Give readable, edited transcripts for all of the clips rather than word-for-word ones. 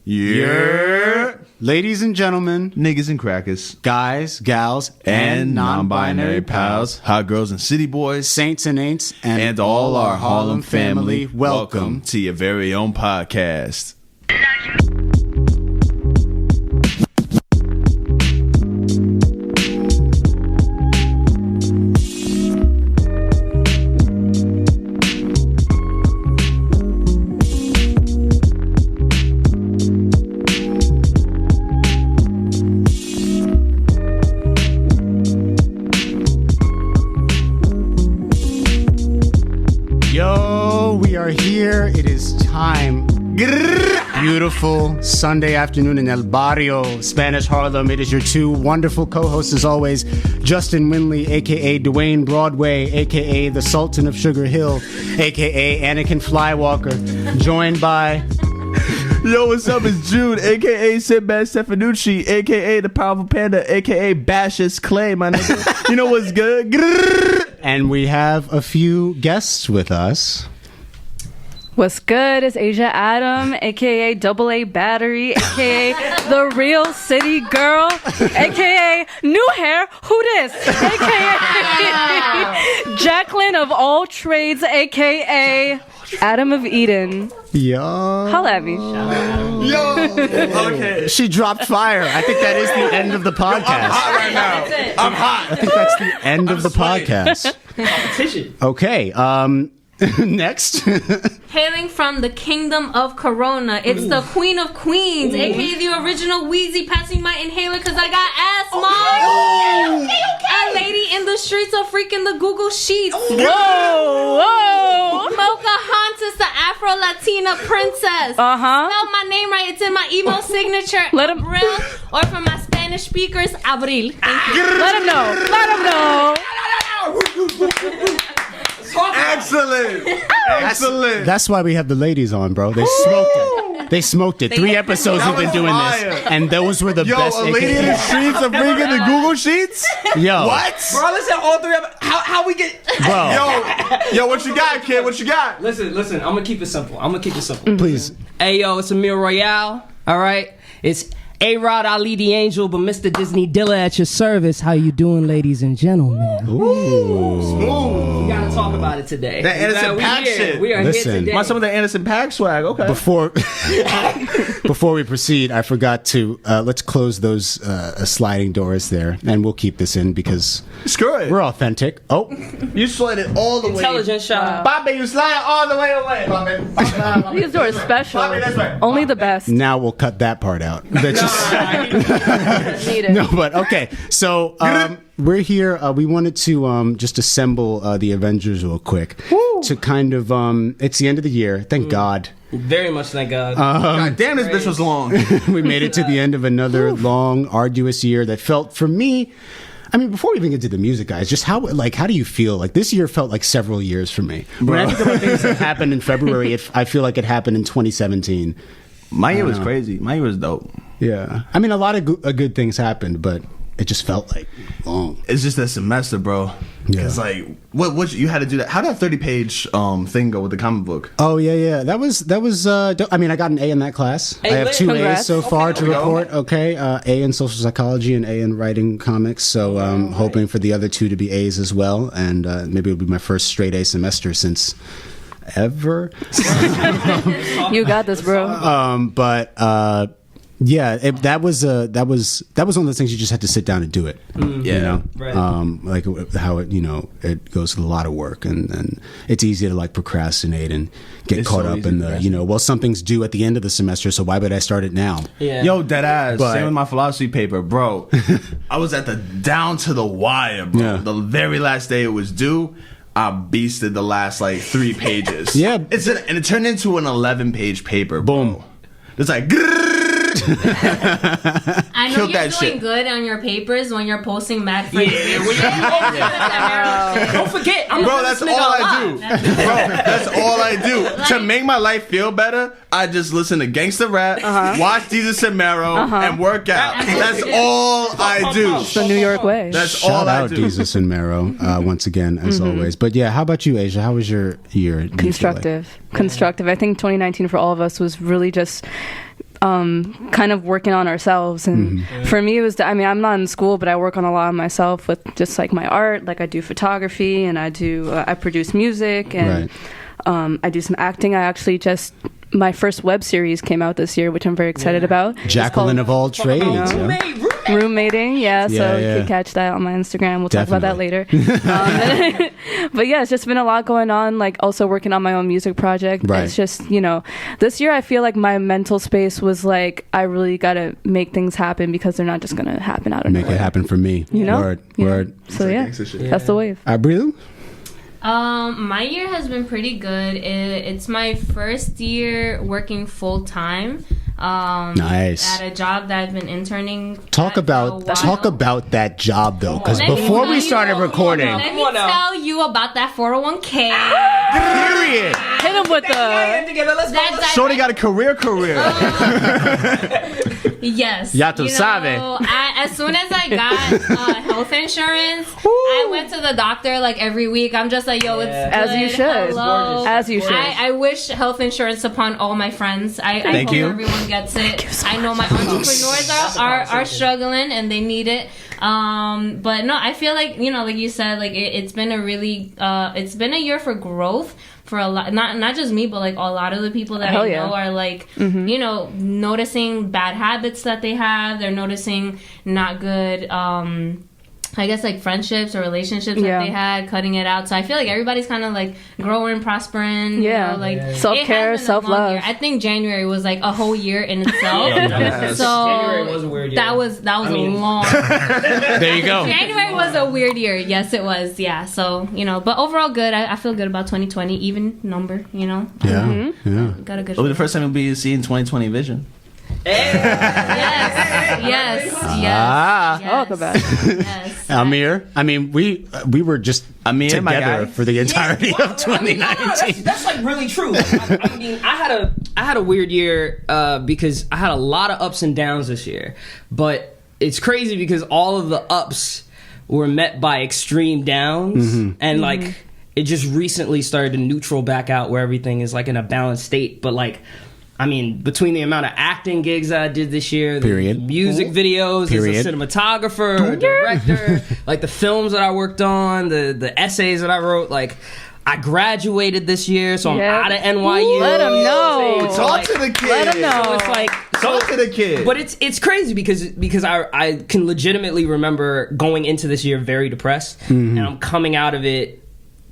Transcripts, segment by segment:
Yeah. Ladies and gentlemen, Niggas and crackers. guys, gals, And non-binary pals. Hot girls and city boys. saints and ain'ts, And all our Harlem family. Welcome to your very own podcast. Here it is time. Beautiful Sunday afternoon in El Barrio, Spanish Harlem. It is your two wonderful co-hosts as always, Justin Winley, aka Dwayne Broadway, aka the Sultan of Sugar Hill, aka Anakin Flywalker, joined by... Yo, what's up? It's Jude, a.k.a. Sinbad Stefanucci, a.k.a. the Powerful Panda, a.k.a. Bashis Clay, my nigga. You know what's good? And we have a few guests with us. What's good? It's Asia Adam, aka AA Battery, aka the Real City Girl, aka New Hair Who Dis, aka Jacqueline of All Trades, aka Adam of Eden. Yo. Holla at me. Yo. Okay. She dropped fire. I think that is the end of the podcast. I'm hot right now. I'm hot. I think that's the end of the podcast. Competition. Okay. Next. Hailing from the kingdom of Corona, it's the Queen of Queens, aka the original Wheezy, passing my inhaler because I got asthma. Okay. A lady in the streets of freaking the Google Sheets. Whoa. Pocahontas, the Afro-Latina princess. Spell my name right, it's in my email signature. Let him Abril, or for my Spanish speakers, Abril. Thank you. Let him know. Let him know. Excellent. That's why we have the ladies on, bro. They smoked it. They smoked it. 3 episodes we've been doing this, and those were the best. Yo, a lady in the streets of bringing the Google Sheets? Yo. What? Bro, listen, all three of how we get... Bro. Yo, what you got, kid? What you got? Listen, I'm gonna keep it simple. Please. Hey, yo, it's Amir Royale, all right? It's A-Rod Ali the Angel, but Mr. Disney Dilla at your service. How you doing, ladies and gentlemen? Ooh. Smooth. We gotta talk about it today. That Anderson Paak shit. We are Listen. here today. Want some of the Anderson Paak swag? Okay. Before we proceed, I forgot to let's close those sliding doors there, and we'll keep this in because Screw it. we're authentic. Oh, You slid it all the way. Intelligent shot. Bobby, you slide it all the way away, Bobby. These doors special. Bobby, that's right. Only the best. now we'll cut that part out. That's just Need it. no, but okay. So we're here. We wanted to just assemble the Avengers real quick to kind of. It's the end of the year. Thank God. Very much, thank God. God damn, this bitch was long. We made it to the end of another long, arduous year that felt for me. I mean, before we even get to the music, guys, just how do you feel? Like this year felt like several years for me. When I think about things that happened in February, I feel like it happened in 2017. My year was crazy. My year was dope. Yeah, I mean, a lot of good things happened, but it just felt like long. It's just that semester, bro. Yeah. It's like what you had to do that. How did that 30-page thing go with the comic book? Oh yeah. That was. I mean, I got an A in that class. I have 2 Congrats. A's so far to report. Okay, A in social psychology and A in writing comics. So hoping for the other 2 to be A's as well, and maybe it'll be my first straight A semester since ever. You got this, bro. Yeah, that was one of those things you just had to sit down and do it. Yeah, you know, right. like how it it goes with a lot of work, and it's easy to like procrastinate and get caught up in the well, something's due at the end of the semester, so why would I start it now? Yeah. Yo, dead ass. But- Same with my philosophy paper, bro. I was at the down to the wire, bro. Yeah. The very last day it was due, I beasted the last like 3 pages. Yeah. and it turned into an 11-page paper. Bro. Boom. It's like. I know Killed you're that doing shit. good on your papers when you're posting mad for Don't forget, I'm Bro, that's all I do. Bro, that's all I do. To make my life feel better, I just listen to gangsta rap, watch Jesus and Mero, and work out. That's all I do. It's the New York way. That's Shout all I out do. Jesus and Mero once again, as always. But yeah, how about you, Asia? How was your year? Do you feel like? Constructive. I think 2019 for all of us was really just kind of working on ourselves. And for me, it was, I mean, I'm not in school, but I work on a lot of myself with just like my art. Like I do photography and I produce music and I do some acting. I actually my first web series came out this year, which I'm very excited about. Jacqueline of all trades. Roommating, so you can catch that on my Instagram. We'll talk about that later. But yeah, it's just been a lot going on, like also working on my own music project. Right. It's just, this year I feel like my mental space was like, I really got to make things happen because they're not just going to happen out of nowhere. Make it happen for me. Word. So that's the wave. Abril? My year has been pretty good. It's my first year working full time. Nice. At a job that I've been interning. Talk about that job though, because before we started recording, let me tell you about that 401k. Period. Hit him with the. Shorty got a career. Yes. Ya tu sabe. As soon as I got health insurance, I went to the doctor like every week. I'm just like, yo, it's as good. you should. Hello. As you should. I wish health insurance upon all my friends. I hope everyone gets it. I know my entrepreneurs are struggling and they need it. But no, I feel like, like you said, like it's been a really it's been a year for growth for a lot, not just me, but like a lot of the people that I know are like noticing bad habits that they have. They're noticing not good I guess like friendships or relationships that they had, cutting it out. So I feel like everybody's kind of like growing, prospering, like self-care, self-love. I think January was like a whole year in itself. So January was a weird year. That was a long. There you go. January was a weird year. Yes, it was. Yeah. So but overall good. I feel good about 2020. Even number. Yeah. Got a good. It'll be the first time we'll be seeing 2020 vision. Yes. Talk about it. Yes. Amir, I mean, we were just together for the entirety of 2019. That's like really true. I mean, I had a weird year because I had a lot of ups and downs this year, but it's crazy because all of the ups were met by extreme downs, and like it just recently started to neutral back out where everything is like in a balanced state, but like. I mean, between the amount of acting gigs that I did this year, the music videos, as a cinematographer, a director, like the films that I worked on, the essays that I wrote, like I graduated this year, so I'm out of NYU. Let them know. Talk to the kid. Let them know. So it's like talk to the kid. But it's crazy because I can legitimately remember going into this year very depressed, and I'm coming out of it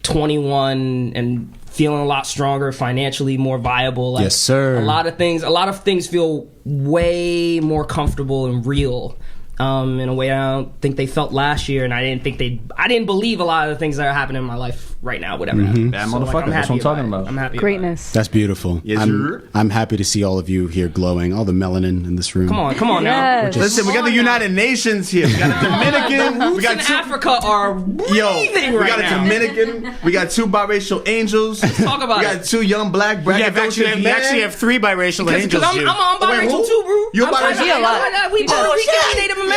21 and feeling a lot stronger, financially more viable. Like, yes, sir. A lot of things feel way more comfortable and real. In a way I don't think they felt last year, and I didn't believe a lot of the things that are happening in my life right now, whatever. Bad motherfucker, that's what I'm talking about. I'm happy. Greatness. That's beautiful. Yes, I'm happy to see all of you here glowing, all the melanin in this room. Come on now. Listen, we got the United Nations here. We got a Dominican. We got Africa are breathing we got a Dominican. We got two biracial angels. Let's talk about we got two young black braggadocious men. We actually have three biracial angels. I'm biracial too, bro. You're biracial. We Native American.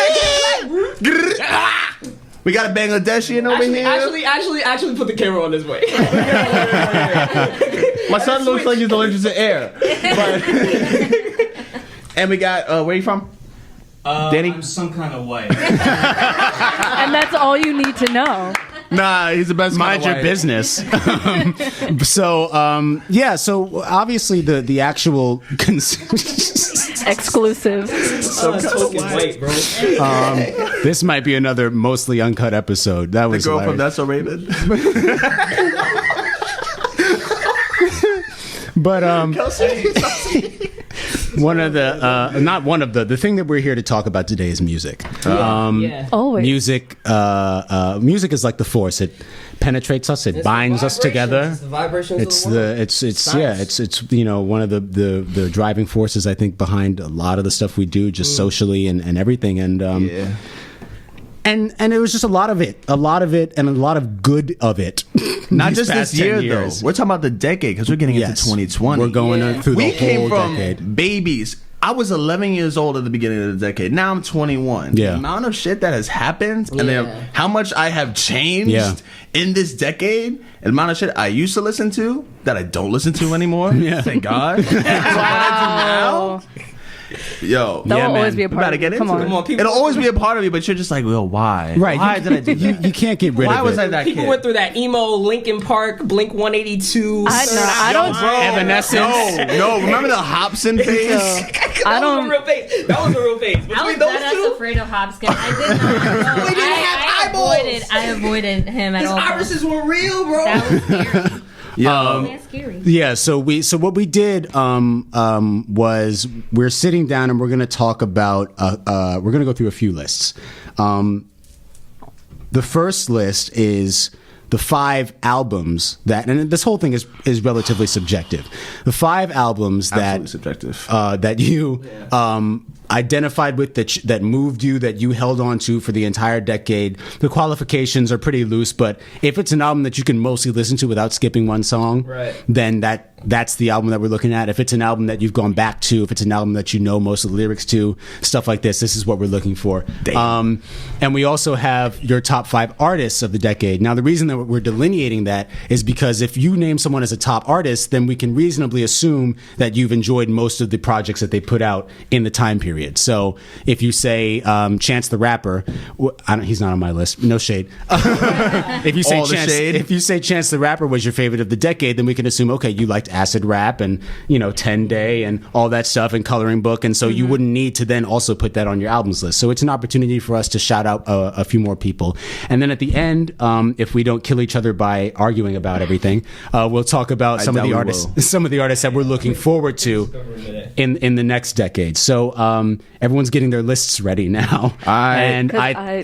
We got a Bangladeshi over here. Actually, put the camera on this way. My son looks like he's allergic to air. And we got where are you from? Danny? I'm some kind of white. And that's all you need to know. Nah, he's the best. Mind your business. So obviously the actual exclusive. White, bro. This might be another mostly uncut episode. That was the girl hilarious. from That's So Raven. But the thing that we're here to talk about today is music. Always. Music is like the force. It penetrates us. It binds us together. It's the vibrations. It's one of the driving forces, I think, behind a lot of the stuff we do, just socially and everything. And And it was just a lot of it, and a lot of good of it. Not just this year, though. We're talking about the decade, because we're getting into 2020. We're going through the whole decade. We came from babies. I was 11 years old at the beginning of the decade. Now I'm 21. Yeah. The amount of shit that has happened, and then how much I have changed in this decade, and the amount of shit I used to listen to that I don't listen to anymore. Thank God. So what I do now Yo, That will always be a we part gotta of get it. Come into on. it. Come on, people. It'll always be a part of you, but you're just like, well, why? Right. Why did I do that? You can't get rid Why of was it. I that People kid? went through that emo Linkin Park, Blink 182. I don't. Evanescence. No. Remember the Hobson phase? I don't. That was a real phase. I was Between those dead two, afraid of Hopkins. I did not. No, We didn't have eyeballs. I avoided him at his all. irises were real, bro. That was scary. Um, Scary. Yeah, so what we did was we're sitting down and we're going to talk about we're going to go through a few lists. The first list is the 5 albums that, and this whole thing is relatively subjective. The 5 albums Absolutely subjective. that you identified with, that moved you, that you held on to for the entire decade. The qualifications are pretty loose, but if it's an album that you can mostly listen to without skipping one song, Right. then that's the album that we're looking at. If it's an album that you've gone back to, if it's an album that you know most of the lyrics to, stuff like this is what we're looking for. And we also have your top 5 artists of the decade. Now, the reason that we're delineating that is because if you name someone as a top artist, then we can reasonably assume that you've enjoyed most of the projects that they put out in the time period. So if you say Chance the Rapper, he's not on my list. No shade. If you say All the shade. if you say Chance the Rapper was your favorite of the decade, then we can assume, okay, you liked acid rap and 10 Day and all that stuff and Coloring Book, and so you wouldn't need to then also put that on your albums list. So it's an opportunity for us to shout out a few more people, and then at the end, if we don't kill each other by arguing about everything, we'll talk about some of the artists that we're looking forward to in the next decade. So everyone's getting their lists ready now.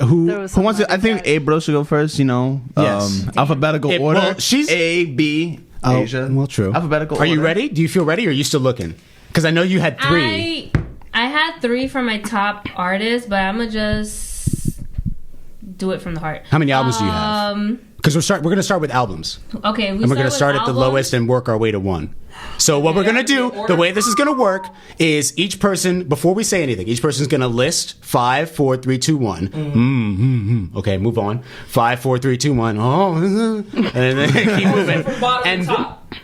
Who wants to? I think Abro should go first. Yes. Alphabetical order. Well, she's A, B. Asia. Well, true. Alphabetical Are you order. ready? Do you feel ready, or are you still looking? Because I know you had 3. I had 3 for my top artists, but I'm gonna just do it from the heart. How many albums do you have? Because we're going to start with albums. Okay, And we're going to start at the lowest and work our way to 1. So what we're going to do, the way this is going to work, is each person, before we say anything, each person's going to list 5, 4, 3, 2, 1. Okay, move on. 5, 4, 3, 2, 1. Oh, and then keep moving.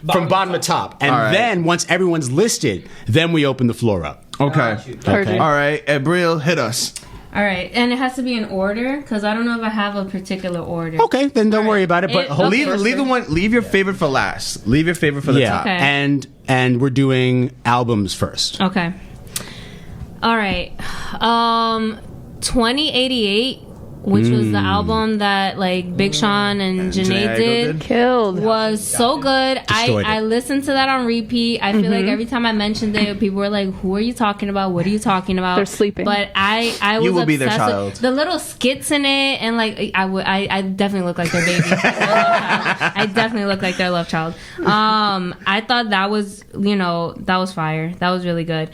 From bottom to top. And All right. then once everyone's listed, then we open the floor up. Okay. Heard you. All right. Abril, hit us. All right, and it has to be in order because I don't know if I have a particular order. Okay, then don't worry about it. But Leave your favorite for last. Leave your favorite for the top. Okay. And we're doing albums first. Okay. All right. 2088, which was the album that Big Sean and Janae did. Killed. Was so good. Destroyed I it. listened to that on repeat. I feel like every time I mentioned it, people were like, "Who are you talking about? What are you talking about?" They're sleeping. But I was You will be their obsessed child. with the little skits in it, and I definitely look like their baby. I definitely look like their love child. I thought that was that was fire. That was really good.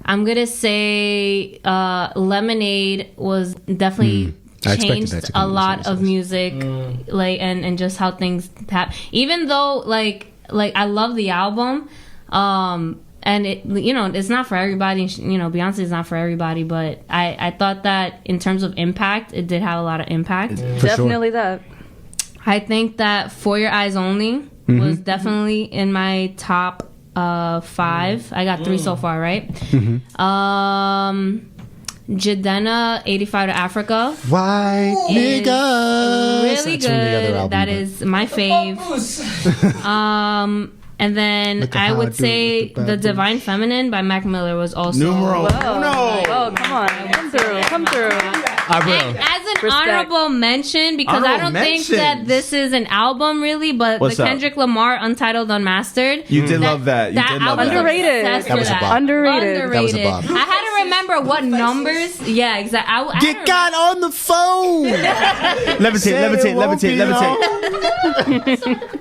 I'm gonna say Lemonade was definitely I expected that changed to come a on lot the of music, and just how things happen. Even though I love the album, and it it's not for everybody. Beyonce is not for everybody, but I thought that in terms of impact, it did have a lot of impact. Definitely that. I think that For Your Eyes Only was definitely in my top 5. I got 3 so far, right? Jadena, 85 to Africa. White Is niggas. really That's from the other good. album, That but- is my fave. And then Look at I how I would do say it with the The bad Divine Feminine by Mac Miller was also Numero Whoa. uno. Oh, come on. Come through. And as an Respect. honorable mention, because I don't think Honorable that mentions. this is an album really, but What's the up? Kendrick Lamar Untitled Unmastered. You did love that. You did I love was that. Underrated. obsessed That with was a that. bop. Underrated. That was a bop. I had to remember what numbers. Yeah, exactly. Get God on the phone. Levitate.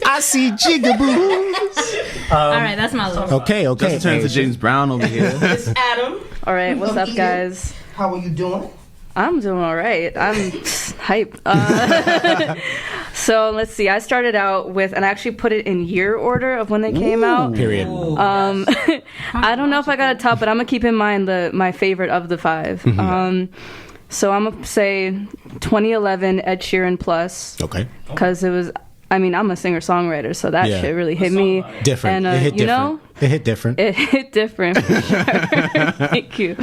I see jigaboos. All right, that's my list. Okay. Just turn to James Brown over here. Adam. All right, what's up, guys? How are you doing? I'm doing all right. I'm hype. So let's see. I started out with, and I actually put it in year order of when they came out. Period. I don't know if I got a top, but I'm gonna keep in mind my favorite of the 5. So I'm gonna say 2011 Ed Sheeran Plus, Okay. because it was I mean, I'm a singer-songwriter, so that shit really hit me. Different. And, it hit you different. know, it hit different. It hit different, for sure. Thank you.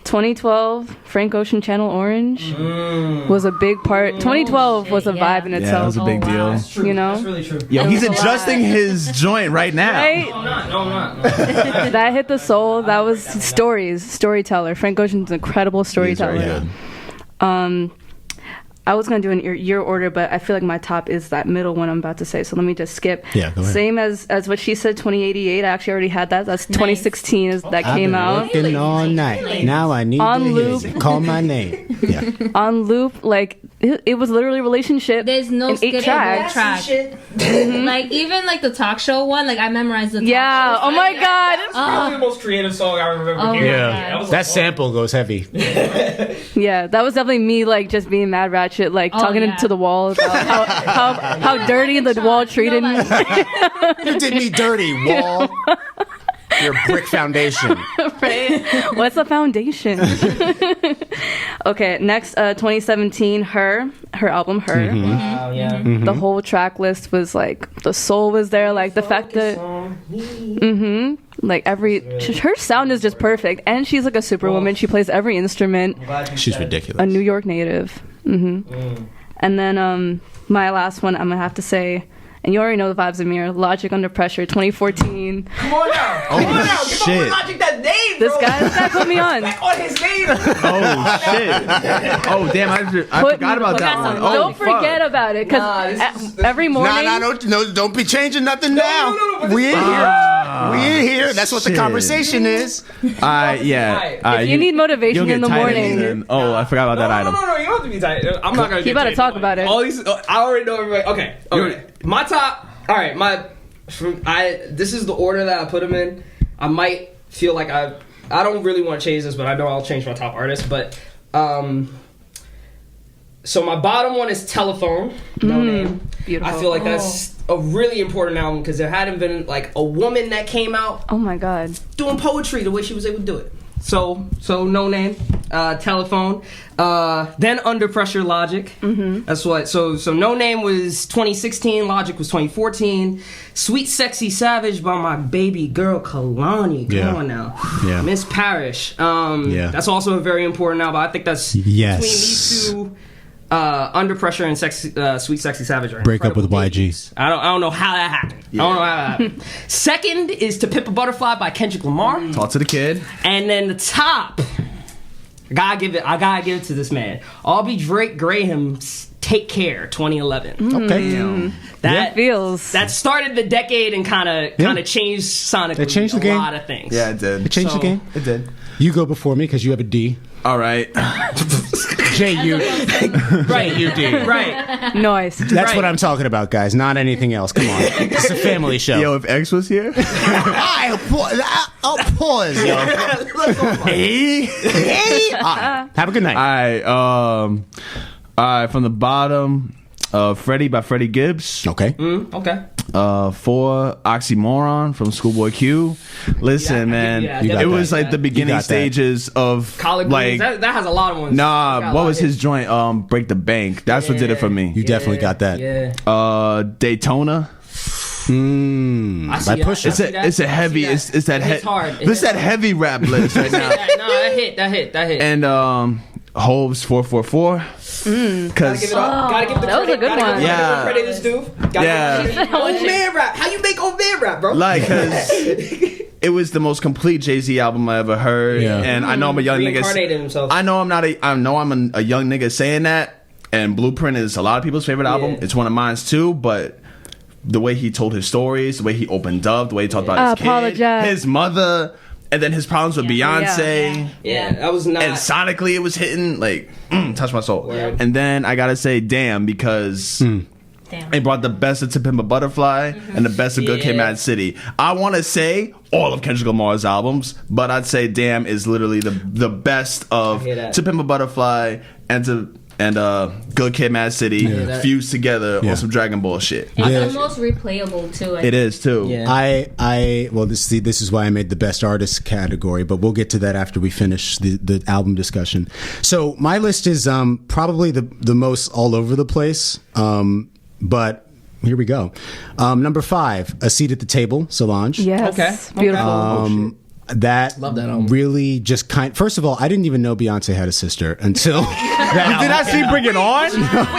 2012, Frank Ocean Channel Orange was a big part. 2012 was a vibe in itself. Yeah, it was a big deal. That's true. You know? That's really true. Yo, he's adjusting his joint right now. Right? No, I'm not. That hit the soul. That was storyteller. Frank Ocean's an incredible storyteller. Yeah. I was going to do an year order, but I feel like my top is that middle one I'm about to say. So let me just skip. Yeah, go ahead. Same as what she said, 2088. I actually already had that. That's 2016 that came out. Working all night. Now I need On to loop. hear you. Call my name. Yeah. On loop, like it was literally relationship. There's no in 8 tracks. track. Like even like the talk show one, like I memorized the talk Yeah. Oh my god. Probably the most creative song I remember Oh hearing. my Yeah. God. was That like, sample goes heavy. Yeah, that was definitely me, like just being mad ratchet, like talking to the wall about how dirty the wall treated me. You did me dirty, wall. Your brick foundation. Right? What's the foundation? Okay, next, 2017, her album, Her. Mm-hmm. wow, yeah. The whole track list was like, the soul was there, like the fact that, like her sound is just perfect, and she's like a superwoman. She plays every instrument. She's ridiculous. A New York native. And then my last one, I'm gonna have to say, and you already know the vibes, Amir, Logic Under Pressure, 2014. Come on now. Oh, Come on now. Give shit. up Logic that name, This bro. guy put me on. Back on his name. Oh shit! Oh damn! I forgot about that one. Oh, Don't forget about it, Nah, because this is- every morning. Don't be changing nothing now. no, but We in this- here. We in here. That's what the shit. conversation is. If you need motivation in the morning. Oh, I forgot about that No, item. no, you don't have to be tight. I'm not gonna. He about to talk about it. All these, I already know everybody. Okay. My top. All right, this is the order that I put them in. I might feel like I don't really want to change this, but I know I'll change my top artist. But so my bottom one is Telephone. No Name. Beautiful. I feel like that's a really important album because there hadn't been like a woman that came out Oh my god. doing poetry the way she was able to do it. So No Name, Telephone, then Under Pressure, Logic. That's what. So No Name was 2016, Logic was 2014. Sweet Sexy Savage by my baby girl Kalani. Come on now, Miss Parrish. That's also a very important album. I think that's between these two. Under Pressure and Sweet Sexy Savage are Break up with incredible YG. babies. I don't know how that happened. I don't know how that happened. Second is To Pimp a Butterfly by Kendrick Lamar. Talk to the kid. And then the top, I gotta give it to this man. Aubrey Drake Graham's Take Care 2011. Okay. That feels. that started the decade and kind of changed sonically It changed the a game. lot of things. Yeah, it did. It changed the game. It did. You go before me because you have a D. All right. J-U. Right, you did. right. Nice. That's Right. what I'm talking about, guys. Not anything else. Come on. It's a family show. Yo, if X was here, I'll pause, yo. Hey. All right. Have a good night. all right. From the bottom, Freddie by Freddie Gibbs. Okay. Okay. 4, Oxymoron from Schoolboy Q. Listen, man, You got it was that. like the beginning got that. stages of Collard like. greens. That has a lot of ones. Nah, Got a what lot was of his joint? Break the Bank. That's what did it for me. You definitely got that. Yeah. Daytona. I By see that. Pusha. It's a heavy. It's that. It's hard. It's that heavy rap list right now. That hit. And Hove's 444. Gotta Because give it up. Gotta give the that was a credit. good Gotta one. give Yeah. credit to this dude. Yeah. Old man rap. How you make old man rap, bro? like, 'cause it was the most complete Jay-Z album I ever heard. Yeah. And I know I'm a young nigga. Reincarnated himself. I know I'm a young nigga saying that. And Blueprint is a lot of people's favorite album. Yeah. It's one of mine too. But the way he told his stories, the way he opened up, the way he talked about his kid, Apologize. his mother, and then his problems with Beyonce. Yeah, that was not. And sonically, it was hitting like touch my soul. Word. And then I gotta say, damn, because it brought the best of To Pimp a Butterfly and the best of Good Kid, Yeah. Mad City. I want to say all of Kendrick Lamar's albums, but I'd say damn is literally the best of I hear that. To Pimp a Butterfly and Good Kid, Mad City that- fused together Yeah. on some Dragon Ball shit. It's Yeah. the most replayable too. It is too. Yeah. This is why I made the best artist category, but we'll get to that after we finish the album discussion. So my list is probably the most all over the place. But here we go. Number 5, A Seat at the Table, Solange. Yes. Okay. Beautiful. That Love that album. really just first of all, I didn't even know Beyonce had a sister until that Did I see Bring It On?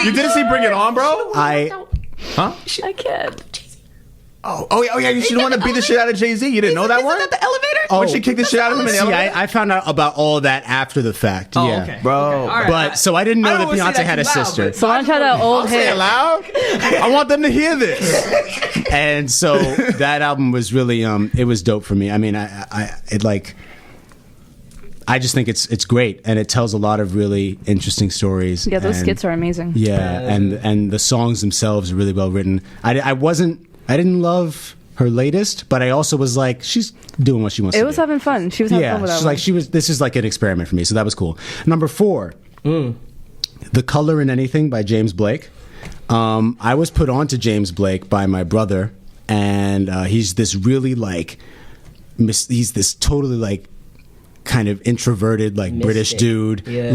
You didn't see Bring It On, bro? I can't. Oh yeah, she want to beat the shit out of Jay-Z. You didn't know that one? Isn't that the elevator? Oh, When she kicked the shit out of him in the See, elevator? I found out about all that after the fact. Oh, yeah. okay. Bro. Okay. All right. But so I didn't know I that don't wanna say Beyonce had a too loud, sister. but- Solange had that old Say it hit. loud. I want them to hear this. And so that album was really it was dope for me. I mean, I just think it's great, and it tells a lot of really interesting stories. Yeah, those and, skits are amazing. Yeah, and the songs themselves are really well written. I didn't love her latest, but I also was like, she's doing what she wants to do. It was having fun. She was having fun with that one. This is like an experiment for me, so that was cool. Number 4, The Color in Anything by James Blake. I was put on to James Blake by my brother, and he's this really he's this totally kind of introverted British dude. Yeah.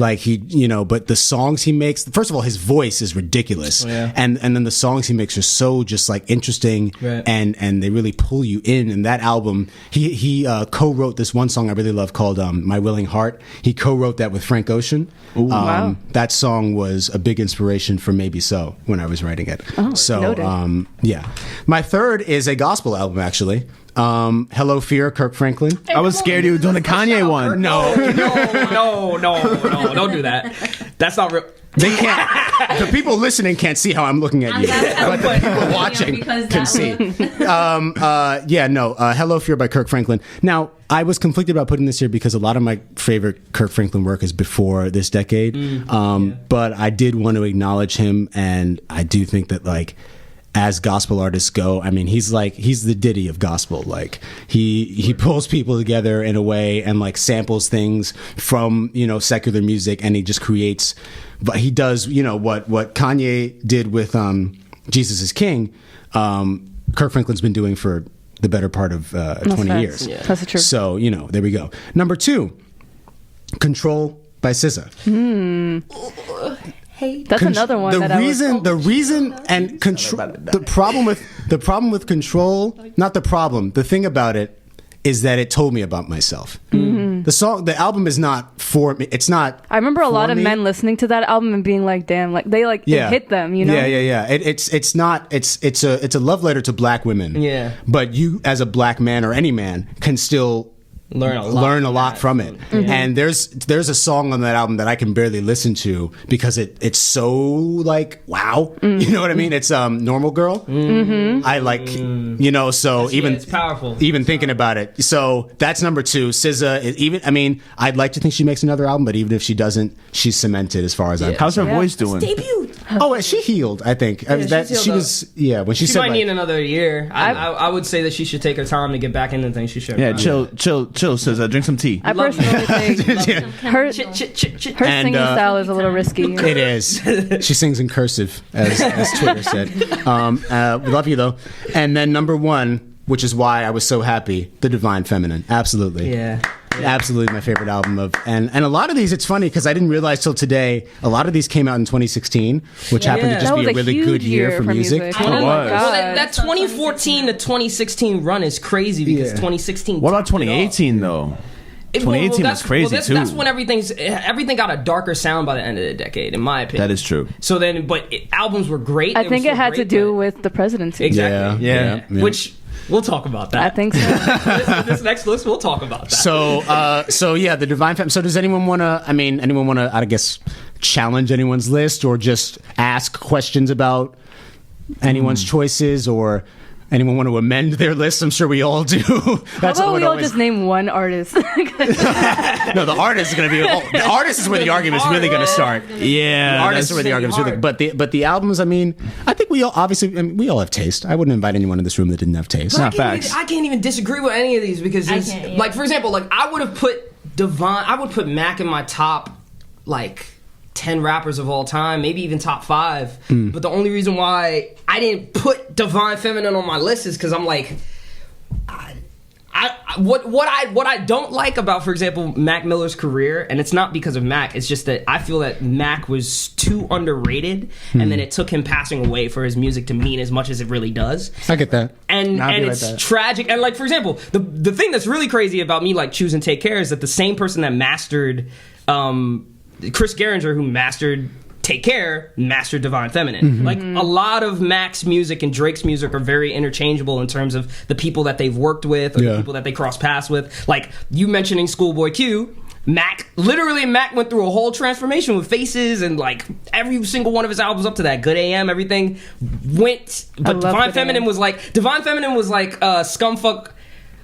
But the songs he makes, first of all, his voice is ridiculous. Yeah. And then the songs he makes are so just interesting, right. and they really pull you in. And that album, he co-wrote this one song I really love called My Willing Heart. He co-wrote that with Frank Ocean. Wow. That song was a big inspiration for Maybe So when I was writing it. Oh, so noted. yeah. My third is a gospel album, actually. Hello Fear, Kirk Franklin. I was scared you were doing the Kanye one. No, don't do that. That's not real. They can't. The people listening can't see how I'm looking at you, but the people watching can see. Hello Fear by Kirk Franklin. Now, I was conflicted about putting this here because a lot of my favorite Kirk Franklin work is before this decade. But I did want to acknowledge him, and I do think that as gospel artists go, I mean, he's the Diddy of gospel. He pulls people together in a way and samples things from secular music, and he just creates. But he does what Kanye did with Jesus is King. Kirk Franklin's been doing for the better part of 20 years. Yeah. That's true. So there we go. Number 2, Control by SZA. That's another one. The thing about it is that it told me about myself. The album is not for me. It's not. I remember a lot of men listening to that album and being like, "Damn!" It hit them. Yeah. It's not. It's a love letter to black women. Yeah. But you, as a black man or any man, can still learn a lot from it. Mm-hmm. And there's a song on that album that I can barely listen to because it's so wow. Mm-hmm. You know what I mean? It's Normal Girl. Mm-hmm. I it's powerful. Even thinking about it. So that's number 2. SZA, I'd like to think she makes another album, but even if she doesn't, she's cemented as far as I'm How's her voice doing? Debuted. Oh, she healed, I think. When she said might need another year. I would say that she should take her time to get back into things. She should. Yeah, chill, SZA. Drink some tea. I personally think her singing style is a little risky. It is. She sings in cursive, as Twitter said. We love you though. And then number 1, which is why I was so happy, The Divine Feminine. Absolutely. Yeah. Absolutely my favorite album and a lot of these, it's funny because I didn't realize till today, a lot of these came out in 2016, which happened to just be a really good year for music. Oh my God. Well, that 2014 to 2016 run is crazy because 2016. What about 2018 though? 2018 was crazy too. That's when everything got a darker sound by the end of the decade, in my opinion. That is true. So then, albums were great. I think it had to do with the presidency. Exactly. Yeah. Which we'll talk about that. I think so. this next list, we'll talk about that. So The Divine Feminine. So does anyone want to? I guess, challenge anyone's list or just ask questions about anyone's choices or? Anyone want to amend their list? I'm sure we all do. How about we all just name one artist? No, the artist is going to be. The artist is where the argument is really going to start. Yeah, the artist is where the argument is really. But the albums. I think we all we all have taste. I wouldn't invite anyone in this room that didn't have taste. Not facts. I can't even disagree with any of these because for example, I would have put Mac in my top 10 rappers of all time, maybe even top 5. But the only reason why I didn't put Divine Feminine on my list is because I'm I what I don't like about, for example, Mac Miller's career, and it's not because of Mac, it's just that I feel that Mac was too underrated, and then it took him passing away for his music to mean as much as it really does. I get that. And it's tragic. And like, for example, the thing that's really crazy about me like choosing Take Care is that the same person that mastered Chris Geringer, who mastered Take Care, mastered Divine Feminine. Like, a lot of Mac's music and Drake's music are very interchangeable in terms of the people that they've worked with or the people that they cross paths with. Like, you mentioning Schoolboy Q, Mac went through a whole transformation with Faces, and like every single one of his albums up to that, Good AM, everything went. But Divine Feminine was like Scumfuck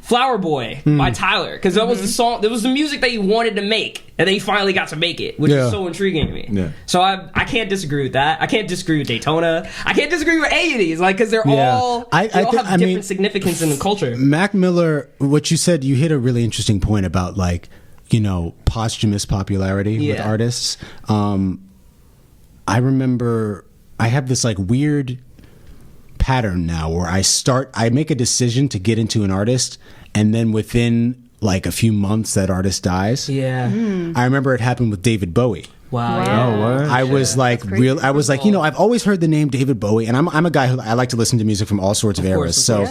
Flower Boy by Tyler, because that was the song, that was the music that he wanted to make, and then he finally got to make it, which is so intriguing to me. Yeah. So I can't disagree with that. I can't disagree with Daytona. I can't disagree with any of these, like, because they're all have different significance in the culture. Mac Miller, what you said, you hit a really interesting point about, like, you know, posthumous popularity with artists. I remember I have this like weird pattern now where I make a decision to get into an artist, and then within like a few months that artist dies. I remember it happened with David Bowie. Wow. Oh, what? I was like I was like, you know, I've always heard the name David Bowie, and I'm a guy who I like to listen to music from all sorts of eras. So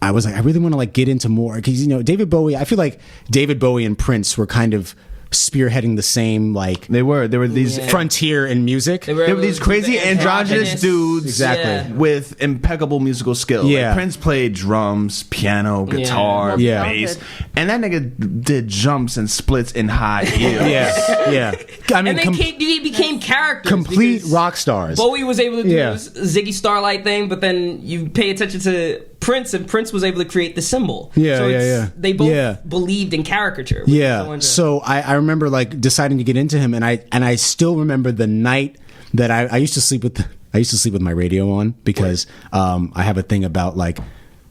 I was like, I really want to like get into more, because, you know, David Bowie, I feel like David Bowie and Prince were kind of spearheading the same, like, they were these frontier in music. They were these crazy androgynous dudes, with impeccable musical skill. Like, Prince played drums, piano, guitar, bass, and that nigga did jumps and splits in high heels. I mean, and he became characters, complete rock stars. Bowie was able to do his Ziggy Starlight thing, but then you pay attention to Prince, and Prince was able to create the symbol. They both believed in caricature. So I remember like deciding to get into him, and I still remember the night that I used to sleep with my radio on, because I have a thing about like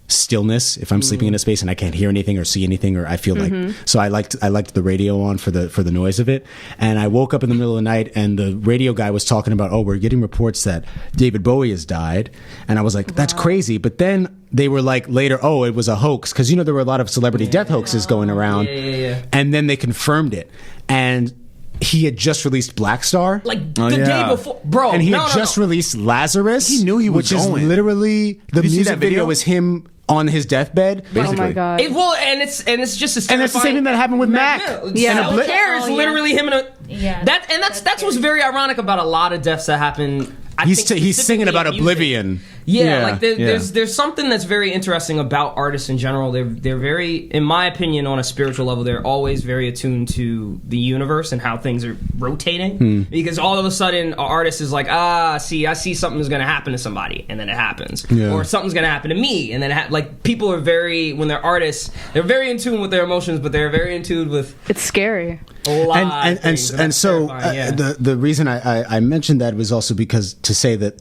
stillness. If I'm sleeping in a space and I can't hear anything or see anything, or I feel like, so I liked the radio on for the noise of it. And I woke up in the middle of the night, and the radio guy was talking about, oh, we're getting reports that David Bowie has died. And I was like, that's crazy. But then they were like later, oh, it was a hoax, because, you know, there were a lot of celebrity death hoaxes going around. And then they confirmed it, and he had just released Black Star, like the day before, bro. And he had just released Lazarus. He knew he was which going. Is literally the music video is him on his deathbed, basically. Oh my god! And it's just and it's the same thing that happened with Mac. Take Care is literally him in a that's what's very ironic about a lot of deaths that happen. He's singing about oblivion. There's something that's very interesting about artists in general. They're very, in my opinion, on a spiritual level, they're always very attuned to the universe and how things are rotating. Because all of a sudden, an artist is like, I see something is going to happen to somebody, and then it happens, or something's going to happen to me, and then like, people are very, when they're artists, they're very in tune with their emotions, but they're very in tune with. It's scary. A lot and so the reason I mentioned that was also because to say that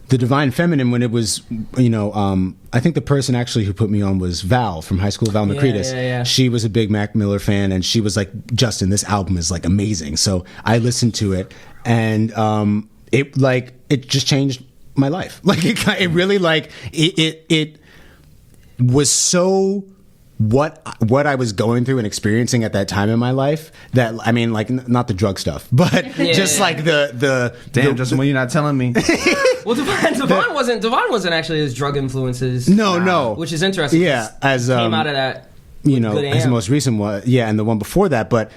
the Divine Feminine, when it was, you know, I think the person actually who put me on was Val from high school, Val Macretis. She was a big Mac Miller fan, and she was like, Justin, this album is like amazing. So I listened to it, and it just changed my life. Like it really, like it was so what I was going through and experiencing at that time in my life, that, I mean, like, not the drug stuff, but just like the Justin, when you're not telling me. Well, Devon wasn't actually his drug influences. No, which is interesting. Yeah, as came out of that. You know, as the most recent one, and the one before that. But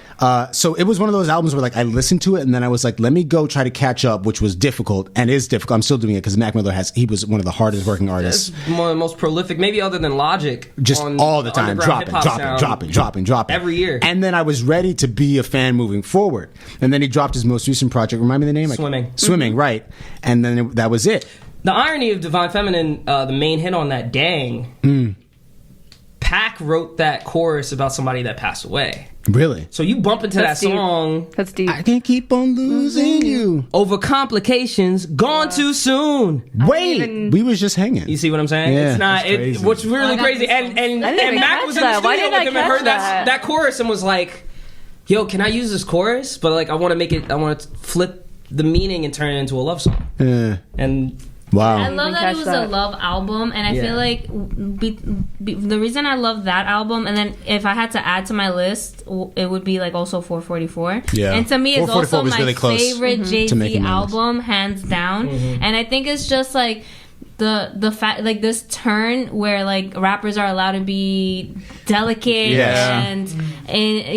so it was one of those albums where, like, I listened to it, and then I was like, let me go try to catch up, which was difficult and is difficult. I'm still doing it because Mac Miller he was one of the hardest working artists. One of the most prolific, maybe other than Logic. Just all the time, dropping every year. And then I was ready to be a fan moving forward. And then he dropped his most recent project. Remind me the name? Swimming, right? And then that was it. The irony of Divine Feminine, the main hit on that, Dang. Pac wrote that chorus about somebody that passed away. Really? So you bump into that song. That's deep. I can't keep on losing you. Over complications, gone too soon. Wait, we was just hanging. You see what I'm saying? Yeah, it's not. What's really crazy. And Mac was in the studio with him and heard that chorus and was like, "Yo, can I use this chorus? But like, I want to flip the meaning and turn it into a love song." And Wow. I love that it was a love album, and I feel like the reason I love that album, and then if I had to add to my list, it would be like also 444. Yeah. And to me, it's also my really favorite Jay-Z album, hands down. And I think it's just like the fact, like this turn where like rappers are allowed to be delicate and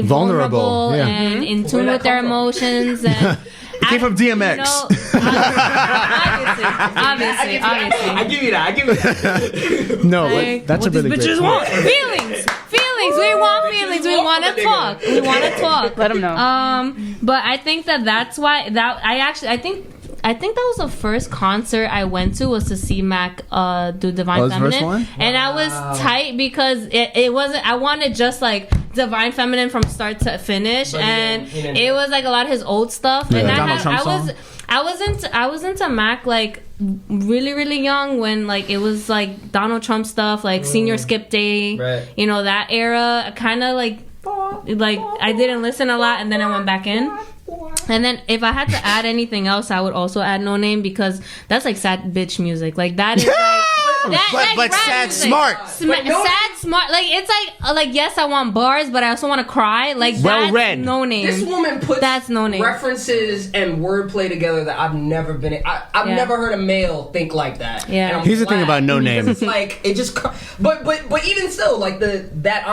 vulnerable and in tune with their emotions. And it came from DMX. Obviously. I give you that. No, that's a really good bitches want feelings. We want feelings. We want to talk. Let them know. But I think that's why I think that was the first concert I went to, was to see Mac do Divine Feminine. And I was tight because it wasn't, I wanted just like Divine Feminine from start to finish, but it was like a lot of his old stuff. And I was into Mac like really, really young when like it was like Donald Trump stuff, like Senior Skip Day, you know, that era. Kind of like I didn't listen a lot, and then I went back in. And then if I had to add anything else, I would also add No Name, because that's like sad bitch music. Like that is like but sad smart. Sad smart. Like it's like yes, I want bars, but I also want to cry. Like that's No Name. This woman puts No Name references and wordplay together that I've never been. I've never heard a male think like that. Yeah. Here's the thing about No Name. It's like it just. But even still, like that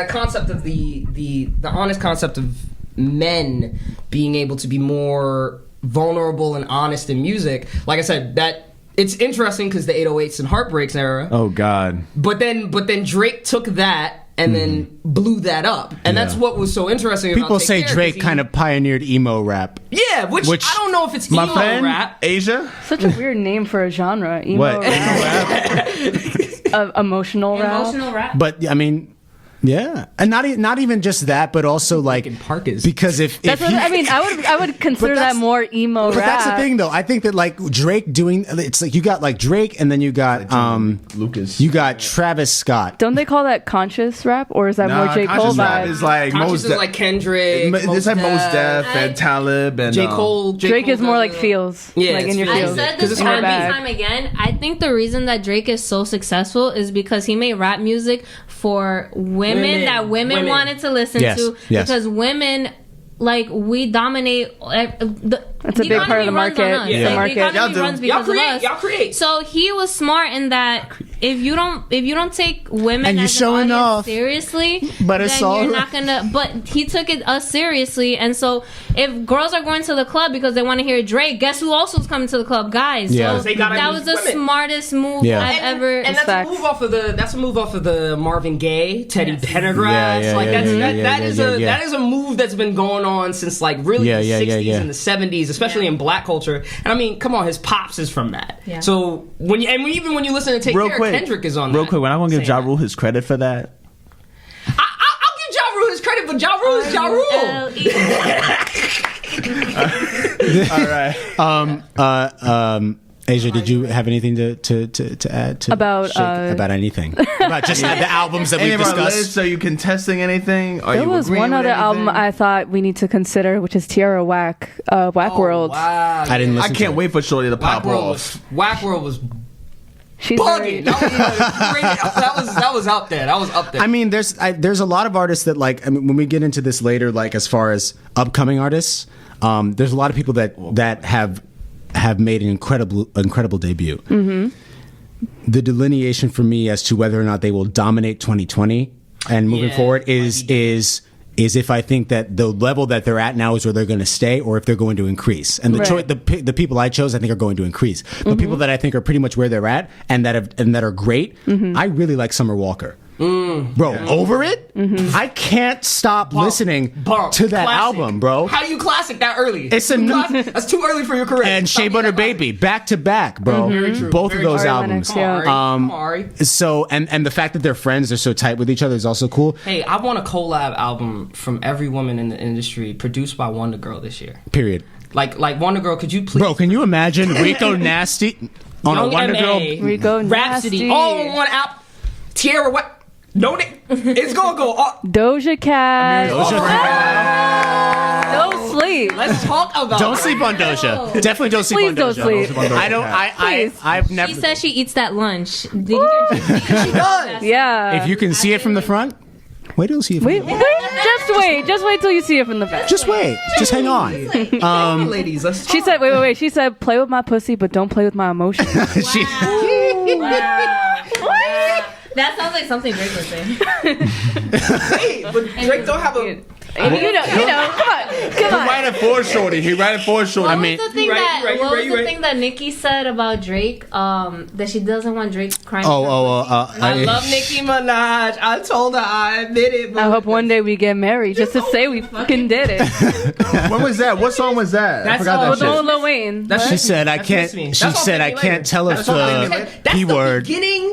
concept of the honest concept of men being able to be more vulnerable and honest in music. Like I said, that it's interesting because the 808s and Heartbreaks era. Oh God. But then Drake took that and then blew that up. And that's what was so interesting. People say Drake kind of pioneered emo rap. Yeah, which I don't know if it's emo rap. Asia? Such a weird name for a genre. Emo rap. Emotional rap. But I mean, yeah, and not even just that, but also like because if I mean, I would consider that more emo rap. But that's the thing, though. I think that like Drake doing, it's like you got like Drake, and then you got Lucas, you got Travis Scott. Don't they call that conscious rap, or is that more J. Cole vibe? Is like conscious is like Kendrick. It's like Mos Def and Talib and J. Cole. Drake is more like feels. Yeah, like in your feels. I said this time again. I think the reason that Drake is so successful is because he made rap music for women that women wanted to listen to, because women, like, we dominate. That's a big part of the market. The economy runs because of us. Y'all create. So he was smart in that if you don't take women and you're showing off seriously, but it's then all you're not gonna. But he took us seriously, and so if girls are going to the club because they want to hear Drake, guess who also is coming to the club? Guys. Yeah. So that was the smartest move I've ever. And that's a move off of the Marvin Gaye, Teddy Pendergrass. That is a move that's been going on since like really the 60s and the 70s, especially in black culture. And I mean, come on, his pops is from that. Yeah. So even when you listen to Take Care, Kendrick is on that. Real quick, when I'm gonna give Ja Rule his credit for that. I'll give Ja Rule his credit, but Ja Rule is Ja Rule. All right. Asia, did you have anything to add to about anything? About just the albums that we've discussed? Are you contesting anything? There was one other album I thought we need to consider, which is Tierra Whack World. Wow. I didn't listen. I can't wait for Shorty to pop off. Whack World was She's bugging. That was up there. I mean, there's a lot of artists that, like, I mean, when we get into this later, like as far as upcoming artists, there's a lot of people that have made an incredible debut. Mm-hmm. The delineation for me as to whether or not they will dominate 2020 and moving forward is if I think that the level that they're at now is where they're going to stay, or if they're going to increase. And the people I chose, I think, are going to increase. But people that I think are pretty much where they're at and that are great, I really like Summer Walker. Over it? Mm-hmm. I can't stop listening to that album, bro. How you classic that early? That's too early for your career. And Shea Butter Baby, back to back, bro. Mm-hmm. Both of those albums. So and the fact that they're friends, they're so tight with each other is also cool. Hey, I want a collab album from every woman in the industry, produced by Wonder Girl this year. Period. Like Wonder Girl, could you please? Bro, can you imagine Rico Nasty on a Wonder Girl? Rico Rhapsody, all on one app. Tierra, what? No, it's gonna go up. Doja Cat. No sleep. sleep. Let's talk about. Don't sleep on Doja. Definitely don't sleep on Doja. Please don't sleep. I don't. I've never. She says she eats that lunch. Did you hear? She does. Yeah. If you can see it from the front, wait till you see it. Wait, just wait till you see it from the back. Just wait. Just hang on. Ladies, let's talk. She said, wait. She said, play with my pussy, but don't play with my emotions. Wow. That sounds like something Drake would say. Hey, but Drake don't have a. You know, come on. Right at four shorty. He right at four shorty. What was the thing that Nicki said about Drake? That she doesn't want Drake crying. I love Nicki Minaj. I told her I admit it. I hope one day we get married just to say we fucking did it. When was that? What song was that? I forgot that With shit. Lil Wayne. She said I can't. She said I can't tell if the P word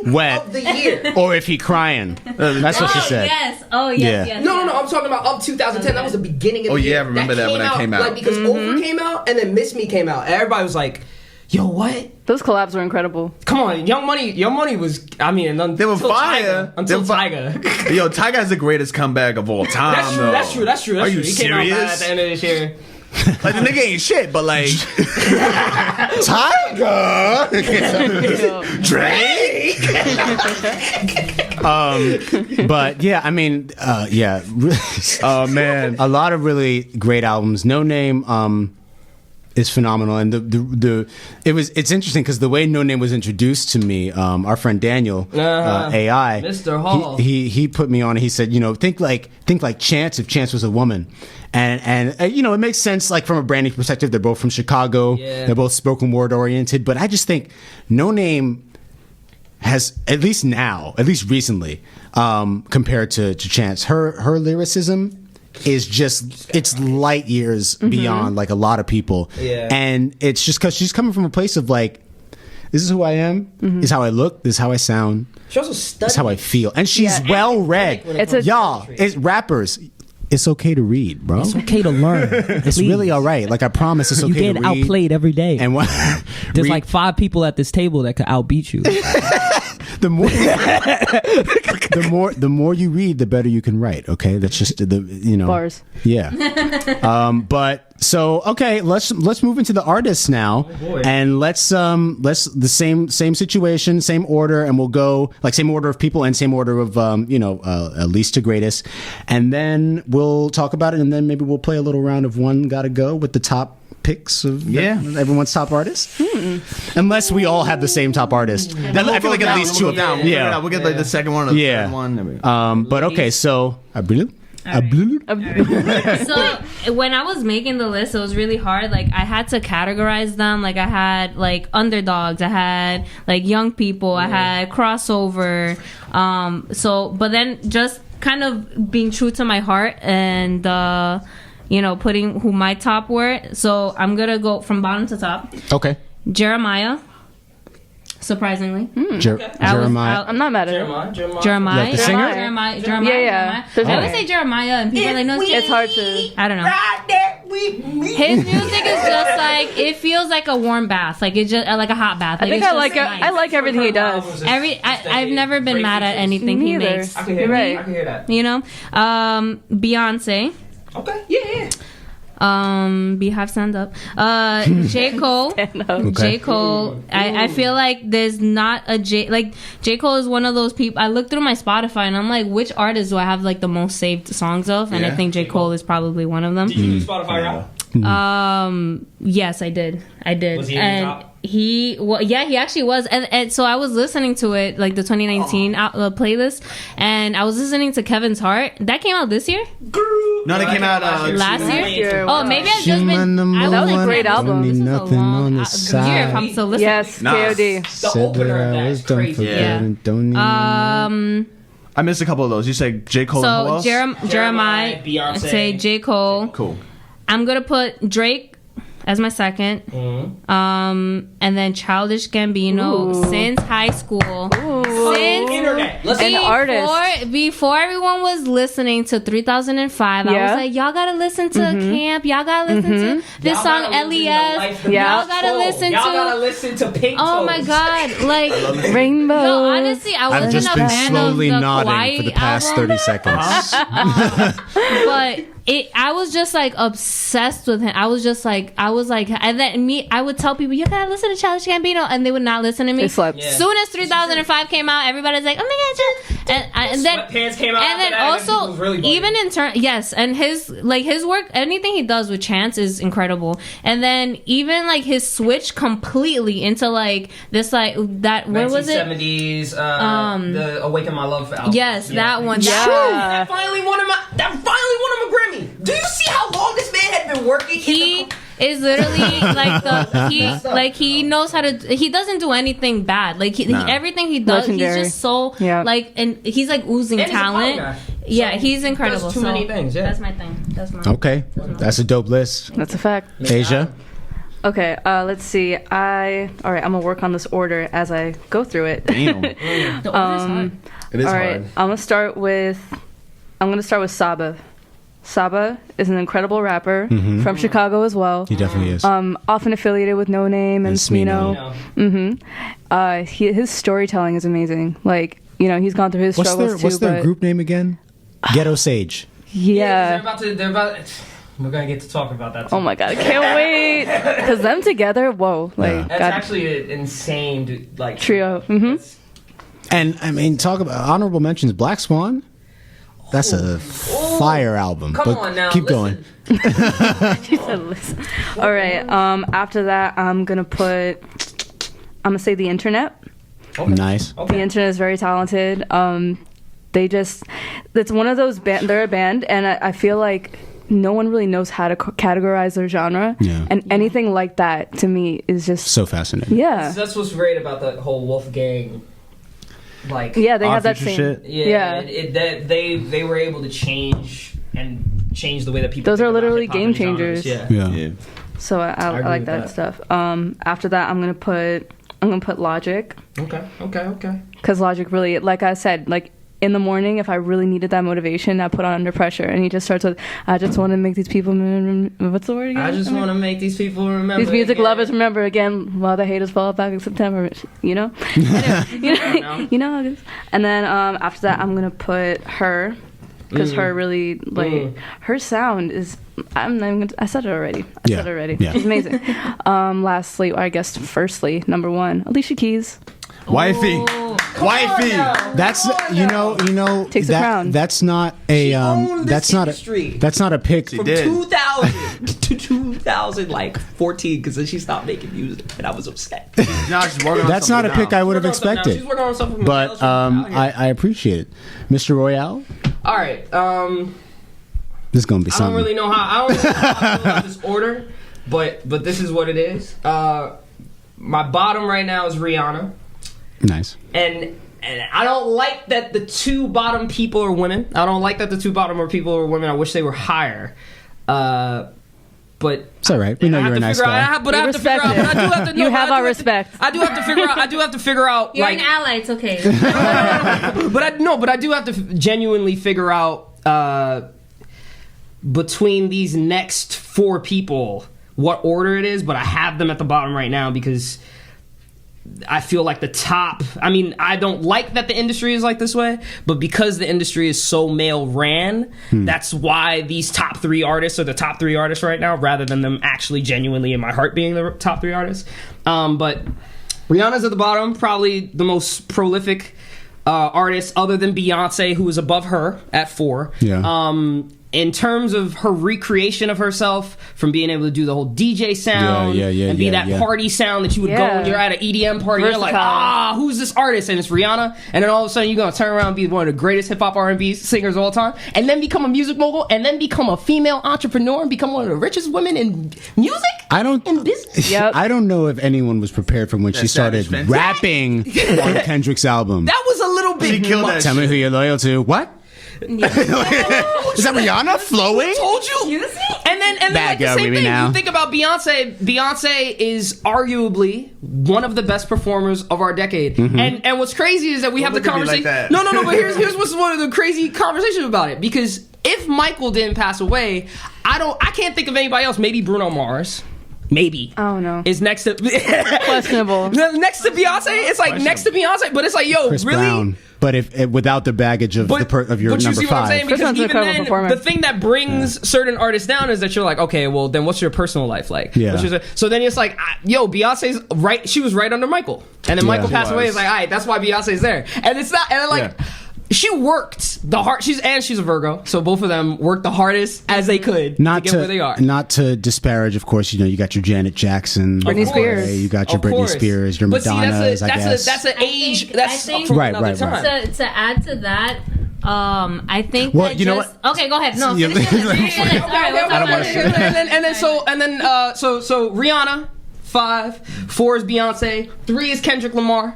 wet of the year. or if he crying. That's what she said. Yes. Oh yes. Yeah. Yes. No. I'm talking about up 2010. That was the beginning of the year. I remember that when that came out. Like, because Over came out and then Miss Me came out. Everybody was like, yo, what? Those collabs were incredible. Come on, Young Money was, I mean, They were fire. Until Tyga. Yo, Tyga has the greatest comeback of all time, though. That's true. Are you He came out bad serious? at the end of this year. Like, the nigga ain't shit, but like... Tyga! Drake! But yeah, I mean, yeah. Oh, man. A lot of really great albums. No Name is phenomenal, and it's interesting because the way No Name was introduced to me, our friend Daniel, AI, Mr. Hall, he put me on. He said, think like Chance if Chance was a woman, and it makes sense like from a branding perspective. They're both from Chicago. Yeah. They're both spoken word oriented, but I just think No Name has, at least recently, compared to Chance, her lyricism is just, it's light years beyond like a lot of people. Yeah. And it's just because she's coming from a place of like, this is who I am, this is how I look, this is how I sound, she also studied. this is how I feel. And she's well read. It's rappers. It's okay to read, bro. It's okay to learn. It's really all right. Like, I promise it's okay to read. You get outplayed every day. And there's like 5 people at this table that could outbeat you. The more you read, the better you can write. Okay, that's just Bars. Yeah. But so okay, let's move into the artists now, and let's the same situation, same order, and we'll go like same order of people and same order of least to greatest, and then we'll talk about it, and then maybe we'll play a little round of one gotta go with the top picks of everyone's top artists, unless we all have the same top artist. I feel like at least two of them. Yeah, we'll get like the second one or the third one. But okay, so So when I was making the list, it was really hard. Like, I had to categorize them. Like, I had like underdogs, I had like young people, I had crossover. But then just kind of being true to my heart and putting who my top were. So I'm gonna go from bottom to top. Okay. Jeremiah. Surprisingly. Jeremiah. I'm not mad at it. Jeremiah. Like the singer? Jeremiah. Yeah. I would say Jeremiah, and people like, no, It's hard to. I don't know. His music is just like, it feels like a warm bath, like it's just like a hot bath. Like, I like everything he does. I've never been mad at anything he makes. I can hear that. Beyonce. Okay. Yeah. Beehive stand up. J. Cole. J. Cole. I feel like there's not a J Cole is one of those people. I look through my Spotify and I'm like, which artist do I have like the most saved songs of? And I think J. Cole is probably one of them. Did you use Spotify Rap? Yes, I did. Was he in the top? He actually was, and so I was listening to it, like the 2019 playlist, and I was listening to Kevin's Heart. That came out this year. No, that came out last year. Oh, maybe I've just been. That was a great album. This is a long year if I'm still listening. Yes, KOD. The opener of that's crazy. I missed a couple of those. You said J. Cole and who else? Jeremiah, Beyonce. say J. Cole. Cool. I'm gonna put Drake as my second, and then Childish Gambino since high school. Since Internet. An artist. Before everyone was listening to 3005, I was like, y'all gotta listen to Camp. Y'all gotta listen to this song, LES. Y'all gotta listen to Pink Toes. Oh my god, like Rainbow. No, honestly, I wasn't I've just a been fan slowly of the nodding Kauai for the past album. 30 seconds. But I was just like obsessed with him. I was like, and then I would tell people, you gotta listen to Childish Gambino, and they would not listen to me. Soon as 3005 came out, everybody's like, oh my god, and then Sweatpants came out, and then also really even in turn, yes, and his work, anything he does with Chance is incredible. And then even like his switch completely into like this like that, what was it? 1970s, the Awaken My Love album. Yes, that one. Yeah. That finally won him a Grammy. Do you see how long this man had been working? He is literally like he knows how to. He doesn't do anything bad. Like everything he does, legendary. He's just so like, and he's like oozing talent. Yeah, he's incredible. Does too many things. Yeah, that's my thing. Okay, that's a dope list. That's a fact. Asia. Okay, let's see. All right, I'm gonna work on this order as I go through it. Damn. It is hard. I'm gonna start with Saba. Saba is an incredible rapper from Chicago as well. He definitely is. Often affiliated with No Name and Smino. His storytelling is amazing. Like, he's gone through his struggles too. What's their group name again? Ghetto Sage. Yeah. We're gonna get to talk about that too. Oh my god, I can't wait. Because them together, whoa. Like, that's actually an insane trio. And I mean, talk about honorable mentions. Black Swan. That's a fire album. Come on now. Keep going. She said listen. All right. After that, I'm gonna say The Internet. Okay. Nice. Okay. The Internet is very talented. It's one of those they're a band, and I feel like no one really knows how to categorize their genre. Yeah. And anything like that to me is just so fascinating. Yeah. That's what's great about the whole Wolfgang. They have that same shit. They were able to change the way that people. Those are literally game changers. Yeah. So I like that stuff. After that, I'm gonna put Logic. Okay. Because Logic really, like I said, like in the morning, if I really needed that motivation, I put on Under Pressure, and he just starts with, I just want to make these people what's the word again? I just want to make these people remember. These music lovers remember again while the haters fall back in September. Anyway, you know how it is. And then after that, I'm gonna put Her, because Her really her sound is. I said it already. Yeah. It's amazing. Lastly, or I guess firstly, number one, Alicia Keys. Wifey. That's takes the crown. That's not a that's not a pick. From 2000 to 2014, because then she stopped making music, and I was upset. That's not a pick I would have expected. She's working on something. But I appreciate it, Mr. Royale. All right. This is gonna be something. I don't really know how I feel about this order, but this is what it is. My bottom right now is Rihanna. Nice. And I don't like that the two bottom people are women. I wish they were higher. But it's all right. We know you're a nice guy. But I have to. You have our respect. I do have to figure out. You're an ally. It's okay. But I do have to genuinely figure out between these next four people what order it is. But I have them at the bottom right now because I feel like the top. I mean, I don't like that the industry is like this way, but because the industry is so male ran, that's why these top three artists are the top three artists right now, rather than them actually genuinely in my heart being the top three artists. But Rihanna's at the bottom, probably the most prolific artist other than Beyonce, who is above her at 4. Yeah. In terms of her recreation of herself, from being able to do the whole DJ sound and be that party sound that you would go when you're at an EDM party, you're like, who's this artist? And it's Rihanna. And then all of a sudden you're going to turn around and be one of the greatest hip-hop R&B singers of all time, and then become a music mogul, and then become a female entrepreneur and become one of the richest women in music? In business? I don't know if anyone was prepared for when she started rapping on Kendrick's album. That was a little bit much. Tell me who you're loyal to. What? Is that Rihanna flowing? I told you. And then like the same thing. You think about Beyonce. Beyonce is arguably one of the best performers of our decade. And what's crazy is that we have the conversation. Like no. But here's what's one of the crazy conversations about it. Because if Michael didn't pass away, I can't think of anybody else. Maybe Bruno Mars. maybe. I don't know. Is next to questionable. Next to Beyonce, it's like next to Beyonce, but it's like, yo, Chris really? Brown. But if without the baggage of of your but number you see what I'm 5. saying? Because even then, the thing that brings certain artists down is that you're like, okay, well then what's your personal life like? Yeah. So then it's like, yo, Beyonce's right. She was right under Michael, and then Michael passed away. It's like, all right, that's why Beyonce's there, and it's not, and like. Yeah. She worked the hard. She's a Virgo, so both of them worked the hardest as they could to get where they are. Not to disparage, of course. You got your Janet Jackson, Britney Spears. You got your Britney Spears, your Madonnas. That's an age. That's from another time. To add to that. I think. Well, you know what? Okay, go ahead. No, and then so Rihanna, 5, 4 is Beyonce, 3 is Kendrick Lamar.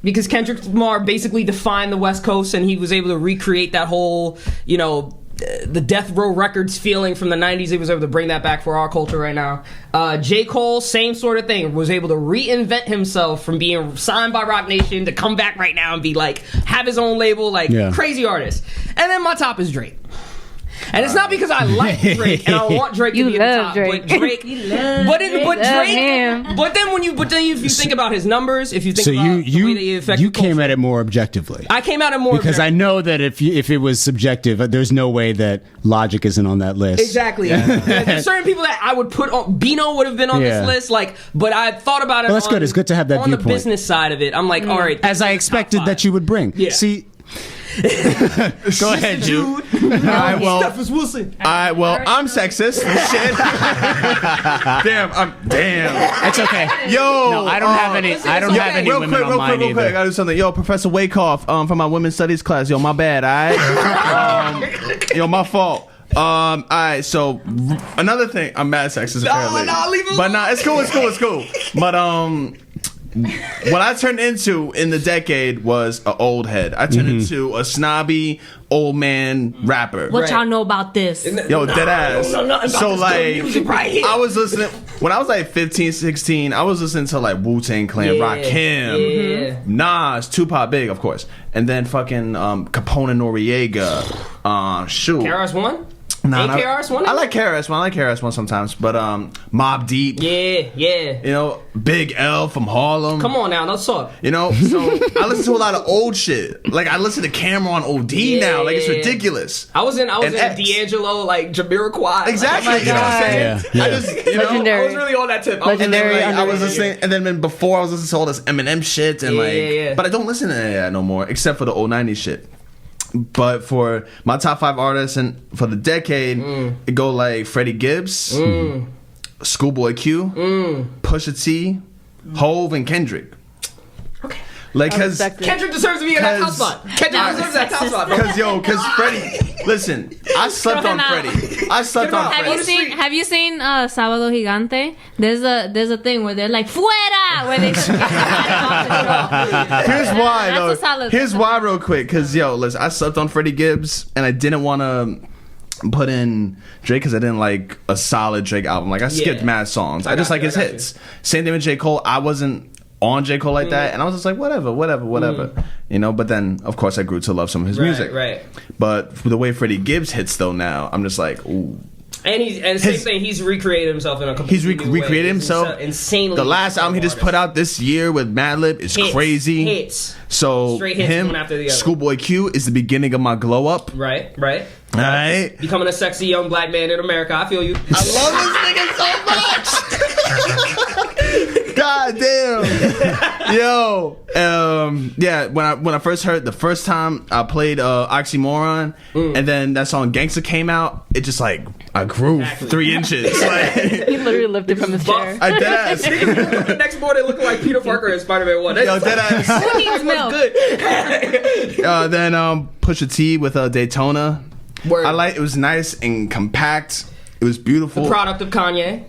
Because Kendrick Lamar basically defined the West Coast, and he was able to recreate that whole, the Death Row Records feeling from the 90s. He was able to bring that back for our culture right now. J. Cole, same sort of thing. Was able to reinvent himself from being signed by Roc Nation to come back right now and be like, have his own label, crazy artist. And then my top is Drake. And it's not because I like Drake and I want Drake to be at the top, Drake. but Drake, but then if you think about his numbers, if you think about the way they affect you came at it more objectively. I came at it more because I know that if it was subjective, there's no way that Logic isn't on that list. Exactly. There's certain people that I would put on. Bino would have been on this list, but I thought about it. Well, that's good. It's good to have that on viewpoint. The business side of it. I'm like, all right, as I expected that you would bring. Yeah. See. Go ahead, Jude. Steffers-Wilson. I'm sexist. Shit. Damn. It's okay. Yo, no, I don't have any. I don't have any real women quick, on mine real quick. I gotta do something. Yo, Professor Wakeoff, from my women's studies class. Yo, my bad. All right. Yo, my fault. All right. So another thing, I'm mad sexist apparently. No, leave it but nah, it's cool. But what I turned into in the decade was an old head. I turned into a snobby old man rapper. What y'all know about this? Yo, dead ass. So like, I was listening when I was like 15, 16. I was listening to like Wu-Tang Clan, Rakim, Nas, Tupac, Big, of course, and then fucking Capone and Noriega. Shoot, KRS-One. Nah, KRS-One? I like KRS-One. I like KRS-One sometimes, but Mobb Deep. Yeah. Big L from Harlem. Come on now, let's talk. So I listen to a lot of old shit. Like I listen to Cameron OD now. Like it's ridiculous. I was in D'Angelo, like Jamiroquai. Exactly. Oh you know what I'm saying? Yeah. I just, Legendary. I was really on that tip. Legendary. I was listening, and then before I was listening to all this Eminem shit, and but I don't listen to that no more, except for the old 90s shit. But for my top 5 artists and for the decade, it go like Freddie Gibbs, Schoolboy Q, Pusha T, Hove, and Kendrick. Okay. Like, cause Kendrick deserves to be in that top spot. Kendrick deserves that top spot, bro. Cause Freddie, listen, I slept on Freddie. Have you seen Sábado Gigante? There's a thing where they're like fuera, where they. Here's why, real quick. Cause listen, I slept on Freddie Gibbs, and I didn't want to put in Drake because I didn't like a solid Drake album. Like I skipped mad songs. I just like his hits. Same thing with J. Cole. I wasn't on J. Cole like that, and I was just like whatever. But then of course I grew to love some of his music. Right. But the way Freddie Gibbs hits though now, I'm just like ooh. And same thing, he's recreated himself in a completely new way. He's recreated himself insanely. The last album he just put out this year with Madlib is crazy. Hits. So straight hits him, one after the other. Schoolboy Q is the beginning of my glow up. Right. All right. Becoming a sexy young black man in America. I feel you. I love this nigga so much. God damn. Yo. When I first heard the first time I played Oxymoron, and then that song Gangsta came out, it just like I grew 3 inches. Like, he literally lifted from his chair. I dead ass. The next morning looking like Peter Parker in Spider-Man 1. Yo, dead ass. Who needs milk? Good. Then Pusha T with Daytona. Word. It was nice and compact. It was beautiful. A product of Kanye.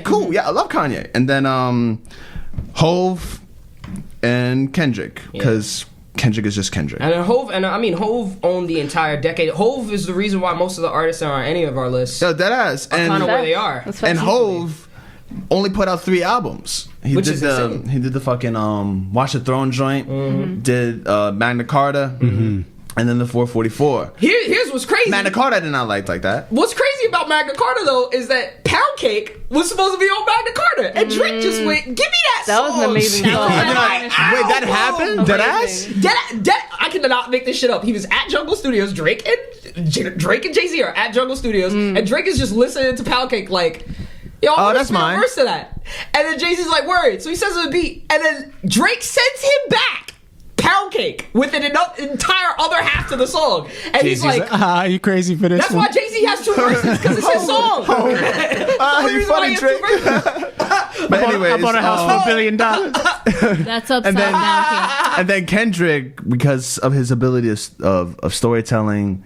Cool. Yeah, I love Kanye. And then Hove and Kendrick, because Kendrick is just Kendrick. And Hove owned the entire decade. Hove is the reason why most of the artists that are on any of our lists Yo, that ass. are kind of where they are. And Hove only put out 3 albums. He did the fucking Watch the Throne joint. Did Magna Carta. And then the 444. Here's what's crazy. Magna Carta I did not like that. What's crazy about Magna Carta though is that Pound Cake was supposed to be on Magna Carta, and Drake just went, "Give me that song." That was an amazing song. Wait, that happened? Deadass? I cannot make this shit up. He was at Jungle Studios. Drake and Jay-Z are at Jungle Studios, and Drake is just listening to Pound Cake like, "Yo, that's mine." Verse to that, and then Jay-Z's like, "Word." So he says the beat, and then Drake sends him back Pound Cake with an entire other half to the song, and Jay-Z's he's like, you crazy for this that's one? why Jay-Z has 2 verses, because it's his song. You funny, Drake. But anyways, I bought a house for $1 billion. That's upside down. And then Kendrick, because of his ability of storytelling,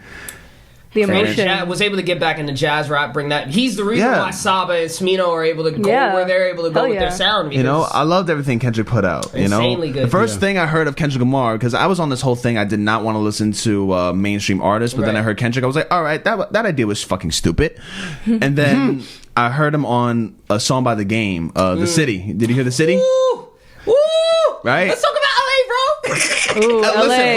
the emotion, was able to get back into jazz rap, bring that. He's the reason why Saba and Smino are able to go where they're able to go with their sound. You know, I loved everything Kendrick put out. You know, insanely good. The first thing I heard of Kendrick Lamar, because I was on this whole thing, I did not want to listen to mainstream artists, but then I heard Kendrick, I was like, all right, that idea was fucking stupid. And then I heard him on a song by The Game, The City. Did you hear The City? Woo! Right? Let's talk about LA, bro. Ooh, LA. Listen,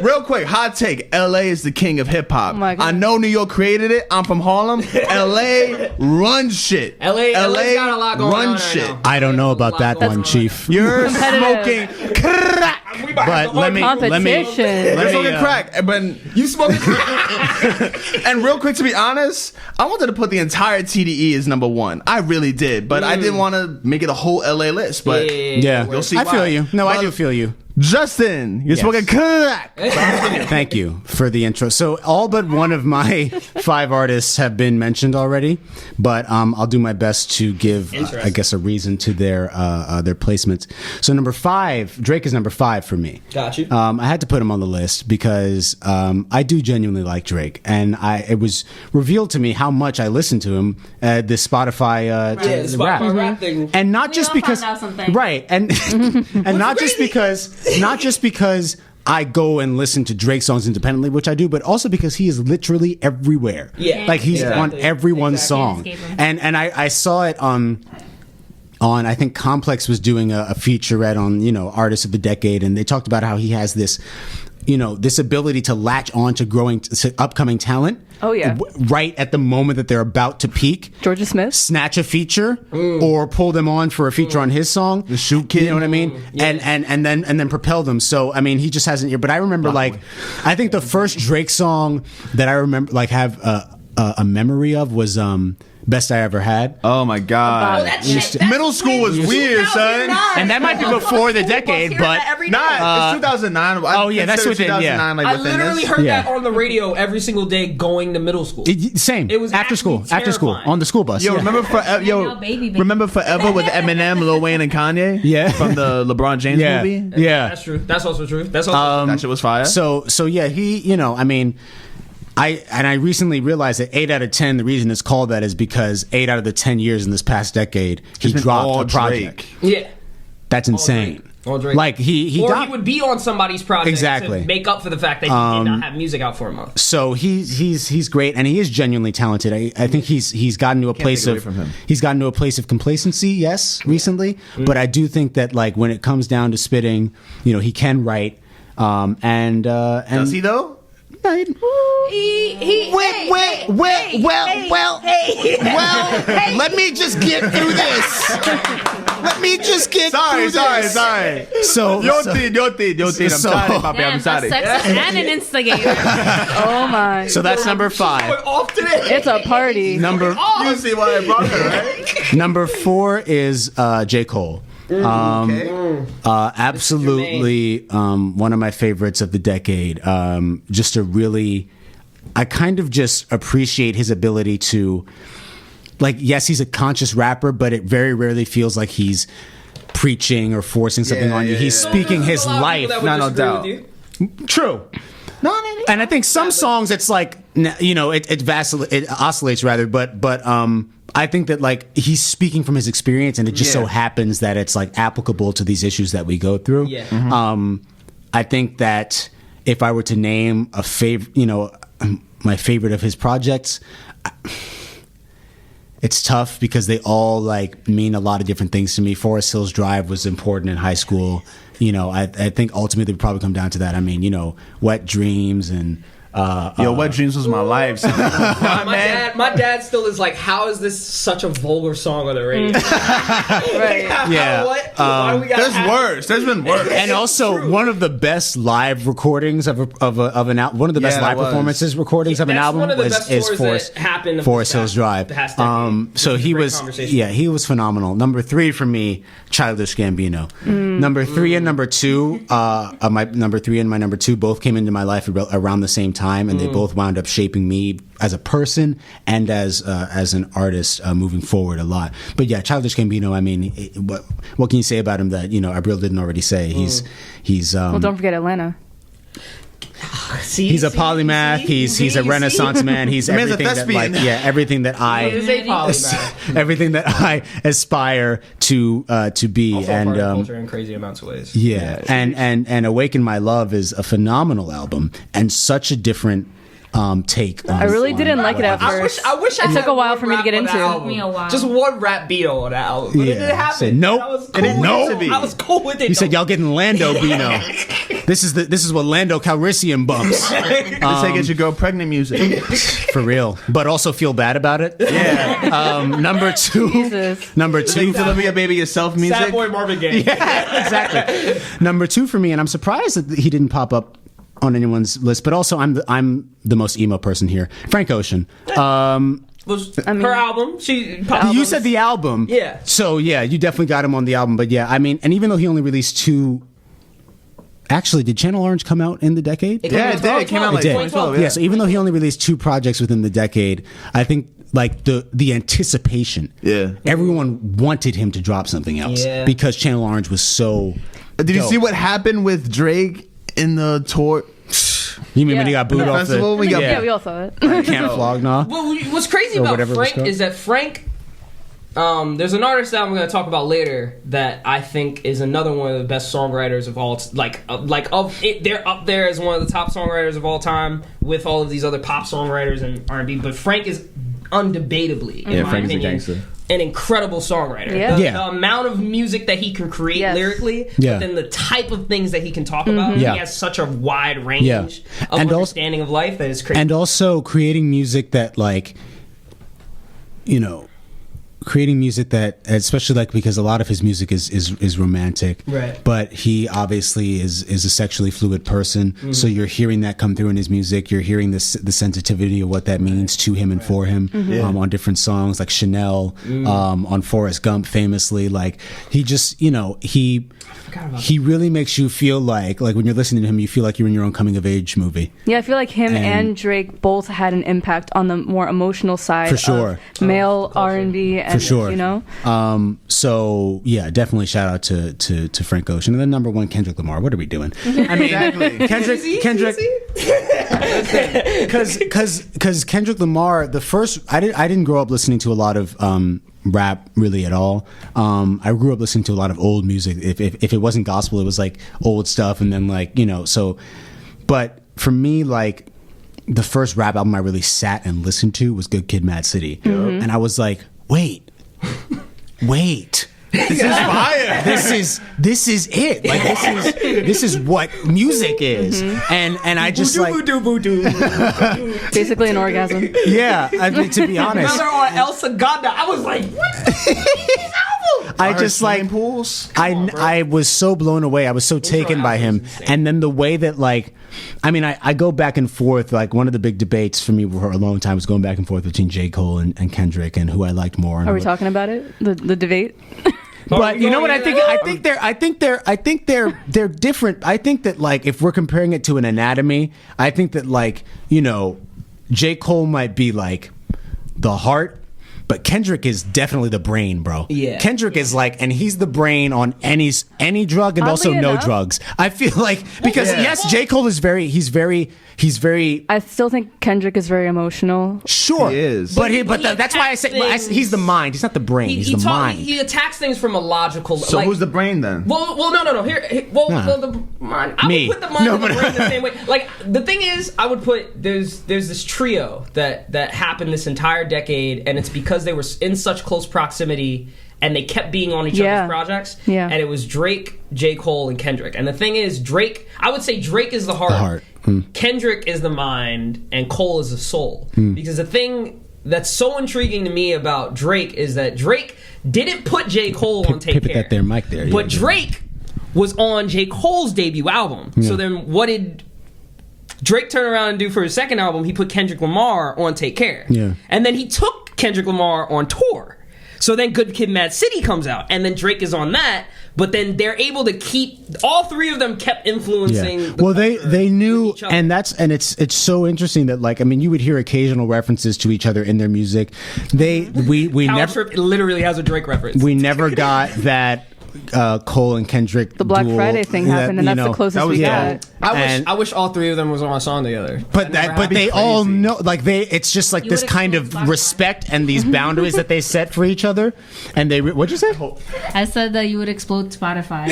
real quick, hot take. LA is the king of hip hop. Oh I know New York created it. I'm from Harlem. LA runs shit. LA's got a lot going on right now. I don't know about that one, Chief. You're smoking crack. But let me crack. But you smoking crack. And real quick, to be honest, I wanted to put the entire TDE as number 1. I really did, but I didn't want to make it a whole LA list. But we'll see. I feel you. No, I do feel you. Justin, you're smoking crack. Thank you for the intro. So all but one of my 5 artists have been mentioned already, but I'll do my best to give, I guess, a reason to their placements. So number 5, Drake is number 5 for me. Got you. I had to put him on the list because I do genuinely like Drake, and it was revealed to me how much I listened to him at the Spotify rap thing, and not just because right, and not just because I go and listen to Drake songs independently, which I do, but also because he is literally everywhere. Yeah, like he's on everyone's song, and I saw it on I think Complex was doing a featurette on artists of the decade, and they talked about how he has this this ability to latch on to upcoming talent. Oh yeah, right at the moment that they're about to peak. Georgia Smith, snatch a feature or pull them on for a feature on his song. The Shoot Kid, you know what I mean? Yeah. And then propel them. So I mean, he just hasn't. But I remember I think the first Drake song that I remember have a memory of was Best I Ever Had. Oh my God. Middle school was weird, son. And that might be before the decade, but it's 2009. Oh yeah, that's within 2009. Yeah. Like I literally heard that on the radio every single day going to middle school. Same. It was after school on the school bus. Yo, remember Forever with Eminem, Lil Wayne, and Kanye? Yeah, from the LeBron James movie. Yeah, that's true. That's also true. That's also that shit was fire. So yeah, he I mean. I recently realized that 8 out of 10, the reason it's called that is because 8 out of the 10 years in this past decade, he dropped a project. Yeah. That's insane. All Drake. Like he would be on somebody's project to make up for the fact that he did not have music out for a month. So he's great, and he is genuinely talented. I think he's gotten to a place of complacency, recently. But I do think that when it comes down to spitting, he can write. Does he though? Well, let me just get through this. Sorry. So, yo, I'm sorry, papi. I'm sorry. A sexist and an instigator. Oh my. So that's number 5. Off today. It's a party. You see why I brought her, right? Number 4 is J. Cole. Absolutely one of my favorites of the decade. I kind of just appreciate his ability to, yes, he's a conscious rapper, but it very rarely feels like he's preaching or forcing something on you. He's speaking his life. No doubt. True. And I think some songs it's it oscillates rather, but I think that he's speaking from his experience, and it just so happens that it's applicable to these issues that we go through. Yeah. Mm-hmm. I think that if I were to name a favorite, my favorite of his projects, it's tough because they all like mean a lot of different things to me. Forest Hills Drive was important in high school. I think ultimately it would probably come down to that. I mean, Wet Dreams and Wet Dreams was my life. So. my dad still is like, how is this such a vulgar song on the radio? Right. Why do we there's worse. There's been worse. And also one of the best live recordings of an album. One of the best live performances recordings of an album is Forest Hills Drive. So he was phenomenal. Number 3 for me, Childish Gambino. Number 3 and number 2, my number 3 and my number 2 both came into my life around the same time, and they both wound up shaping me as a person and as an artist moving forward a lot. But yeah, Childish Gambino, I mean, what can you say about him that Abril didn't already say? He's well, don't forget Atlanta. He's a polymath. He's a Renaissance man. He's everything that everything that I aspire to be. Also and culture in crazy amounts of ways. Yeah, and Awaken My Love is a phenomenal album and such a different take. I really didn't like it at first. I wish it took a while for me to get into. Took me a while. Just one rap beat on that album, but it didn't happen. Nope. I was cool with it. You said y'all getting Lando Bino. This is what Lando Calrissian bumps. This ain't get your girl pregnant music. For real, but also feel bad about it. Yeah. Number 2. Jesus. Number 2. Deliver Your Baby Yourself music. Sad Boy Marvin Gaye. Yeah, exactly. Number 2 for me, and I'm surprised that he didn't pop up on anyone's list, but also I'm the most emo person here. Frank Ocean. Her album. You said the album. Yeah. So yeah, you definitely got him on the album. But yeah, I mean, and even though he only released 2. Actually, did Channel Orange come out in the decade? It came out like 2012. Yeah, so even though he only released 2 projects within the decade, I think like the anticipation. Yeah. Everyone wanted him to drop something else because Channel Orange was so. Did you see what happened with Drake in the tour? You mean when he got booed off festival? the... We all saw it. Camp Flog, nah? Well, what's crazy about Frank is that Frank... there's an artist that I'm going to talk about later that I think is another one of the best songwriters of all... they're up there as one of the top songwriters of all time with all of these other pop songwriters and R&B, but Frank is undebatably, in my opinion, an incredible songwriter. The amount of music that he can create lyrically, but then the type of things that he can talk about. He has such a wide range of understanding of life that is crazy. And also creating music that, like, creating music that, especially like because a lot of his music is romantic, right? But he obviously is a sexually fluid person, so you're hearing that come through in his music. You're hearing the sensitivity of what that means to him and for him on different songs, like Chanel, on Forrest Gump, famously. Like he just, he really makes you feel like when you're listening to him, you feel like you're in your own coming of age movie. Yeah, I feel like him and Drake both had an impact on the more emotional side for sure of male R&B. And, for sure, So yeah, definitely shout out to Frank Ocean. And then number 1, Kendrick Lamar. What are we doing? I mean, Kendrick, because Kendrick Lamar, the first, I didn't grow up listening to a lot of rap really at all. I grew up listening to a lot of old music. If it wasn't gospel, it was like old stuff, and then like so. But for me, like the first rap album I really sat and listened to was Good Kid, Mad City, and I was like, wait. This is fire. This is it. Like this is what music is. And I just basically an orgasm. Yeah, I mean, to be honest. Now they're on El Segundo. I was like, what? I just like pools. I was so blown away. I was so taken by him. And then the way that I mean, I go back and forth. Like one of the big debates for me for a long time was going back and forth between J. Cole and Kendrick and who I liked more. Are we talking about it? The debate? But you know what I think? I think they're different. I think that if we're comparing it to an anatomy, I think that J. Cole might be the heart. But Kendrick is definitely the brain, bro. Yeah. Kendrick is and he's the brain on any drug and also no drugs. I feel because yes, J. Cole is he's very. I still think Kendrick is very emotional. Sure, he is. But that's why I say he's the mind. He's not the brain. He's the mind. He attacks things from a logical. So who's the brain then? Well, no. Here, the mind. I would put the mind and the brain the same way. The thing is, I would put there's this trio that happened this entire decade, and it's because because they were in such close proximity and they kept being on each other's projects. Yeah. And it was Drake, J. Cole, and Kendrick. And the thing is, Drake, I would say Drake is the heart. Kendrick is the mind, and Cole is the soul. Because the thing that's so intriguing to me about Drake is that Drake didn't put J. Cole on Take Care. That there mic there. But Drake was on J. Cole's debut album. So then what did Drake turn around and do for his second album? He put Kendrick Lamar on Take Care. Yeah. And then he took Kendrick Lamar on tour. So then Good Kid, Mad City comes out, and then Drake is on that. But then they're able to keep all three of them kept influencing. Yeah. Well, they knew, and it's so interesting that, like, I mean, you would hear occasional references to each other in their music. We Power never Trip literally has a Drake reference. We never got that. Cole and Kendrick the Black duel, Friday thing happened, and that's the closest we got. I wish all three of them was on a song together. But they all know, like, it's just like this kind of respect and these boundaries that they set for each other. And what'd you say? I said that you would explode Spotify.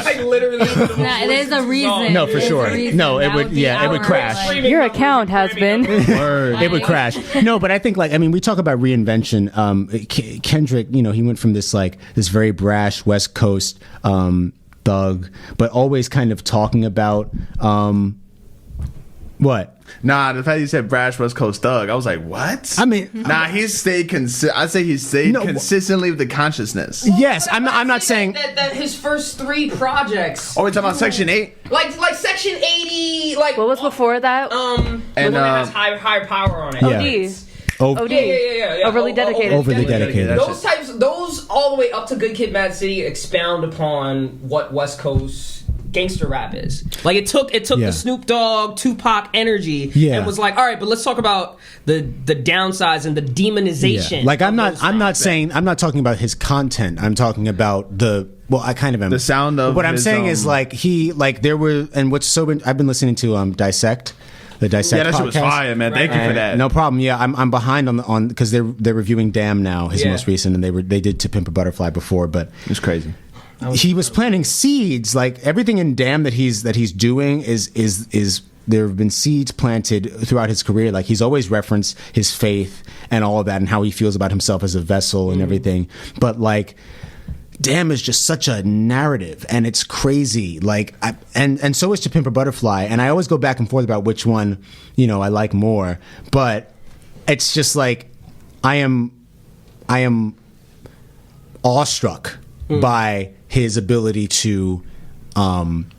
Like literally, there's a reason. No, for sure. No, it would. Yeah, it would crash. Your account has been. It would crash. No, but I think, like, I mean, we talk about reinvention. Kendrick, he went from this very brash West Coast thug, but always kind of talking about what? Nah, the fact you said brash West Coast thug, I was like, what? I mean, he stayed. I say he stayed consistently with the consciousness. Yes, I'm not saying that his first three projects. Oh, we're talking about Section 8, like Section 80, like what was before that? And has high power on it. OD. Yeah. Overly dedicated. Those all the way up to Good Kid, Mad City expound upon what West Coast gangster rap is. Like, it took the Snoop Dogg, Tupac energy and was like, all right, but let's talk about the downsides and the demonization. Yeah. Like, I'm not talking about his content. I'm talking about I kind of am. The sound of what I'm saying is, like, there were, and I've been listening to Dissect. The Dissect that podcast. shit was fire, man. Thank you for that. No problem. Yeah, I'm behind on because they're reviewing Damn now, his most recent, and they did To Pimp a Butterfly before, but it's crazy. He was planting seeds, like everything in Damn that he's doing is there have been seeds planted throughout his career. Like, he's always referenced his faith and all of that, and how he feels about himself as a vessel and everything. But, like, Damn is just such a narrative, and it's crazy. Like, and so is To Pimp a Butterfly, and I always go back and forth about which one, I like more. But it's just like I am awestruck by his ability to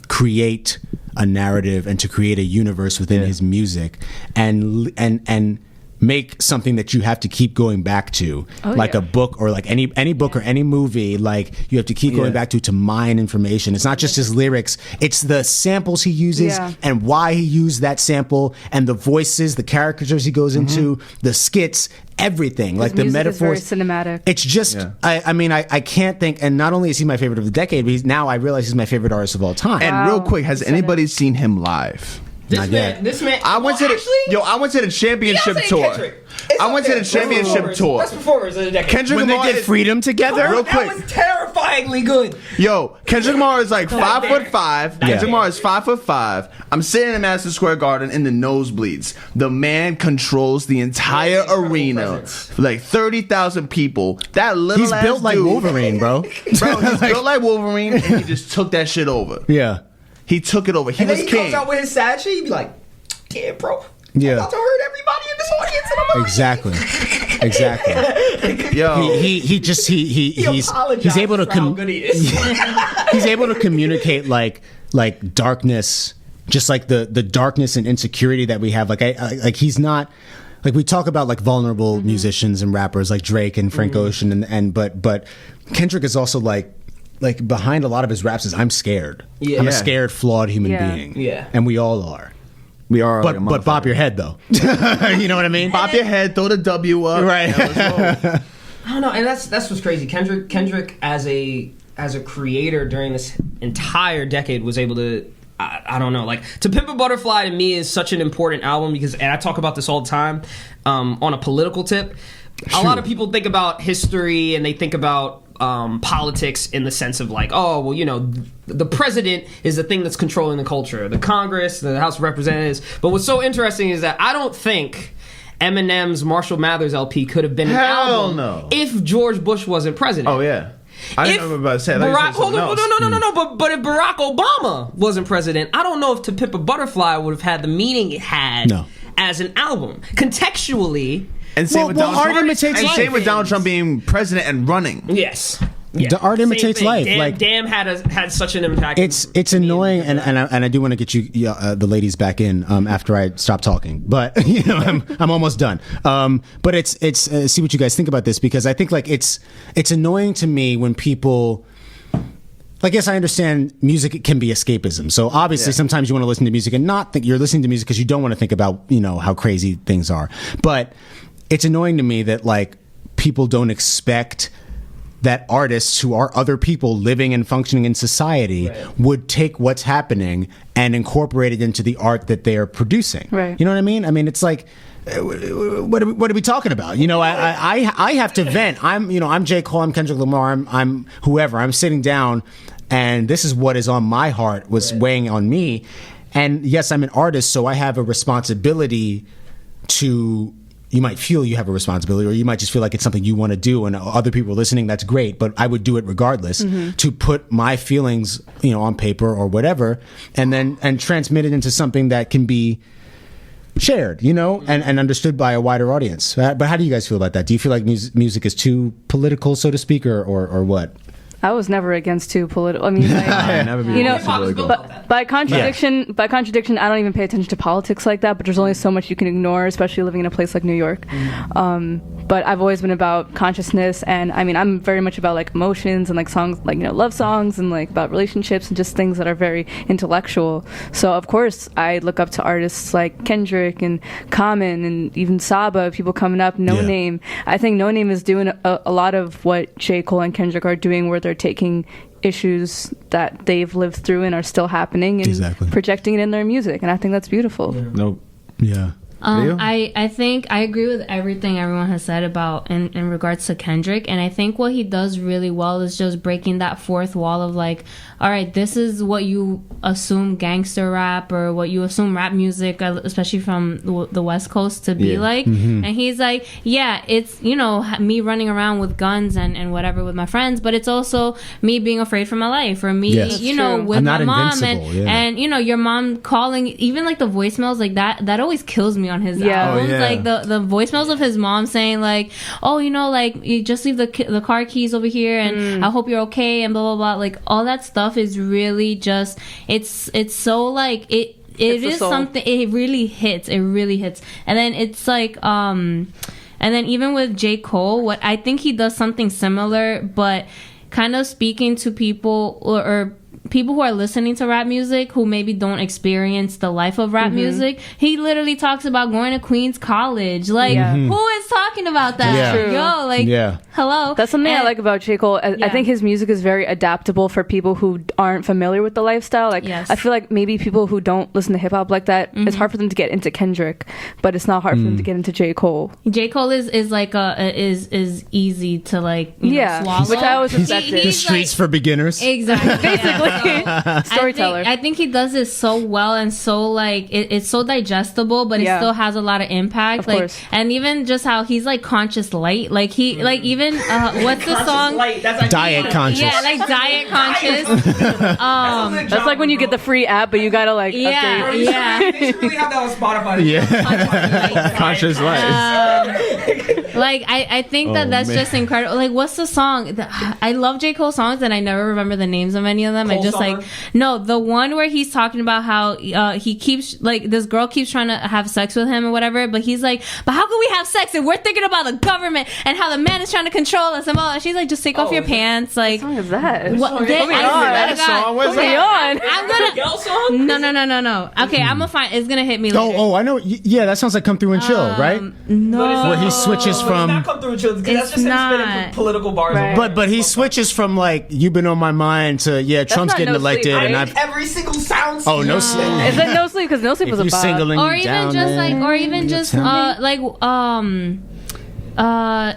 create a narrative and to create a universe within his music, and make something that you have to keep going back to, a book, or like any book or any movie. Like, you have to keep going back to mine information. It's not just his lyrics, it's the samples he uses and why he used that sample, and the voices, the characters he goes into, the skits, everything. Like, the metaphors, is very cinematic. It's just I can't think. And not only is he my favorite of the decade, but now I realize he's my favorite artist of all time. And real quick, has anybody seen him live? This man. I went to the championship tour. I went to the championship tour. Best performers of the decade. Kendrick Lamar, they did Freedom together. Real quick, that was terrifyingly good. Yo, Kendrick Lamar is like 5'5". Kendrick Lamar is 5'5". I'm sitting in Madison Square Garden in the nosebleeds. The man controls the entire arena, like 30,000 people. That little. He's built like Wolverine, bro. He's built like Wolverine, and he just took that shit over. Yeah. He took it over. He was king. He comes out with his sad shit. He'd be like, "Yeah, bro. Yeah. I'm about to hurt everybody in this audience." And I'm Exactly. Yo, he's able to he's able to communicate like darkness, just like the darkness and insecurity that we have. Like he's not. Like, we talk about like vulnerable musicians and rappers like Drake and Frank Ocean, but Kendrick is also like behind a lot of his raps is I'm scared. Yeah. I'm a scared, flawed human being. Yeah. And we all are. We are. But bop your head, though. You know what I mean? Bop your head, throw the W up. Right. I don't know, and that's what's crazy. Kendrick as a creator during this entire decade was able to, I don't know, like, To Pimp a Butterfly to me is such an important album because, and I talk about this all the time, on a political tip. A lot of people think about history and they think about politics in the sense of like, oh, well, you know, the president is the thing that's controlling the culture, the Congress, the House of Representatives. But what's so interesting is that I don't think Eminem's Marshall Mathers LP could have been an album if George Bush wasn't president. Oh yeah. I didn't know what I was about to say. But if Barack Obama wasn't president, I don't know if To Pimp a Butterfly would have had the meaning it had as an album. Contextually. And same with Donald Trump. And same with Donald Trump being president and running. Yes. Yeah. The art imitates life. Damn had such an impact. It's annoying, and I do want to get you the ladies back in after I stop talking, but I'm almost done. But it's see what you guys think about this, because I think it's annoying to me when people. I guess I understand music can be escapism. So obviously sometimes you want to listen to music and not think you're listening to music because you don't want to think about how crazy things are. But it's annoying to me that people don't expect that artists who are other people living and functioning in society would take what's happening and incorporate it into the art that they are producing. Right. You know what I mean? I mean, it's like, what are we talking about? I have to vent. I'm J. Cole, I'm Kendrick Lamar, I'm whoever. I'm sitting down, and this is what is on my heart, was weighing on me. And yes, I'm an artist, so I have a responsibility to. You might feel you have a responsibility, or you might just feel like it's something you want to do, and other people are listening. That's great, but I would do it regardless to put my feelings, on paper or whatever, and transmit it into something that can be shared, and understood by a wider audience. But how do you guys feel about that? Do you feel like music is too political, so to speak, or what? I was never against too political. I mean, by contradiction, I don't even pay attention to politics like that. But there's only so much you can ignore, especially living in a place like New York. But I've always been about consciousness, and I mean, I'm very much about emotions and songs, love songs, and about relationships and just things that are very intellectual. So of course, I look up to artists like Kendrick and Common and even Saba. People coming up, No Name. I think No Name is doing a lot of what J. Cole and Kendrick are doing, where they're taking issues that they've lived through and are still happening and projecting it in their music, and I think that's beautiful. I think I agree with everything everyone has said about in regards to Kendrick, and I think what he does really well is just breaking that fourth wall of all right, this is what you assume gangster rap or what you assume rap music, especially from the West Coast, to be like. And he's like, it's me running around with guns and whatever with my friends, but it's also me being afraid for my life, or me with my mom and your mom calling, even the voicemails that always kills me on his albums. The voicemails of his mom saying you just leave the car keys over here, and I hope you're okay, and blah blah blah. All that stuff is really just it's so it is something. It really hits. And then it's and then even with J. Cole, what I think he does something similar, but kind of speaking to people or people who are listening to rap music who maybe don't experience the life of rap music. He literally talks about going to Queens College. Who is talking about that? Hello. That's something I like about J. Cole. I think his music is very adaptable for people who aren't familiar with the lifestyle. I feel like maybe people who don't listen to hip hop like that, it's hard for them to get into Kendrick, but it's not hard for them to get into J. Cole. J. Cole is easy to swallow. Which I always respected. The streets for beginners. Exactly. Basically. Storyteller. I think he does it so well, and so it's so digestible, but it still has a lot of impact. Of course. And even just how he's conscious light. Even what's the song? Diet conscious. Yeah, diet conscious. That's when you get the free app, but you gotta update. Yeah. They should really have that on Spotify. Yeah. Conscious light. I think that's just incredible. What's the song? I love J. Cole songs, and I never remember the names of any of them. I just no, the one where he's talking about how he keeps this girl keeps trying to have sex with him or whatever, but he's but how can we have sex and we're thinking about the government and how the man is trying to control us and all that. She's just take off your pants. What song is that? What song? I'm gonna Girl song? No. Okay, I'm gonna find. It's gonna hit me later. I know. Yeah, that sounds like Come Through and Chill, right? No, where he switches from. Not Come Through and Chill. That's just him spitting political bars. Right. But he switches from you've been on my mind to Trump's getting No elected, Sleep, right? and I've every single sound. Oh, No Sleep. Is that No Sleep? Because No Sleep was a bop. Or even just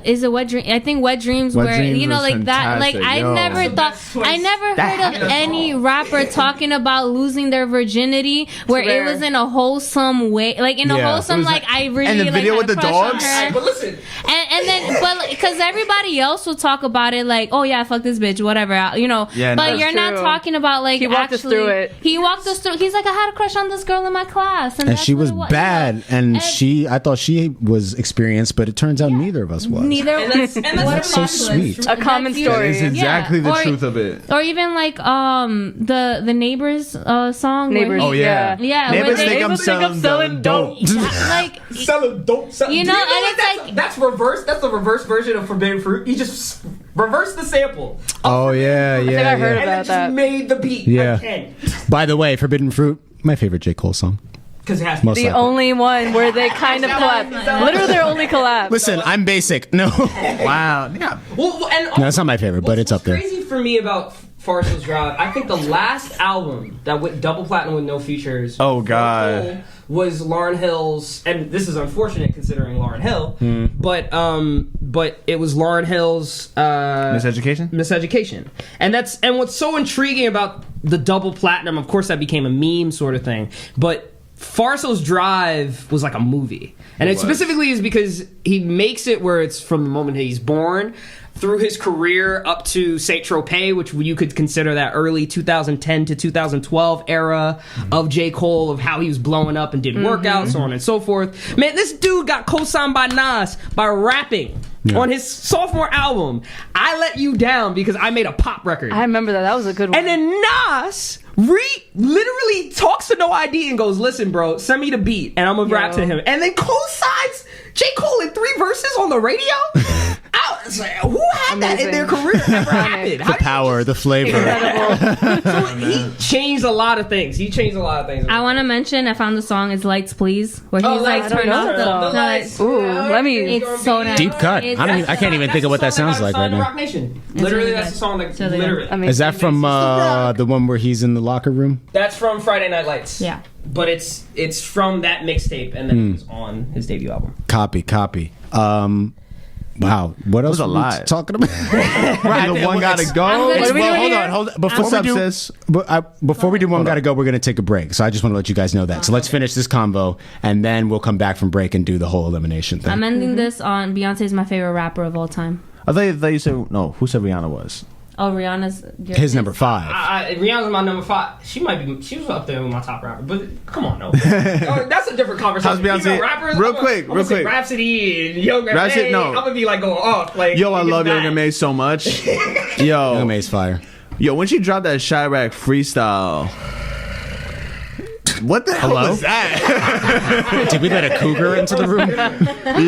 Is it Wet Dream? I think Wet Dreams Wet where Dreams you know was like that. Like fantastic, I yo. never heard of any rapper talking about losing their virginity where it was in a wholesome way, like in a wholesome like I really and the like, video had with a the crush on dogs. her. But listen, And then but because everybody else will talk about it like, oh yeah, fuck this bitch, whatever, you know. Yeah, but no. you're not True. talking about like He walked us through it. He walked us through. He's like, I had a crush on this girl in my class, and And that's she what was it was. bad, You know? and And I thought she was experienced, but it turns out neither of us was. neither. and that's so sweet. A common That's story. It's exactly the Or- truth of it. Or even like the Neighbors song. where Neighbors. he- Oh yeah. Yeah, Neighbors where think they- I'm selling dope. like selling dope. You know, and it's like- that's reverse. That's the reverse version of Forbidden Fruit. You just reversed the sample. Oh yeah, think yeah, I heard yeah. And then about just that. made the beat Yeah. again. By the way, Forbidden Fruit, my favorite J. Cole song. Because it has to Most be. The likely. only one where they kind of collab. Literally their only collab. Listen, I'm basic. No, Wow. Yeah. Well, and no, it's not my favorite, but it's up there. What's crazy for me about Farcel's Drive, I think the last album that went double platinum with no features. Oh, God. Cole, was Lauryn Hill's, and this is unfortunate considering Lauryn Hill, but it was Lauryn Hill's Miseducation? Miseducation. And what's so intriguing about the double platinum, of course that became a meme sort of thing, but Farcel's Drive was like a movie. And it specifically is because he makes it where it's from the moment he's born through his career up to Saint Tropez, which you could consider that early 2010 to 2012 era of J. Cole, of how he was blowing up and did workouts, so on and so forth. Man, this dude got co-signed by Nas by rapping on his sophomore album, I Let You Down, because I made a pop record. I remember that. That was a good one. And then Nas literally talks to No ID and goes, listen, bro, send me the beat and I'm gonna rap to him. And then co-signs J. Cole in 3 verses on the radio? I was like, who had that in their career? Never happened. The power, the flavor. So he changed a lot of things. I want to mention, I found the song is Lights Please, where he's like turn off the lights. Ooh, let me. It's so nice. Deep cut. I can't even think of what that sounds like right now. Rock Nation. Literally, that's the song that really literally. I mean, Is that from the one where he's in the locker room? That's from Friday Night Lights. Yeah. But it's from that mixtape, and then it was on his debut album. Copy. Wow. What else a were we lot. talking about? Right, the one gotta go. I'm gonna- Well, hold on. Before What's we up, do, sis? before we do one gotta go, we're gonna take a break. So I just want to let you guys know that. So let's finish this convo, and then we'll come back from break and do the whole elimination thing. I'm ending this on Beyonce's my favorite rapper of all time. I thought you said no. Who said Rihanna was? Oh, Rihanna's His number 5. Rihanna's my number 5. She was up there with my top rapper, but come on, no. That's a different conversation. How's Beyonce? Female rappers, Real I'm quick. say Rhapsody and Young Rhapsody, M.A. no. I'm gonna be like going off. Like, Yo, I love Young Young M.A. so much. Young Yo, May's fire. when she dropped that Chirac freestyle, what the hell was that? Did we let a cougar into the room?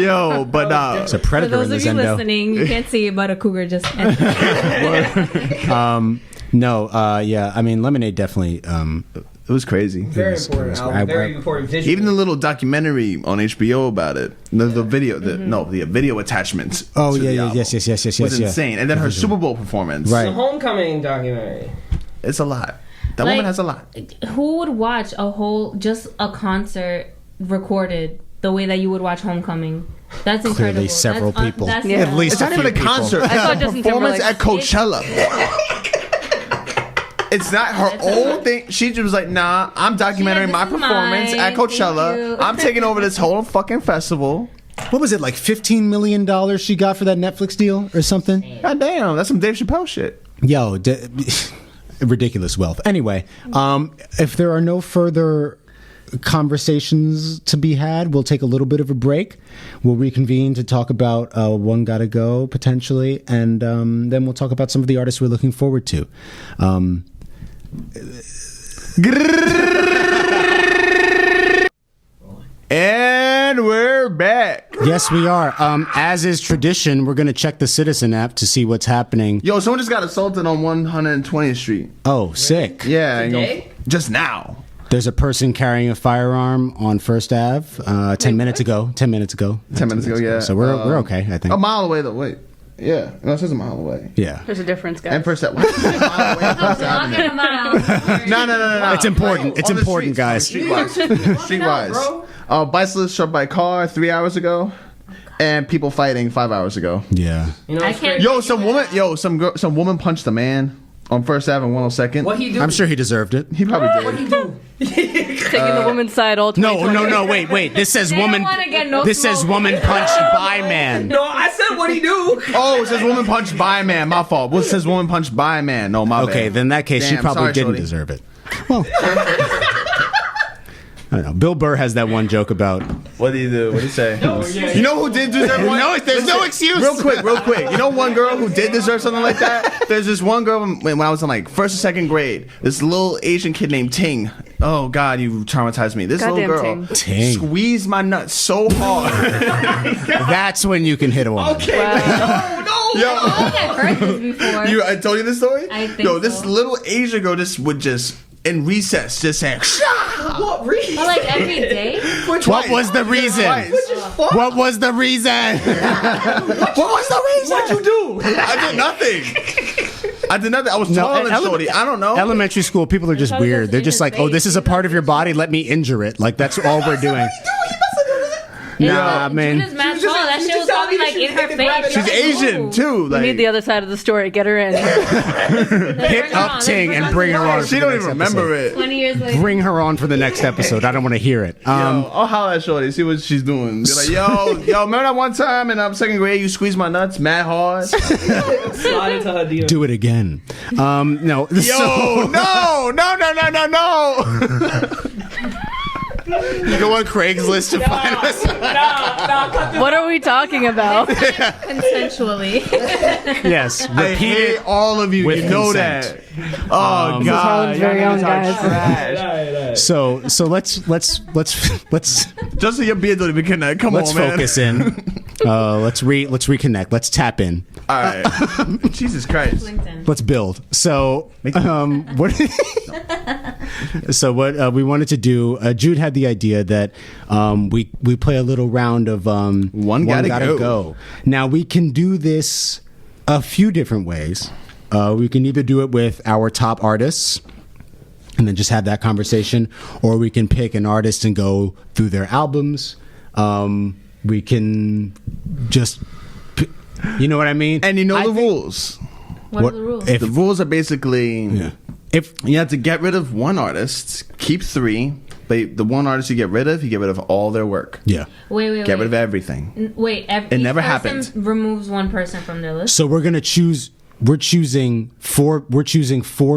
Yo, but It's a For predator those in of this you endo. listening, you can't see it, but a cougar just. Yeah. I mean, Lemonade definitely. it was crazy. Very important album. Very important visual. Even the little documentary on HBO about it, the video, the video attachments. Oh to the yeah, album yes. was insane. And then her Super Bowl performance, Right. the Homecoming documentary. It's a lot. That woman has a lot. Who would watch just a concert recorded the way that you would watch Homecoming? That's incredible. Clearly several people. That's At least It's not a even few a people. concert. I saw It's a Justin performance Timberlake. at Coachella. It's not her own thing. She just was like, nah, I'm documenting this my is performance mine. at Coachella. Thank you. I'm taking over this whole fucking festival. What was it, like $15 million she got for that Netflix deal or something? God damn, that's some Dave Chappelle shit. Yo, ridiculous wealth. Anyway, if there are no further conversations to be had, we'll take a little bit of a break. We'll reconvene to talk about One Gotta Go, potentially, and then we'll talk about some of the artists we're looking forward to. And we're back. Yes, we are. As is tradition, we're going to check the Citizen app to see what's happening. Yo, someone just got assaulted on 120th Street. Oh, sick. Yeah. Today? Just now. There's a person carrying a firearm on First Ave 10 minutes ago. 10 minutes ago. 10 minutes ago, yeah. So we're okay, I think. A mile away, though. Wait. Yeah. No, it says a mile away. Yeah. There's a difference, guys. And First Ave. What's a mile away from First Avenue? No. It's important. It's On the important, streets, guys. Streetwise. bro. Bicyclist struck by car 3 hours ago. and people fighting 5 hours ago. Yeah. You know, I can't. Some woman punched a man on First Ave and 102nd. What he do? I'm sure he deserved it. He probably did. What he do? Taking the woman's side all 2020. No, wait. This says woman. This says woman punched by man. No, I said what he do. Oh, it says woman punched by a man. My fault. Well, it says woman punched by a man. No, my bad. Okay, then in that case, she Damn, probably sorry, didn't shorty. deserve it. Well, I don't know. Bill Burr has that one joke about. What did he do? What did he say? Oh, yeah. You know who did deserve one? No, there's no excuse. Real quick. You know one girl who did deserve something like that? There's this one girl when I was in like first or second grade. This little Asian kid named Ting. Oh God, you traumatized me. This Goddamn little girl Ting. squeezed my nuts so hard. That's when you can hit a woman. Okay. No. I think I've heard this before. I told you this story? I think this so. little Asian girl would in recess just saying, What reason? But like every day? What was the reason? What was the reason? What was the reason? What'd you do? I did nothing. I was taller than Shorty. I don't know. Elementary school people are just Probably weird. goes They're in just his like, oh, face. this is a part of your body. Let me injure it. Like that's all we're doing. Nah, man. Judas mad tall. That shit was probably like in her face. She's Asian too. We Like, need the other side of the story. Get her in. Hit up Ting and bring her on. she don't even remember it. 20 years later. Bring her on for the next episode. I don't want to hear it. I'll holler at Shorty, see what she's doing. Be like, yo, remember that one time in second grade you squeezed my nuts mad hard? Slide into her DM. Do it again. No. Yo, no. You go on Craigslist to find us. What are we talking about? Consensually. Yes. I hate all of you. with You know consent. that. Oh Harlem's God, very y'all own, niggas are guys. trash. So let's Justin, your beard don't even connect. Come let's on, man. focus in. Let's reconnect. Let's tap in. All right. Jesus Christ. LinkedIn. Let's build. So, what? So what we wanted to do? Jude had the idea that we play a little round of One Gotta Go. Now we can do this a few different ways. We can either do it with our top artists and then just have that conversation, or we can pick an artist and go through their albums. We can just, you know what I mean? And you know the rules. What are the rules? If The rules are basically if you have to get rid of one artist, keep three. But the one artist you get rid of all their work. yeah. Wait. Get rid of everything. Wait. It never happened. Removes one person from their list. So we're gonna choose. We're choosing four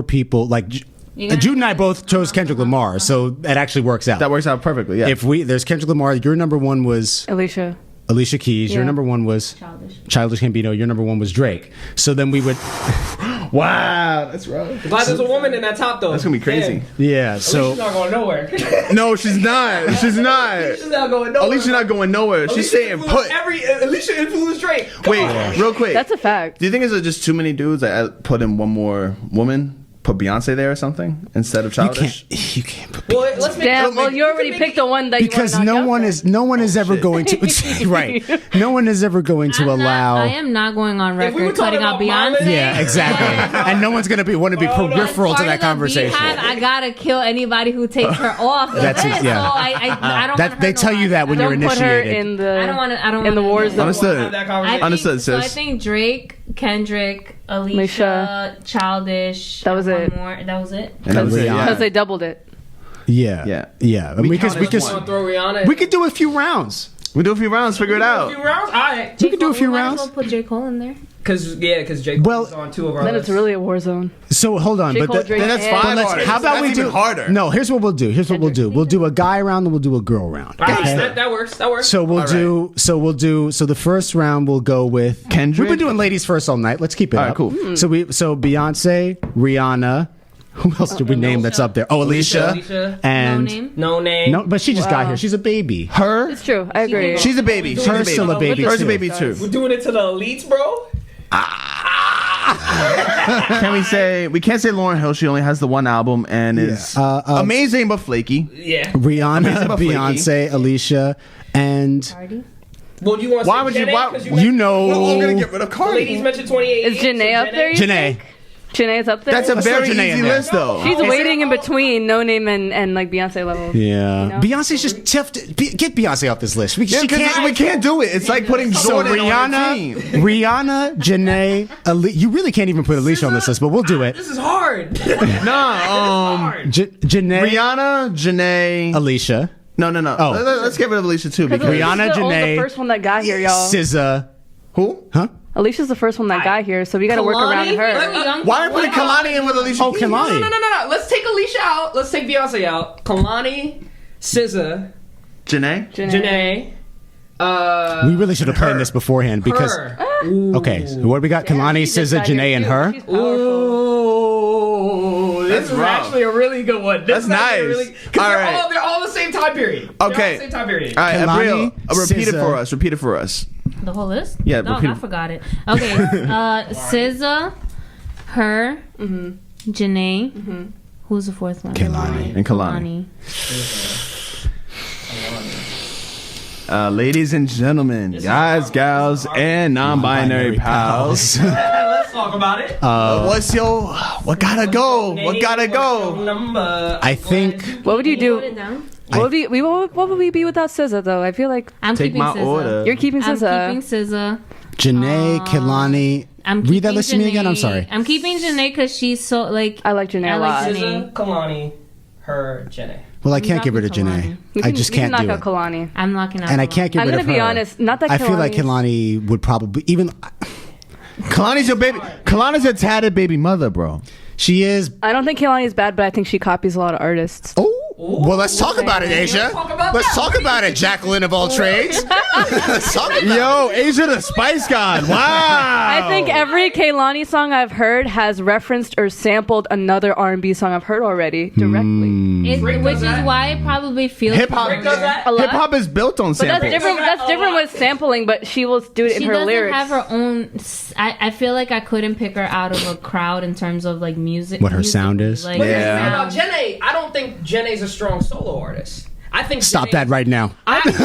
people. Like Jude and I both chose Kendrick Lamar, so that actually works out. That works out perfectly. Yeah. If there's Kendrick Lamar, your number one was Alicia. Alicia Keys. Your Yeah. number one was Childish. Childish Gambino. Your number one was Drake. So then we would. Wow, that's rough. Glad there's a woman in that top though. That's gonna be crazy. Yeah. She's So not going nowhere. No, she's not. She's not. She's not going nowhere. Alicia's not going nowhere. She's staying put. Alicia influenced Drake. Come Wait, on. real quick. That's a fact. Do you think it's just too many dudes that put in one more woman? Put Beyonce there or something instead of Childish? you can't put. Well, let's make Damn. Well, you already picked the one that Because you wanna knock no out one then. is ever going to right. No one is ever going to allow. I am not going on If we were record cutting talking out about Beyonce. Marlon- Yeah, exactly. And no one's gonna want to be peripheral to Part that of the conversation. Beehive, I gotta kill anybody who takes her off the That's it, list. yeah. So I don't. That want they tell you that when you're Don't put her initiated. in the. I don't want to. I don't in the wanna war do zone. that. Understood. Have that I conversation. think, Understood, so I sis. think Drake, Kendrick, Alicia, Childish. That was one it. More. That was it. And that was it, Because yeah. they doubled it. Yeah. We Because we counted could one. Throw Rihanna. we could do a few rounds. We do a few rounds, figure it A out. few rounds. All right. We could do a few might as rounds. well put J. Cole in there. Because Jake Well, was on two of our Then lists. it's really a war zone. So hold on, J. but Cole, Drake, Then that's and- five let's- artists. how about That's we do even harder? No, here's what we'll do. We'll do a guy round and we'll do a girl round. All right, Okay? that works. That works. So we'll do. So the first round we'll go with Kendrick? We've been doing ladies first all night. Let's keep it All right, up. cool. So Beyonce, Rihanna. Who else did we name that's up there? Oh, Alicia. No And name. No name. no, but she just got here. She's a baby. Her? It's true. I agree. She's a baby. She's Her's still a baby. Her's a too. baby too. We're doing it to the elites, bro. Can we say we can't say Lauryn Hill? She only has the one album and is amazing but flaky. Yeah. Rihanna, Amazing but flaky. Beyonce, Alicia, and Party. Well, you want to Why say would you? Jenny? Why? 'Cause you know. We're all gonna get rid of The Cardi. ladies mentioned 28. Is Janae up there? you Janae. think? Janae's up there. That's a very Janae easy in there. list, though. She's waiting in between No Name and like Beyonce level. Yeah. You know? Beyonce's just tough. Get Beyonce off this list. We can't do it. It's like putting Jordan on your team. Rihanna, Janae, you really can't even put Alicia on this list, but we'll do it. This is hard. Janae, Rihanna, Janae, Alicia. No. Oh. Let's get rid of Alicia too. Because Rihanna, Janae, the first one that got here, y'all. SZA. Who? Huh? Alicia's the first one that got here, so we got to work around her. Why are we putting Kalani in with Alicia? Oh, Kalani. No. Let's take Alicia out. Let's take Beyonce out. Kalani, SZA, Janae. We really should have planned this beforehand because. Okay, so what do we got? Kalani, SZA, Janae, and her. Ooh, this is actually a really good one. That's nice. They're all the same time period. Okay. Same time period. All right, Kalani, Abril, repeat it SZA. for us. Repeat it for us. The whole list? Yeah, No, I forgot it. Okay. SZA, her, Janae. Who's the fourth one? Kalani. And Kalani. Ladies and gentlemen, guys, gals, and non-binary pals. Let's talk about it. What gotta go? What gotta go? Number. I think. What would you do? Put it down. What would we be without SZA though? I feel like I'm Take keeping my SZA. order. you're keeping I'm SZA. keeping SZA. Janae, Kalani. Read that list to me again. I'm sorry. I'm keeping Janae because she's so like. I like Janae a lot. SZA, Kalani, her, Janae. Well, I can't get rid of Janae. I just can't do knock out it. Kalani. I'm knocking out. And I can't get I'm rid of gonna her. be honest. Not that I feel like Kalani would probably even. Kalani's your baby. Kalani's your tatted baby mother, bro. She is. I don't think Kalani is bad, but I think she copies a lot of artists. Oh. Well, let's talk about it, Asia. Let's talk about it, Jacqueline of all trades. Let's talk about it. Yo, Asia the Spice God. Wow. I think every Kehlani song I've heard has referenced or sampled another R&B song I've heard already directly. Which is why it probably feels Hip hop. Hip hop is built on But samples. that's different with sampling, but she will do it in her lyrics. She doesn't have her own. I feel like I couldn't pick her out of a crowd in terms of like music. What her sound is. Like, Yeah. About Janae, I don't think Janae's a strong solo artist. I think Stop that right now. I think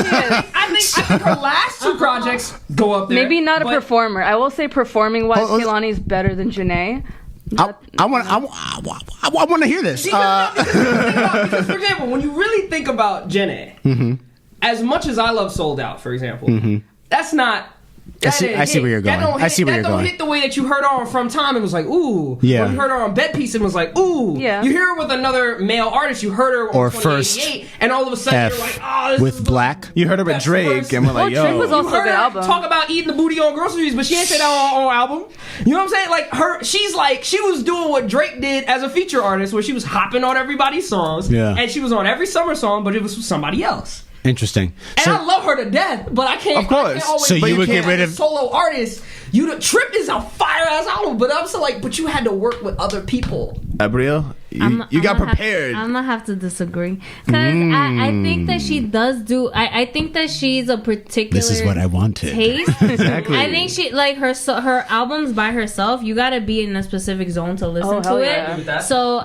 her last two projects go up there. Maybe not a performer. I will say performing wise, Kehlani is better than Janae. I want to hear this. Because, for example, when you really think about Janae, as much as I love Sold Out, for example, that's not. I see where you're going. I see where you're going. That don't hit the way that you heard her on From Time. It was like, ooh. Yeah. Or you heard her on Bed Piece and was like, ooh. Yeah. You hear her with another male artist. You heard her on Or 2088, and all of a sudden you're like, oh, this with is Black. You heard her with Drake, and we're like, Drake was yo. also a good album. Talk about eating the booty on groceries, but she ain't say that on her album. You know what I'm saying? Like she's like she was doing what Drake did as a feature artist, where she was hopping on everybody's songs, and she was on every summer song, but it was with somebody else. Interesting. And I love her to death, but I can't. Of course. I can't always, So you would get rid of solo artists. Trip is a fire ass album, but I'm still like, but you had to work with other people. Abril, you got prepared. I'm gonna have to disagree because I think that she does do. I think that she's a particular. This is what I wanted. Taste. Exactly. I think she like her albums by herself. You gotta be in a specific zone to listen to it. Yeah. So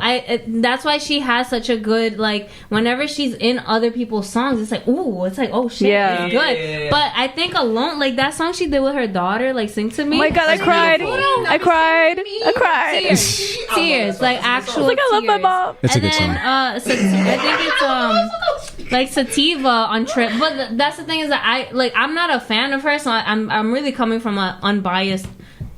that's why she has such a good like. Whenever she's in other people's songs, it's like ooh, it's like oh shit, Yeah. it's good. Yeah. But I think alone, like that song she did with her daughter, like Sing to Me. Oh my god, I cried. I cried. Tears, like actual. I was like, I love my tears. mom. It's a good And then, song. I think it's like Sativa on Trip. But that's the thing is that I'm not a fan of her, so I'm really coming from an unbiased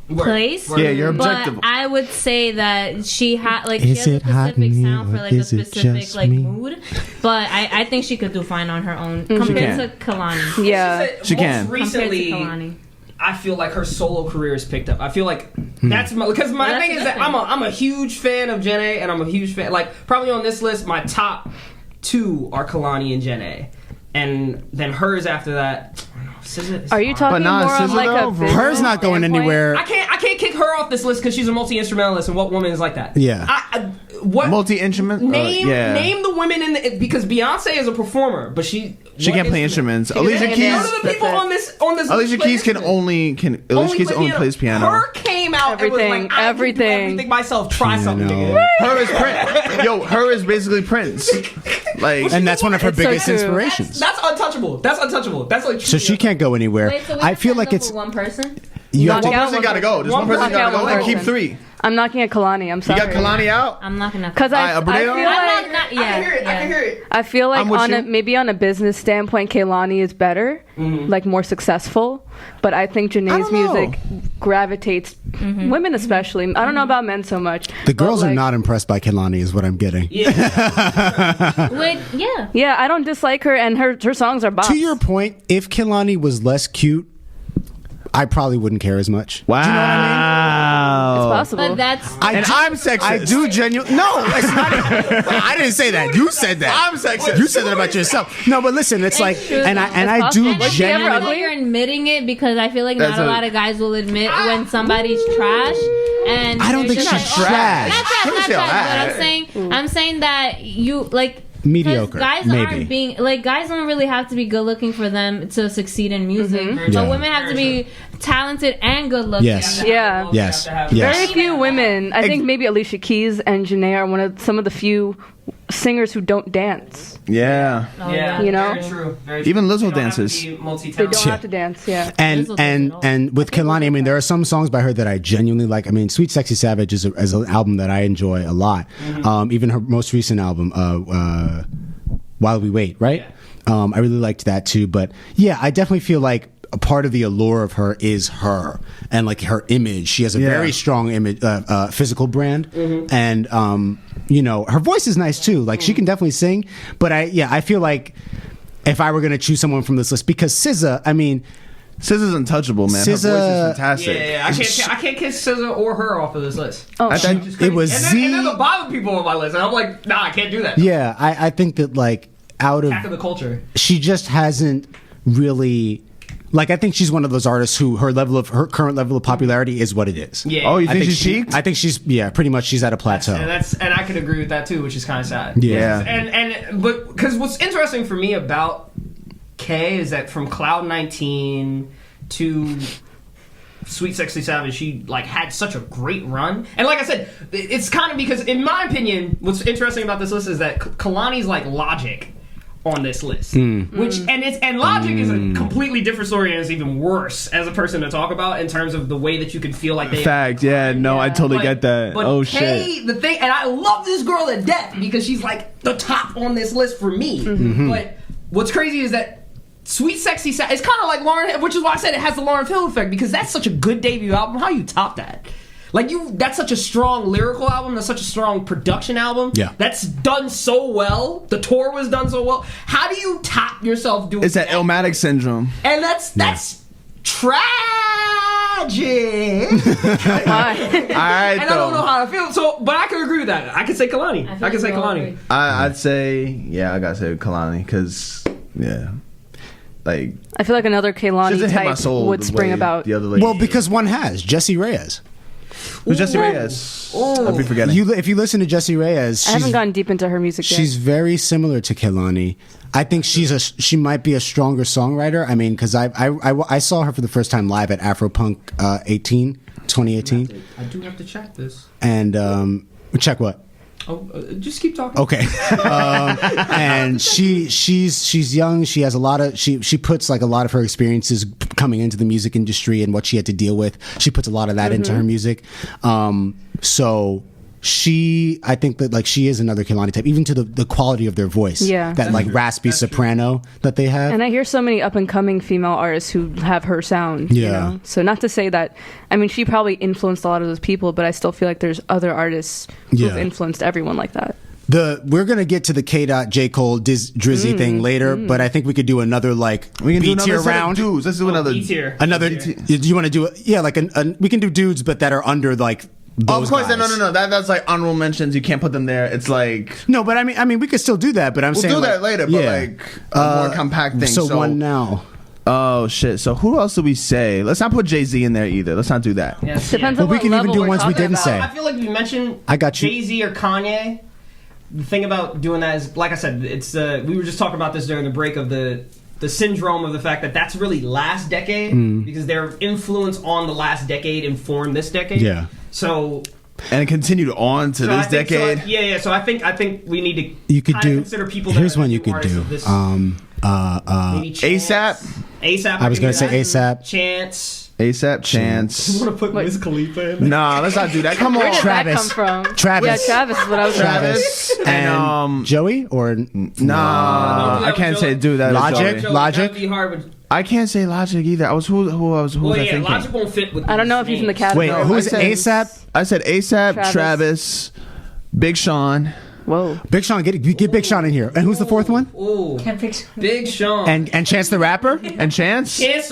place. Yeah, you're objective. But I would say that she had like Is she has it a hot specific in sound here for or like a is it specific just like me? mood. But I think she could do fine on her own compared to Kalani. Yeah. She can. Most recently, Compared to Kalani. I feel like her solo career has picked up. I feel like that's my because my That's thing a is good that thing. I'm a huge fan of Janae, and I'm a huge fan. Like probably on this list, my top two are Kalani and Janae, and then hers after that. Are you talking But more on SZA like a though, visual Hers not going standpoint? anywhere. I can't kick her off this list because she's a multi-instrumentalist, and what woman is like that? Yeah. What Multi-instrument? Name the women in the because Beyonce is a performer, but she can't play instruments. Alicia Keys. None of the people on this Alicia play Keys Alicia Keys only plays piano. Her came out and was like, I can do everything myself. Try something. Nigga. Her is Prince. Yo, her is basically Prince. Like, And that's one of her It's so biggest true. inspirations. That's untouchable. That's like So she can't go anywhere. Wait, so we I have feel to like end up it's with one person. you have Knock to. out one person gotta go. There's one person Knock gotta out go. one Like, keep person. three. I'm knocking at Kalani. I'm sorry. You got Kalani out? I'm not gonna. Because I feel like I can hear it. I feel like maybe on a business standpoint, Kehlani is better, like more successful. But I think Janae's music gravitates women, especially. I don't know about men so much. The girls are not impressed by Kehlani, is what I'm getting. Yeah. Yeah, I don't dislike her, and her songs are bops. To your point, if Kehlani was less cute, I probably wouldn't care as much. Wow. Do you know what I mean? It's possible. But that's. I'm sexist. I do genuinely. No, it's not. I didn't say that. You said that. I'm sexist. You said that about yourself. No, but listen, it's like, and I do And it's never genuinely. ugly. You're admitting it because I feel like not a lot of guys will admit when somebody's trash. And I don't think she's trash. Not trash. But I'm saying that you like. Mediocre. Guys aren't being like guys don't really have to be good looking for them to succeed in music. But women have to be talented and good looking. Yes. Yeah. Yes. Very few women. I think maybe Alicia Keys and Janae are some of the few singers who don't dance. Yeah. You know? Very true. Even Lizzo dances. They don't have to dance. Yeah. And with Kehlani, I mean, there are some songs by her that I genuinely like. I mean, Sweet Sexy Savage is an album that I enjoy a lot. Even her most recent album, While We Wait, right? I really liked that too. But yeah, I definitely feel like a part of the allure of her is her and like her image. She has a very strong image, physical brand, and you know, her voice is nice too. Like she can definitely sing. But I feel like if I were going to choose someone from this list, because SZA, I mean, SZA's untouchable, man. Her voice is fantastic. Yeah. I can't kiss SZA or her off of this list. Oh, I think it was and then the bottom people on my list, and I'm like, nah, I can't do that. Yeah, I think that like Attack of the culture. She just hasn't really. Like, I think she's one of those artists who her current level of popularity is what it is. Yeah. Oh, you think she's peaked? I think pretty much she's at a plateau. And I could agree with that too, which is kind of sad. Yeah. But because what's interesting for me about Kay is that from Cloud 19 to Sweet Sexy Savage, she like had such a great run. And like I said, it's kind of because, in my opinion, what's interesting about this list is that Kalani's like Logic on this list, which and Logic is a completely different story, and it's even worse as a person to talk about in terms of the way that you can feel like they. Fact, I totally get that. But Kay, shit, the thing, and I love this girl to death because she's like the top on this list for me. But what's crazy is that Sweet Sexy Savage, it's kind of like Lauryn, which is why I said it has the Lauryn Hill effect, because that's such a good debut album. How you top that? Like that's such a strong lyrical album. That's such a strong production album. Yeah, that's done so well. The tour was done so well. How do you top yourself doing? It's that Illmatic syndrome, and that's tragic. All right, and I don't know how to feel. So, but I can agree with that. I can say Kalani. I can say Kalani. I'd say I gotta say Kalani because like I feel like another Kehlani type would spring about. The other lady. Well, because one has Jessie Reyez. Who's Jessie Reyez? I'll be forgetting. If you listen to Jessie Reyez, I haven't gotten deep into her music yet. She's very similar to Kehlani. I think she might be a stronger songwriter. I mean, because I saw her for the first time live at Afropunk 2018. I do have to check this. And check what? Oh, just keep talking. Okay. And she's young. She has a lot of she puts like a lot of her experiences coming into the music industry and what she had to deal with. She puts a lot of that into her music. So I think that like she is another Kehlani type, even to the quality of their voice. Yeah, that like raspy soprano that they have. And I hear so many up and coming female artists who have her sound. Yeah. You know? So not to say that, I mean, she probably influenced a lot of those people, but I still feel like there's other artists who've influenced everyone like that. We're gonna get to the J. Cole Drizzy thing later, but I think we could do another like B tier round. Dudes. Let's do another B tier. Another. Do you want to do it? Yeah, like we can do dudes, but that are under like. Those of course, guys. no. That's like honorable mentions. You can't put them there. It's like no, but I mean, we could still do that. But we'll do that later. But like a more compact thing. So one now. Oh shit! So who else do we say? Let's not put Jay-Z in there either. Let's not do that. Yes, depends on we can even do ones we didn't say. I feel like we mentioned I got you. Jay-Z or Kanye. The thing about doing that is, like I said, it's we were just talking about this during the break of the syndrome of the fact that that's really last decade because their influence on the last decade informed this decade. Yeah. So. And it continued on to this decade. So I think we need to. You could do. Consider people. Here's one you could do. ASAP. ASAP. I was gonna say ASAP. Chance. ASAP, Chance. You want to put Wiz Khalifa in? Nah, let's not do that. Come on, Where did Travis. that come from? Travis. Yeah, Travis is what I was Travis and Joey or nah, I can't say do that. Logic. That'd be hard with. I can't say Logic either. I was who was Well, I yeah, thinking? Logic won't fit with. I don't know if he's in the category. Wait, who's ASAP? I said ASAP, Travis, Big Sean. Whoa. Big Sean, get Big Sean in here. And who's the fourth one? Ooh, Big Sean And Chance the Rapper? And Chance? Chance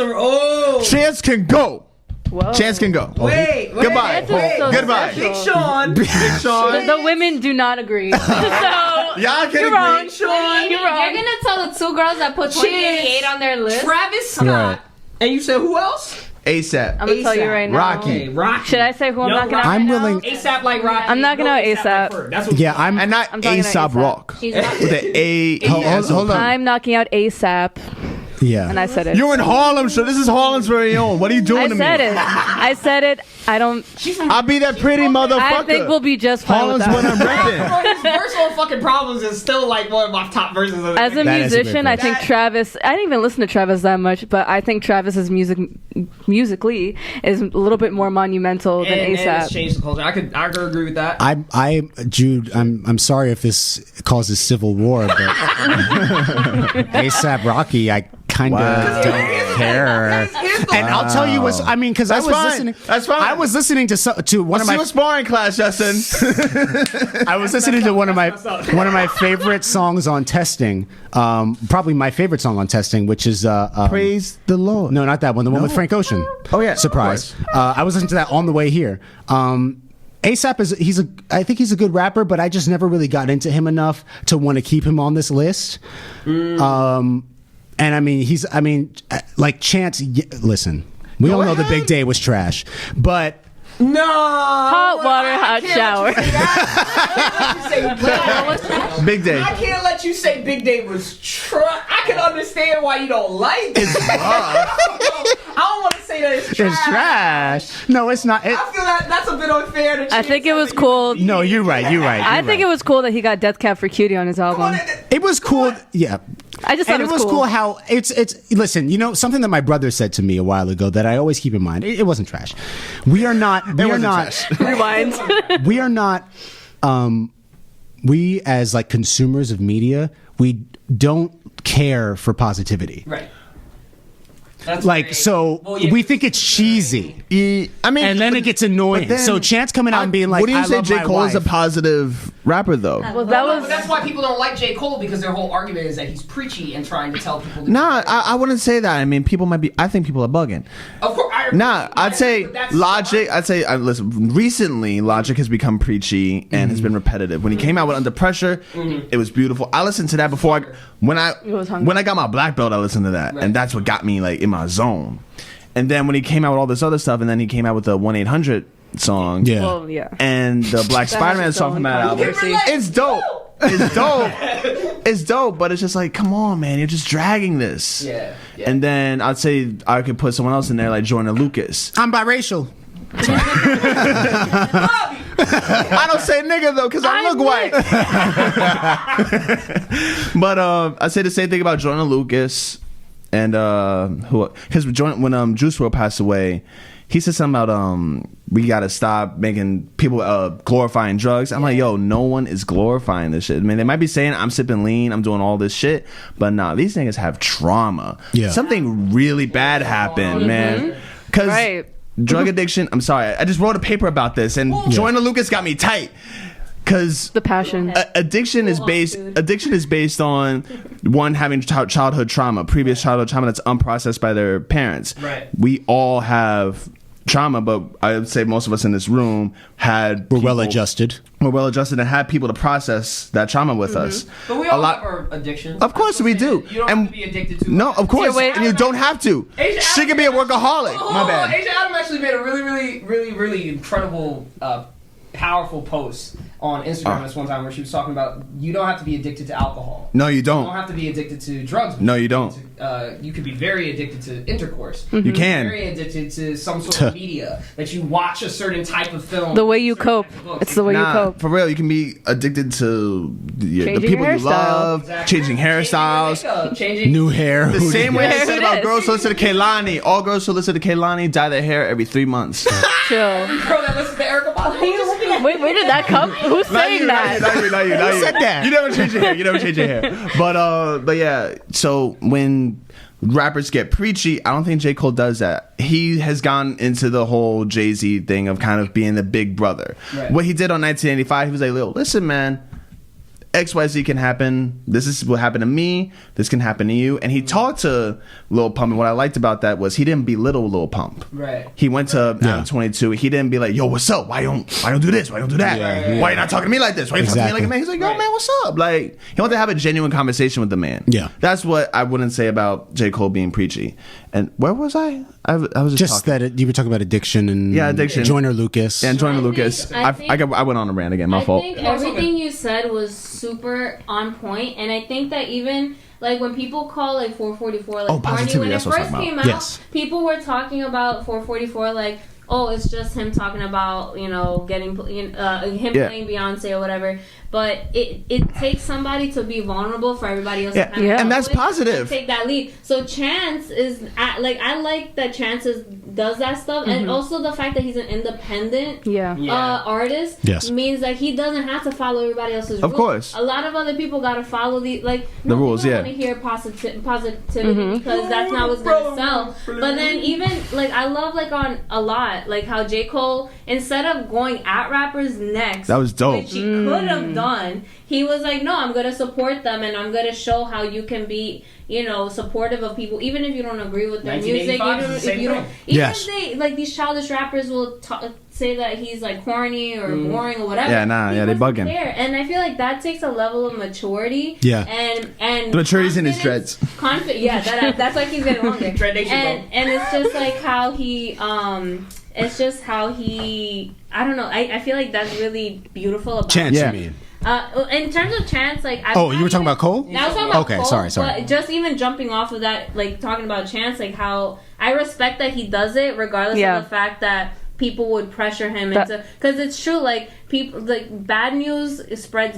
can go. Whoa. Chance can go. Wait. Goodbye. So Goodbye. special. Big Sean. The women do not agree. So Y'all can you're agree. wrong. Sean, You're wrong. You're gonna tell the two girls that put 2088 on their list? Travis Scott. Right. And you said who else? ASAP. I'm gonna tell you right now. Rocky. Rocky. Should I say who I'm knocking out? I'm right willing. now? ASAP like Rocky. I'm knocking out ASAP. Like that's what Yeah, I'm And not I'm talking about ASAP A$AP. Rock. He's not. With the A. Hold on. I'm knocking out ASAP, Yeah. and I said it. You're in Harlem, so this is Harlem's very own. What are you doing I to said me? it. I said it. I don't. I'll be that pretty motherfucker. I think we'll be just fine with Harlem's what that. I'm repping. His verse on fucking Problems is still like one of my top verses of As a That is a great musician, I think Travis. I didn't even listen to Travis that much, but I think Travis's musically is a little bit more monumental than and it's ASAP. changed the culture. I could agree with that. Jude, I'm sorry if this causes civil war, but ASAP Rocky, I kind of don't care. And I'll tell you what's. I mean, because I was listening. That's fine. I was listening to one of my sparring class, Justin. I was listening to one of my favorite songs on Testing. Probably my favorite song on Testing, which is Praise the Lord. no, not that one. The one with Frank Ocean. Oh yeah, Surprise. I was listening to that on the way here. ASAP I think he's a good rapper, but I just never really got into him enough to want to keep him on this list. And I mean, like Chance. Listen, we all know the Big Day was trash, but. No. Hot water, hot shower. Big Day. I can't let you say Big Day was I can understand why you don't like it. I don't want to say that it's trash. It's trash. No, it's not. I feel that's a bit unfair. I think it was cool. No, you're right. I think it was cool that he got Death Cab for Cutie on his album. It was cool. Yeah. I just thought and it was cool how it's listen, you know, something that my brother said to me a while ago that I always keep in mind. It wasn't trash. We are not Rewind. we are not we as like consumers of media, we don't care for positivity. Right. That's like great. So we think it's cheesy. I mean, and then it gets annoying. Then, so Chance coming out and being like, "What do you say? J. Cole wife. is a positive rapper, though." Well, but that's why people don't like J. Cole, because their whole argument is that he's preachy and trying to tell people. Nah, I wouldn't say that. I mean, people might be. I think people are bugging. Of course. I'd say Logic. Listen. Recently, Logic has become preachy and has been repetitive. When he came out with Under Pressure, it was beautiful. I listened to that before. When I got my black belt, I listened to that, and that's what got me like in my zone. And then when he came out with all this other stuff, and then he came out with the 1-800 song, and the Black Spider-Man song from that album, it's dope. It's dope, but it's just like, come on, man, you're just dragging this. Yeah. And then I'd say I could put someone else in there like Joyner Lucas. I'm biracial. I don't say nigga though, because I look white. But I say the same thing about Joyner Lucas and because when Juice WRLD passed away, he said something about we gotta stop making people glorifying drugs. I'm like, yo, no one is glorifying this shit. I mean, they might be saying I'm sipping lean, I'm doing all this shit, but nah, these niggas have trauma. Yeah. Something really bad happened, man. Because drug addiction, I'm sorry, I just wrote a paper about this, and Joyner Lucas got me tight. Because the passion, addiction is based on one having childhood trauma, previous childhood trauma that's unprocessed by their parents. Right. We all have trauma, but I would say most of us in this room we're well adjusted. We're well adjusted and had people to process that trauma with us. But we all have our addictions. Of course we do. You don't have to be addicted to. No, of course. And you don't have to. She can be a workaholic. My bad. Asia Adam actually made a really incredible, powerful post on Instagram this one time where she was talking about you don't have to be addicted to alcohol. No, you don't. You don't have to be addicted to drugs. No, you don't. You could be very addicted to intercourse. Mm-hmm. You can. Very addicted to some sort of media that you watch a certain type of film. The way you cope. It's the way you cope. For real, you can be addicted to the people you love, changing hairstyles, changing new hair. The same way I said about girls who listen to Kehlani. All girls who listen to Kehlani dye their hair every 3 months. Chill. Girl that listens to Erykah Badu. Wait, where did that come? Who's saying that? Not you. Who said that? You never change your hair. But yeah. So when rappers get preachy, I don't think J. Cole does that. He has gone into the whole Jay-Z thing of kind of being the big brother. Right. What he did on 1985, he was like, listen, man, XYZ can happen. This is what happened to me. This can happen to you. And he talked to Lil Pump, and what I liked about that was he didn't belittle Lil Pump. Right. He went to 22. He didn't be like, yo, what's up? Why don't do this? Why don't do that? Yeah. Why you not talking to me like this? Why you talking to me like a man? He's like, yo, man, what's up? Like, he wanted to have a genuine conversation with the man. Yeah. That's what I wouldn't say about J. Cole being preachy. And where was I? I was just talking. That you were talking about addiction and addiction. Joyner Lucas. Yeah, and Joyner Lucas. I went on a rant again. My fault. I think everything you said was super on point, and I think that even like when people call like 444 like corny, when it first came out, people were talking about 444 like, oh, it's just him talking about, you know, getting him playing Beyonce or whatever. But it takes somebody to be vulnerable for everybody else to kind of and that's positive. Take that lead. So Chance is like, I like that Chance does that stuff, and also the fact that he's an independent artist means that he doesn't have to follow everybody else's rules. Of course, a lot of other people gotta follow the rules. Want to hear positivity because that's not what's gonna sell. But then even like I love like on a lot like how J. Cole, instead of going at rappers next, that was dope. Which he could have done. He was like, no, I'm going to support them and I'm going to show how you can be, you know, supportive of people even if you don't agree with their music. If they like these childish rappers will say that he's like corny or boring or whatever. They bugging. And I feel like that takes a level of maturity. And the maturity's in his dreads. That's like he's getting longer. And it's just like how he I don't know. I feel like that's really beautiful about Chance, you mean? In terms of Chance, like you were talking about Cole? I was talking about Cole. Sorry. But just even jumping off of that, like talking about Chance, like how I respect that he does it, regardless of the fact that people would pressure him into, because it's true, like people, like bad news spreads,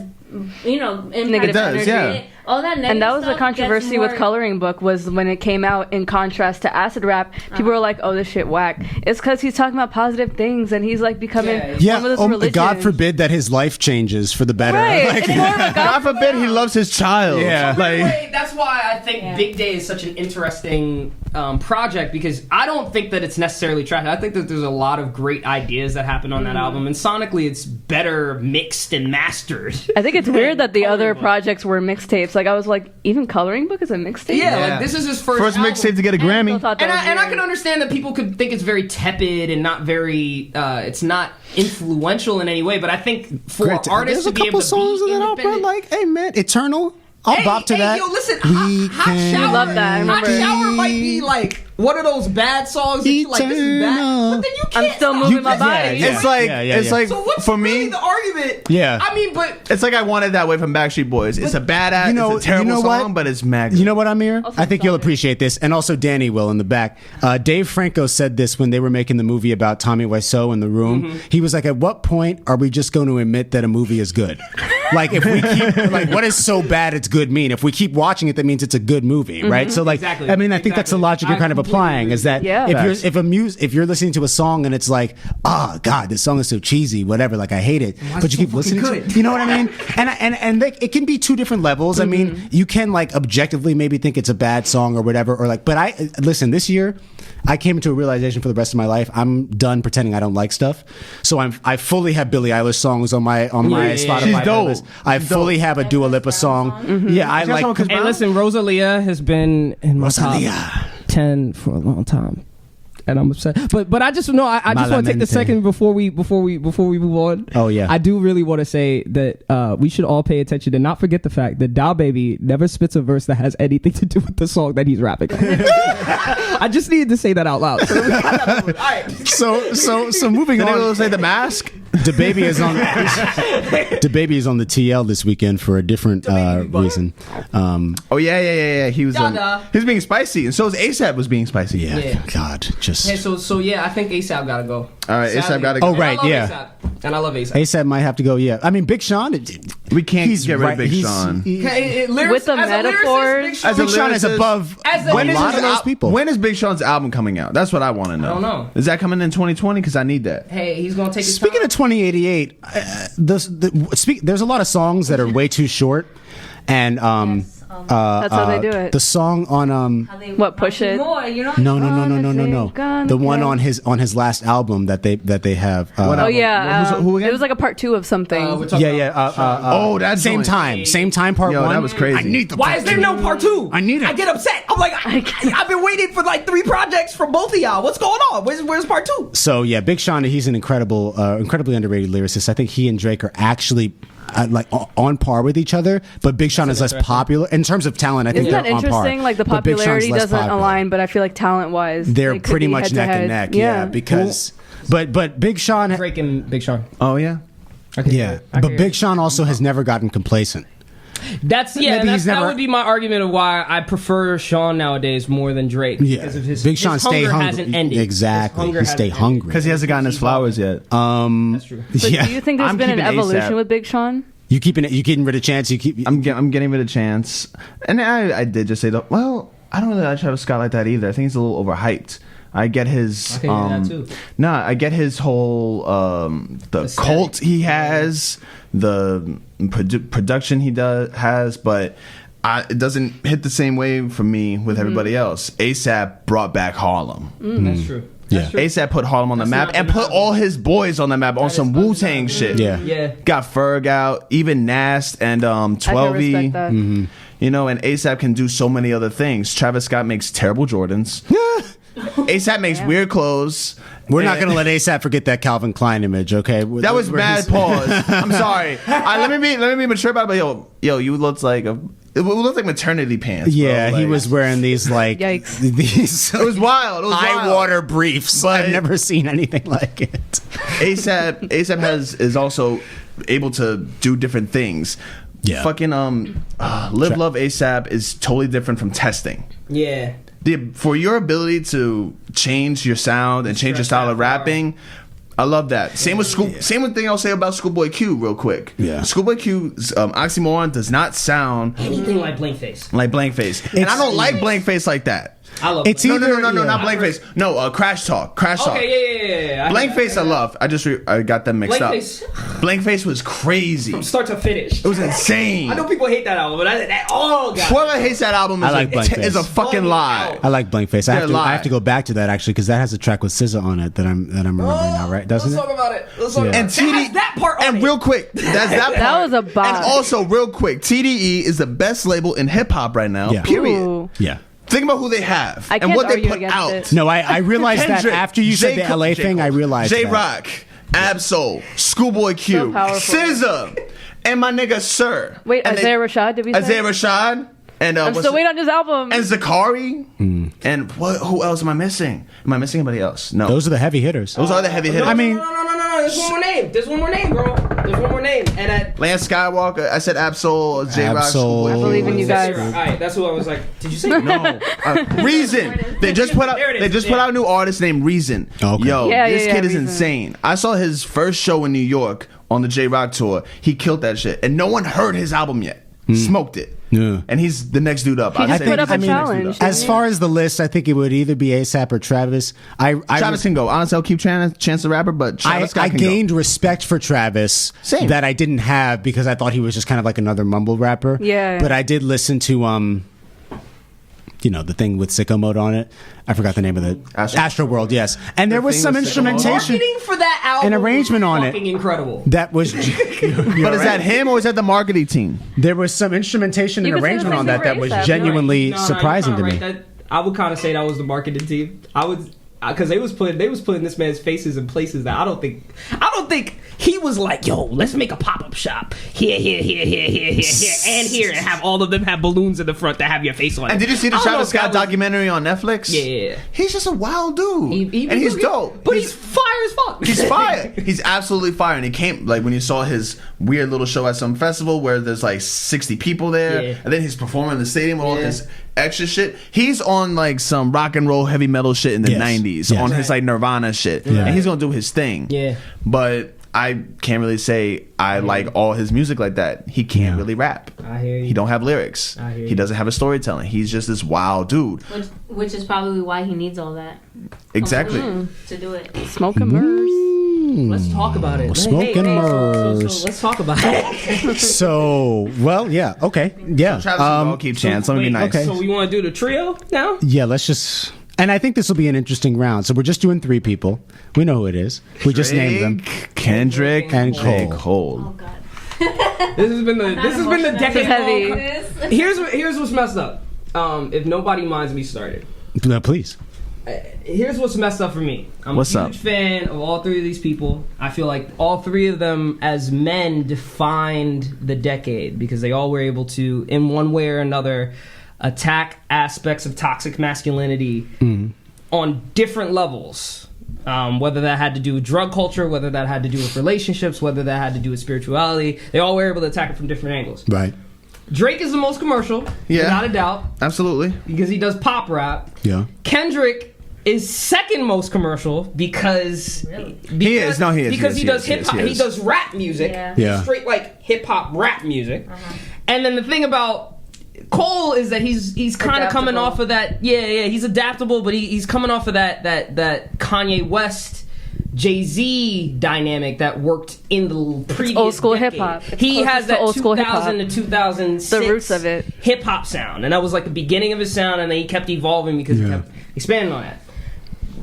you know, negative energy. All that negative. And that was the controversy with Coloring Book, was when it came out in contrast to acid rap, people were like, oh, this shit whack. It's because he's talking about positive things and he's like becoming one of this religion. God forbid that his life changes for the better. Right. God forbid he loves his child. That's why I think Big Day is such an interesting project, because I don't think that it's necessarily trash. I think that there's a lot of great ideas that happen on that album, and sonically it's better mixed and mastered. I think it's weird that the other projects were mixtapes. Like I was like, even Coloring Book is a mixtape? Like this is his first mixtape to get a Grammy. And I can understand that people could think it's very tepid and not very it's not influential in any way, but I think for artists to be able to be independent, like, hey man, Eternal, I'll bop to that. Yo, listen, Hot Shower, love that. Hot Shower might be like one of those bad songs that you like, this is bad, but then you can't. I'm still moving my body. It's like so what's for really me the argument? I mean, but it's like I Wanted That Way from Backstreet Boys. It's a badass, it's a terrible song, but it's magnificent. You know what, Amir? I think you'll appreciate this, and also Danny will in the back. Dave Franco said this when they were making the movie about Tommy Wiseau in The Room. He was like, at what point are we just going to admit that a movie is good? Like, if we keep, like, what is so bad it's good mean? If we keep watching it, that means it's a good movie, right? So, like, I mean, I think that's the logic you're kind of applying, is that if you're listening to a song and it's like, oh God, this song is so cheesy, whatever, like I hate it, but you keep listening to it, you know what I mean? And it can be two different levels. I mean, you can like objectively maybe think it's a bad song or whatever, or like, but listen, this year I came into a realization for the rest of my life, I'm done pretending I don't like stuff. So I fully have Billie Eilish songs on my Spotify playlist. I fully have a Dua Lipa song. Yeah, I like. Hey, listen, Rosalia has been in my top 10 for a long time, and I'm upset. But I just know I just want to take the second before we move on. Oh yeah, I do really want to say that we should all pay attention and not forget the fact that Dow Baby never spits a verse that has anything to do with the song that he's rapping. I just needed to say that out loud. So moving on. Say The Mask. DaBaby is on DaBaby is on the TL this weekend for a different reason. Oh yeah. He was being spicy, and so was ASAP was being spicy. Yeah. God, just. Hey, so I think ASAP gotta go. All right, ASAP gotta go. Oh right, yeah. ASAP. And I love ASAP. ASAP might have to go. Yeah, I mean Big Sean. We can't get rid of Big Sean. With the metaphors, Big Sean is above a lot of those people. When is Big Sean's album coming out? That's what I want to know. I don't know. Is that coming in 2020? Because I need that. Hey, he's gonna take his Speaking time. of 2088, there's a lot of songs that are way too short, and that's how they do it. The song on what, Push It? More, you know? No. The one on his last album that they have. Oh yeah, who again? It was like a part 2 of something. Oh, that's same time part 1. That was crazy. I need the Why part is there 2. no part 2? I need it. I get upset. I'm like, I've been waiting for like 3 projects from both of y'all. What's going on? Where's part 2? So yeah, Big Sean, he's an incredibly underrated lyricist. I think he and Drake are actually like on par with each other, but Big Sean is less popular in terms of talent. I think Isn't that they're on par. interesting? Like the But Big Sean's popularity less doesn't popular. align, but I feel like talent-wise, They're pretty much neck and neck. Yeah, because but Big Sean, Drake and Big Sean. Oh yeah. But Big Sean also has never gotten complacent. That would be my argument of why I prefer Sean nowadays more than Drake. Yeah, because of his Big Sean stay hungry. hasn't ended. Exactly, he stay hungry Because he hasn't gotten his flowers yet. That's true. But do you think there's been an evolution ASAP. with Big Sean? You getting rid of Chance. I'm getting rid of Chance, and I did just say that. Well, I don't really like Travis Scott like that either. I think he's a little overhyped. I get his. I can hear that too. Nah, I get his whole the Aesthetic. cult he has, the production he has, but it doesn't hit the same way for me with everybody else. ASAP brought back Harlem. That's true. Yeah. ASAP put Harlem on the map and put all his boys on the map on some Wu-Tang shit. Yeah. Got Ferg out, even Nast and 12E. I can respect that. You know, and ASAP can do so many other things. Travis Scott makes terrible Jordans. ASAP makes weird clothes. We're not going to let ASAP forget that Calvin Klein image, okay? That was bad pause. I'm sorry. Let me be mature about it. But yo, you looked like it looked like maternity pants. Yeah, bro. he was wearing these like Yikes. these It was wild. It was high wild. water briefs. But I've never seen anything like it. ASAP is also able to do different things. Yeah. Fucking Live Love ASAP is totally different from Testing. Yeah. For your ability to change your sound and change your style of rapping, I love that. Same with thing I'll say about Schoolboy Q real quick. Yeah. Schoolboy Q's oxymoron does not sound Anything like Blankface. like Blankface, and I don't like Blankface like that. I love It's Blankface. either- No, yeah. not Blankface. No, Crash Talk. Crash Talk. Okay, yeah. Blankface I love. I got them mixed Blankface. up. Blankface was crazy. From start to finish. It was insane. I know people hate that album, but God. Whoever hates that album I like Blankface. is a fucking lie. I like Blankface. They're I have to go back to that actually because that has a track with SZA on it that I'm remembering now, right? Doesn't Let's it? talk about it. Let's talk about And it. That has that part on and it. real quick, that's that part. That was a bop. And also, real quick, TDE is the best label in hip hop right now. Yeah. Period. Ooh. Yeah. Think about who they have I and can't what they argue put against out. it. No, I realized that Kendrick, after you said the J. Cole- LA J. thing, I Cole, realized J that. Rock, Absol, Schoolboy Q, So powerful. SZA, and my nigga Sir. Wait, And Isaiah Rashad, did we say? Isaiah Rashad. And I'm still waiting on his album. And Zakari. And who else am I missing? Am I missing anybody else? No. Those are the heavy hitters. Those are the heavy hitters. I mean- No. There's one more name. There's one more name, bro. There's one more name. And at Lance Skywalker. I said Absol, J Rock, Absol. Schoolboy I Q. believe in you guys. All right, that's who I was like. Did you say No, Reason. They just put out. There it is. They just put out a new artist named Reason. Okay. Yo, Yeah, this yeah, kid is Reason. insane. I saw his first show in New York on the J Rock tour. He killed that shit, and no one heard his album yet. Smoked it. Yeah. And he's the next dude up. He I'd just say put up he's a the next dude challenge. up. As far as the list, I think it would either be ASAP or Travis. Travis can go. Honestly, I'll keep Chance the Rapper, but Travis Scott I can gained respect for Travis Same. that I didn't have because I thought he was just kind of like another mumble rapper. Yeah. But I did listen to the thing with Sicko Mode on it. I forgot the name of it. Astro World, yes. And there was thing some with Sicko Mode? instrumentation marketing for that album? An arrangement was on it. fucking incredible. that was. But is that him or is that the marketing team? There was some instrumentation You and could say the arrangement same on thing that for was ASAP. genuinely No, surprising you're to not me. right. I would kind of say that was the marketing team. because they was putting this man's faces in places that I don't think he was like, yo, let's make a pop-up shop here, and here, and have all of them have balloons in the front that have your face on it. And did you see the Travis Scott documentary on Netflix? Yeah. He's just a wild dude. And he's dope. But he's fire as fuck. He's fire. He's absolutely fire. And he came, like, when you saw his weird little show at some festival where there's like 60 people there, and then he's performing in the stadium with all his extra shit. He's on like some rock and roll heavy metal shit in the 90s on his like Nirvana shit. And he's gonna do his thing. Yeah. But I can't really say I like all his music like that. He can't really rap. I hear you. He don't have lyrics. I hear you. He doesn't have a storytelling. He's just this wild dude. Which is probably why he needs all that. Exactly. To do it. Smoke and mirrors. Let's talk about it. Smoke and mirrors. So let's talk about it. So, well, yeah, okay, yeah. Travis will keep chance. Let me be nice. Okay. So we want to do the trio now? Yeah, let's just. And I think this will be an interesting round. So we're just doing 3 people. We know who it is. We just named them. Kendrick and Cole. Oh God. This has been the decade heavy. Here's what's messed up. If nobody minds me started. No, please. Here's what's messed up for me. I'm a huge fan of all 3 of these people. I feel like all 3 of them as men defined the decade because they all were able to, in one way or another, attack aspects of toxic masculinity on different levels. Whether that had to do with drug culture, whether that had to do with relationships, whether that had to do with spirituality. They all were able to attack it from different angles. Right. Drake is the most commercial, without a doubt. Absolutely. Because he does pop rap. Yeah. Kendrick is second most commercial because he is. Because he does hip hop. He does rap music. Yeah. Straight like hip hop rap music. And then the thing about Cole is that he's kind of coming off of that. He's adaptable, but he's coming off of that Kanye West, Jay-Z dynamic that worked in the previous old school decade. hip hop. He has that 2000 to 2006 the roots of it. hip hop sound, and that was like the beginning of his sound, and then he kept evolving because he kept expanding on that.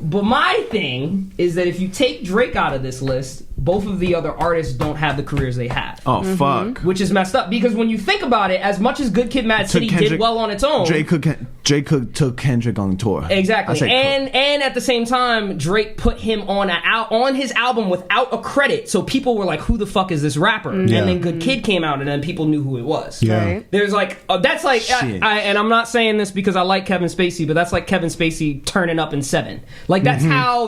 But my thing is that if you take Drake out of this list, both of the other artists don't have the careers they have. Oh, fuck. Which is messed up, because when you think about it, as much as Good Kid, Mad City did well on its own... Drake took Kendrick on tour. Exactly. And at the same time, Drake put him on his album without a credit, so people were like, who the fuck is this rapper? And then Good Kid came out, and then people knew who it was. Yeah. Right. There's like... that's like... and I'm not saying this because I like Kevin Spacey, but that's like Kevin Spacey turning up in Seven. Like, that's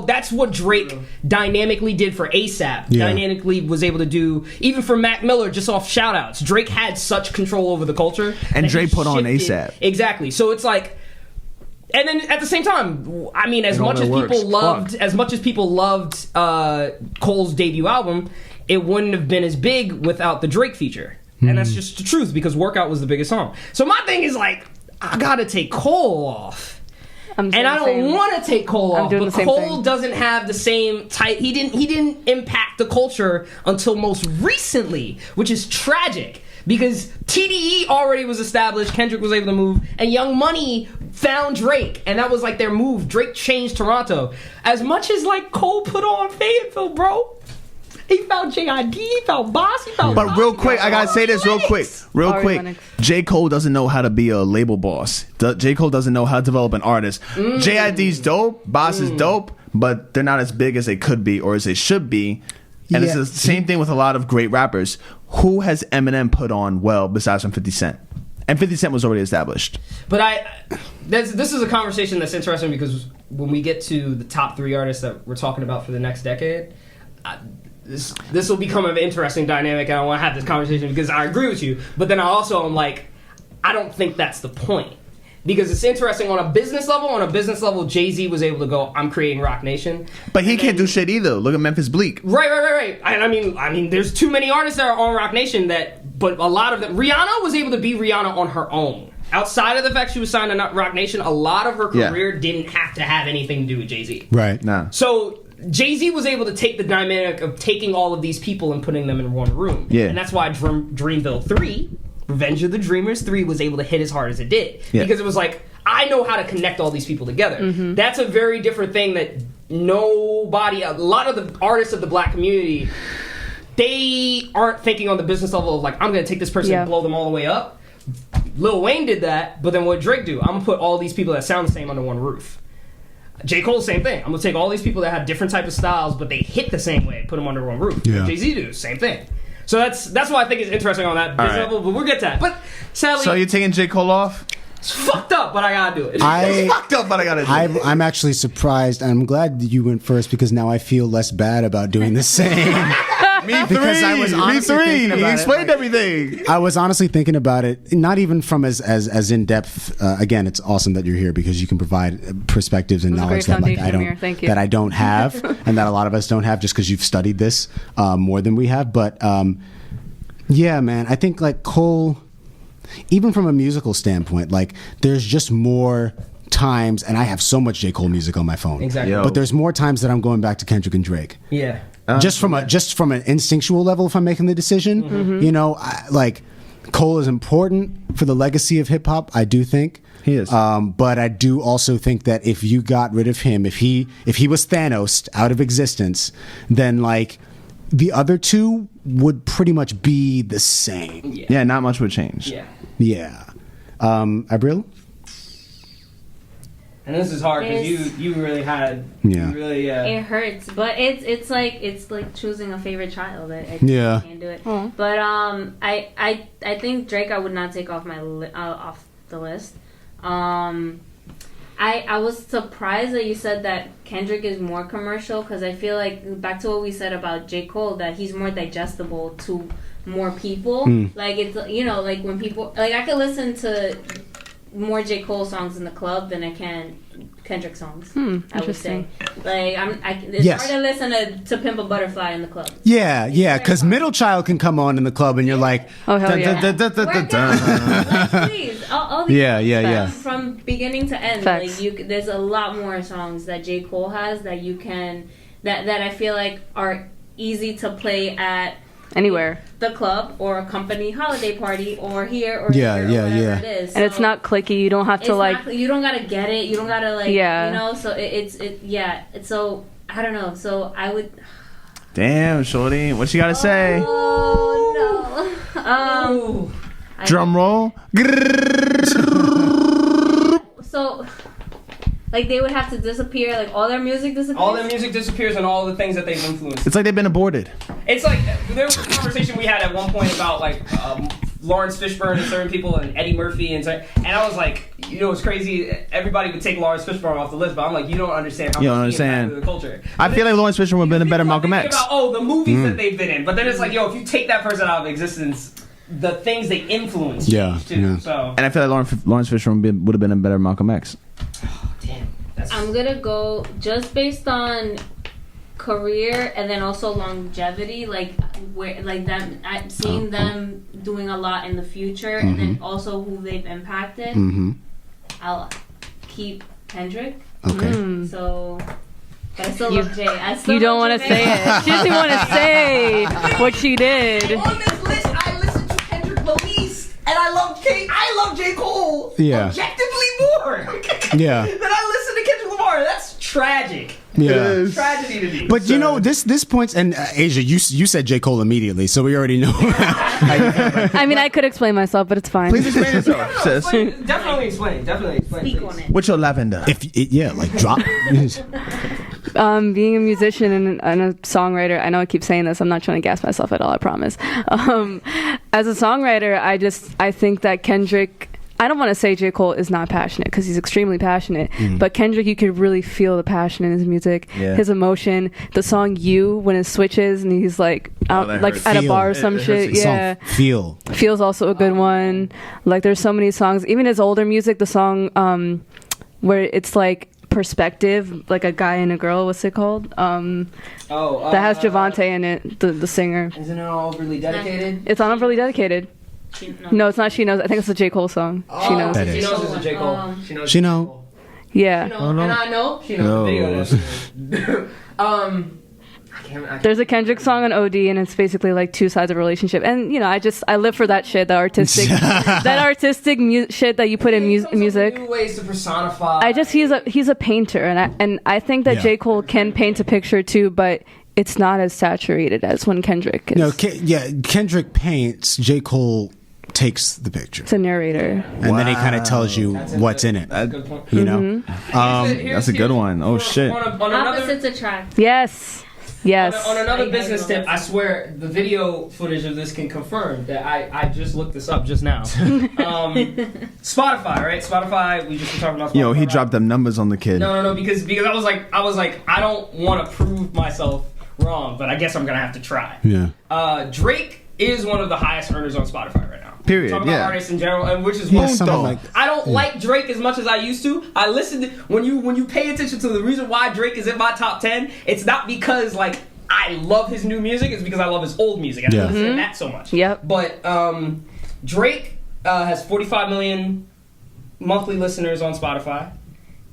that's what Drake dynamically did for A$AP. Dynamically was able to do, even for Mac Miller, just off shout-outs. Drake had such control over the culture. And Drake put on A$AP. Exactly. So it's like... And then at the same time, I mean, as much as people loved Cole's debut album, it wouldn't have been as big without the Drake feature. And that's just the truth, because Workout was the biggest song. So my thing is like, I gotta take Cole off. And I don't want to take Cole off, but Cole doesn't have the same type. He didn't impact the culture until most recently, which is tragic, because TDE already was established, Kendrick was able to move, and Young Money found Drake, and that was like their move. Drake changed Toronto. As much as like Cole put on Fayetteville, bro, he found JID, he found Boss, he found... But real quick, I gotta say this real quick. J. Cole doesn't know how to be a label boss. J. Cole doesn't know how to develop an artist. JID's dope, Boss is dope, but they're not as big as they could be or as they should be. And it's the same thing with a lot of great rappers. Who has Eminem put on well besides from 50 Cent? And 50 Cent was already established. But this is a conversation that's interesting, because when we get to the top 3 artists that we're talking about for the next decade... This will become an interesting dynamic, and I want to have this conversation because I agree with you, but then I also am like, I don't think that's the point, because it's interesting on a business level. On a business level, Jay-Z was able to go, I'm creating Rock Nation, but he can't do shit either. Look at Memphis Bleak. Right. And I mean, there's too many artists that are on Rock Nation but a lot of them. Rihanna was able to be Rihanna on her own. Outside of the fact she was signed to Rock Nation, a lot of her career didn't have to have anything to do with Jay-Z. Right. Nah. So Jay-Z was able to take the dynamic of taking all of these people and putting them in one room. Yeah. And that's why Dreamville 3, Revenge of the Dreamers 3, was able to hit as hard as it did. Yeah. Because it was like, I know how to connect all these people together. That's a very different thing that a lot of the artists of the black community, they aren't thinking on the business level of like, I'm going to take this person and blow them all the way up. Lil Wayne did that, but then what did Drake do? I'm going to put all these people that sound the same under one roof. J. Cole, same thing. I'm gonna take all these people that have different type of styles, but they hit the same way, put them under one roof. Yeah. Jay-Z do same thing. So that's why I think it's interesting on that level. But we'll get to that. But sadly, so you're taking J. Cole off? It's fucked up, but I gotta do it. It's fucked up, but I gotta do it. I'm actually surprised. I'm glad that you went first because now I feel less bad about doing the same. Me three. He explained everything. I was honestly thinking about it, not even from as in depth. Again, it's awesome that you're here because you can provide perspectives and knowledge that I don't have, and that a lot of us don't have, just because you've studied this more than we have. But yeah, man, I think like Cole, even from a musical standpoint, like there's just more times, and I have so much J. Cole music on my phone. Exactly. But there's more times that I'm going back to Kendrick and Drake. Yeah. Just from an instinctual level, if I'm making the decision, you know, like Cole is important for the legacy of hip hop. I do think he is, but I do also think that if you got rid of him, if he was Thanos out of existence, then like the other two would pretty much be the same. Yeah, not much would change. Yeah. Abril? And this is hard because you really had it hurts, but it's like choosing a favorite child. I can't do it. Aww. But I think Drake I would not take off off the list. I was surprised that you said that Kendrick is more commercial, because I feel like back to what we said about J. Cole, that he's more digestible to more people. Like it's, you know, like when people, like I could listen to more J. Cole songs in the club than I can Kendrick songs. I would say, like it's hard to listen to Pimp a Butterfly in the club. Yeah, because Middle Child can come on in the club and you're like, oh hell yeah, like, please, all these songs from beginning to end. Facts. Like there's a lot more songs that J. Cole has that you can that I feel like are easy to play at anywhere, the club or a company holiday party or here or here or whatever it is. So and it's not clicky. You don't have to like. You don't gotta get it. You don't gotta like. Yeah. You know. So it's so I don't know. So I would. Damn, shorty, what you gotta say? Oh no. Drum roll. So. Like, they would have to disappear, like, all their music disappears? All their music disappears and all the things that they've influenced. It's like they've been aborted. It's like, there was a conversation we had at one point about, like, Lawrence Fishburne and certain people and Eddie Murphy and I was like, you know, it's crazy. Everybody would take Lawrence Fishburne off the list, but I'm like, you don't understand how much he impacted the culture. I feel like Lawrence Fishburne would have been a better Malcolm X. About, the movies that they've been in. But then it's like, yo, if you take that person out of existence, the things they influence change too. So. And I feel like Lawrence Fishburne would have been a better Malcolm X. Damn. I'm gonna go just based on career and then also longevity, like where, like them, I'm seeing them doing a lot in the future, and then also who they've impacted. I'll keep Kendrick. Okay. So, but I still love Jay. You don't want to say it. She doesn't want to say what she did. On this list, I listened to Kendrick the least, and I love J. Cole objectively more. Than I listen to Kendrick Lamar. That's tragic. Yeah, tragedy to me. But you know, this points, and Asia, you said J. Cole immediately, so we already know. I mean, I could explain myself, but it's fine. Please explain yourself, sis. Definitely explain. Speak on it. What's your lavender? Drop. Being a musician and a songwriter, I know I keep saying this, I'm not trying to gas myself at all, I promise. As a songwriter, I think that Kendrick, I don't want to say J. Cole is not passionate, because he's extremely passionate, but Kendrick, you could really feel the passion in his music, his emotion. The song "You," when it switches and he's like out, like at a bar or some shit. Feel's also a good one. Like there's so many songs, even his older music, the song where it's like perspective, like a guy and a girl, what's it called? That has Javante in it, the singer. Isn't it all Overly Dedicated? It's on Overly Dedicated. No, it's not She Knows. I think it's a J. Cole song. She Knows. She knows it's a J. Cole. She know. Yeah. And I know. She knows the video. There's a Kendrick song on OD, and it's basically like two sides of a relationship. And you know, I live for that shit, that artistic shit that you put in music. New ways to personify. He's a painter, and I think that J. Cole can paint a picture too, but it's not as saturated as when Kendrick is. No, Kendrick paints. J. Cole takes the picture. It's a narrator. And then he kind of tells you what's in it. You know? That's a good one. Oh, shit. Opposites attract. Yes. On another business tip, I swear the video footage of this can confirm that I just looked this up just now. Spotify, right? Spotify. We just were talking about Spotify. Yo, he dropped them numbers on the kid. No, because I was like I don't want to prove myself wrong, but I guess I'm gonna have to try. Yeah. Drake is one of the highest earners on Spotify right now. Period. Talking about artists in general, and which is I don't like Drake as much as I used to. I listened when you pay attention to the reason why Drake is in my top 10. It's not because like I love his new music. It's because I love his old music. I don't listen to that so much. Yep. But Drake has 45 million monthly listeners on Spotify.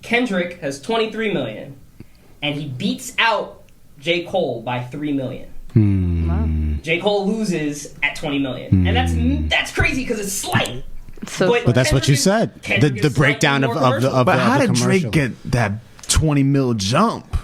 Kendrick has 23 million, and he beats out J. Cole by 3 million. Wow. J. Cole loses at 20 million. And that's crazy because it's slight. But that's what you said. The breakdown of the But how did commercial. Drake get that 20 mil jump?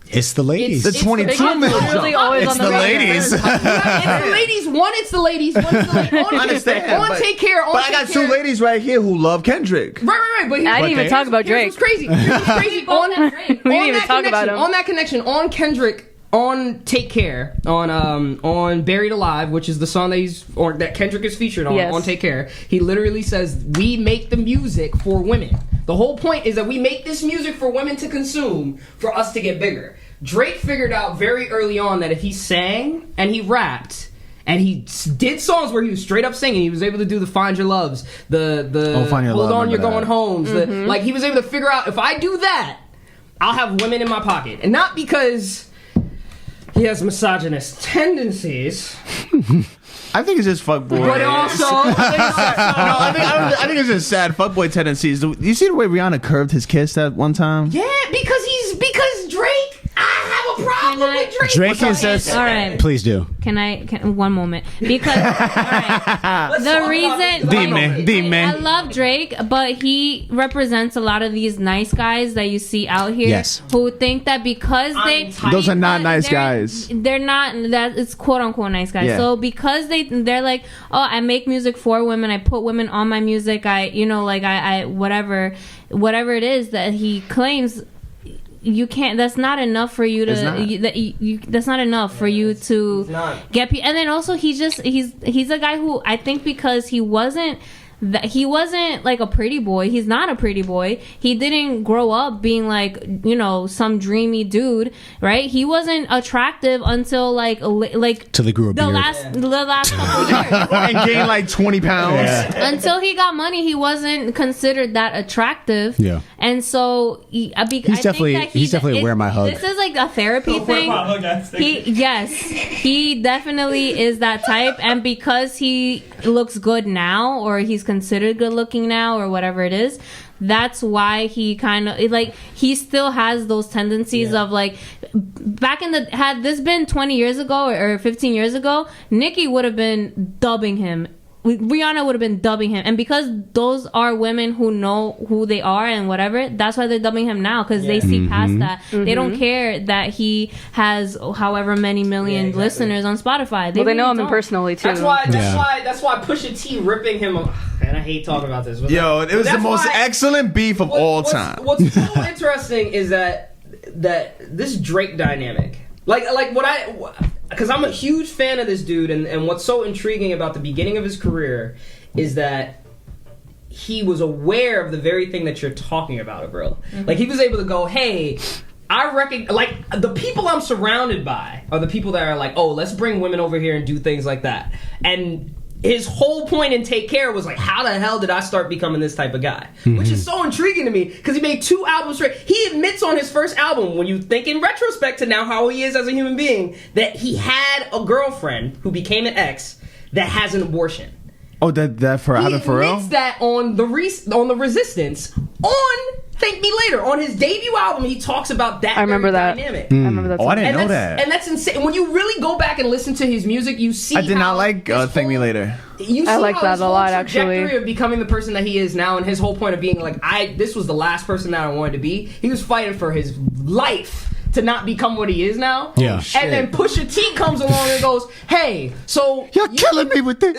It's the ladies. The 22 mil jump. It's the ladies. It's the ladies. One, it's the ladies. One, it's the ladies. I understand. On Take Care. But I got two ladies right here who love Kendrick. Right. But I didn't even talk about Drake. Here's what's crazy. We didn't even talk about him. On that connection, on Kendrick, on Take Care, on Buried Alive, which is the song that Kendrick is featured on Take Care, he literally says, we make the music for women. The whole point is that we make this music for women to consume for us to get bigger. Drake figured out very early on that if he sang and he rapped and he did songs where he was straight up singing, he was able to do the Find Your Loves, the Hold On You're Going Homes, like he was able to figure out, if I do that, I'll have women in my pocket. And not because he has misogynist tendencies. I think it's just fuckboy. But also, I think it's just sad fuckboy tendencies. Do you see the way Rihanna curved his kiss that one time? Yeah, because Drake. I have a problem with Drake. Drake is just. All right. Please do. Can one moment? Because all right, the reason Dime. I love Drake, but he represents a lot of these nice guys that you see out here who think that because those are not nice guys. They're not. That it's quote unquote nice guys. Yeah. So because they're like, oh, I make music for women. I put women on my music. I whatever it is that he claims. You can't. That's not enough for you to. That's not enough for you to get people. And then also, he's a guy who I think because he wasn't like a pretty boy. He's not a pretty boy. He didn't grow up being like some dreamy dude, right? He wasn't attractive until like till he grew a beard. The last couple years and gained like 20 pounds. Yeah. Until he got money, he wasn't considered that attractive. Yeah, and so he's definitely Wear My Hug. This is like a therapy thing. He definitely is that type, and because he looks good now, or he's considered good looking now, or whatever it is, that's why he kind of like he still has those tendencies of like back in the had this been 20 years ago or 15 years ago, Nicki would have been dubbing him. Rihanna would have been dubbing him, and because those are women who know who they are and whatever, that's why they're dubbing him now, because they see past that. They don't care that he has however many million listeners on Spotify. They know him personally too. That's why Pusha T ripping him. And I hate talking about this. It was the most excellent beef of all time. What's so interesting is that this Drake dynamic, because I'm a huge fan of this dude, and what's so intriguing about the beginning of his career is that he was aware of the very thing that you're talking about, bro. Like, he was able to go, hey, I reckon, like, the people I'm surrounded by are the people that are like, oh, let's bring women over here and do things like that. And his whole point in Take Care was like, how the hell did I start becoming this type of guy? Which is so intriguing to me, because he made 2 albums straight. He admits on his first album, when you think in retrospect to now how he is as a human being, that he had a girlfriend who became an ex that has an abortion. Oh, that for real? He admits that on the Resistance, on Thank Me Later. On his debut album, he talks about that. I remember that dynamic. I remember that. Oh, I didn't know that. And that's insane. When you really go back and listen to his music, you see. I did not like Thank Me Later. I like that a lot, actually. Trajectory of becoming the person that he is now, and his whole point of being like, this was the last person that I wanted to be. He was fighting for his life to not become what he is now. Yeah. And then Pusha T comes along and goes, hey, so you're killing me with this.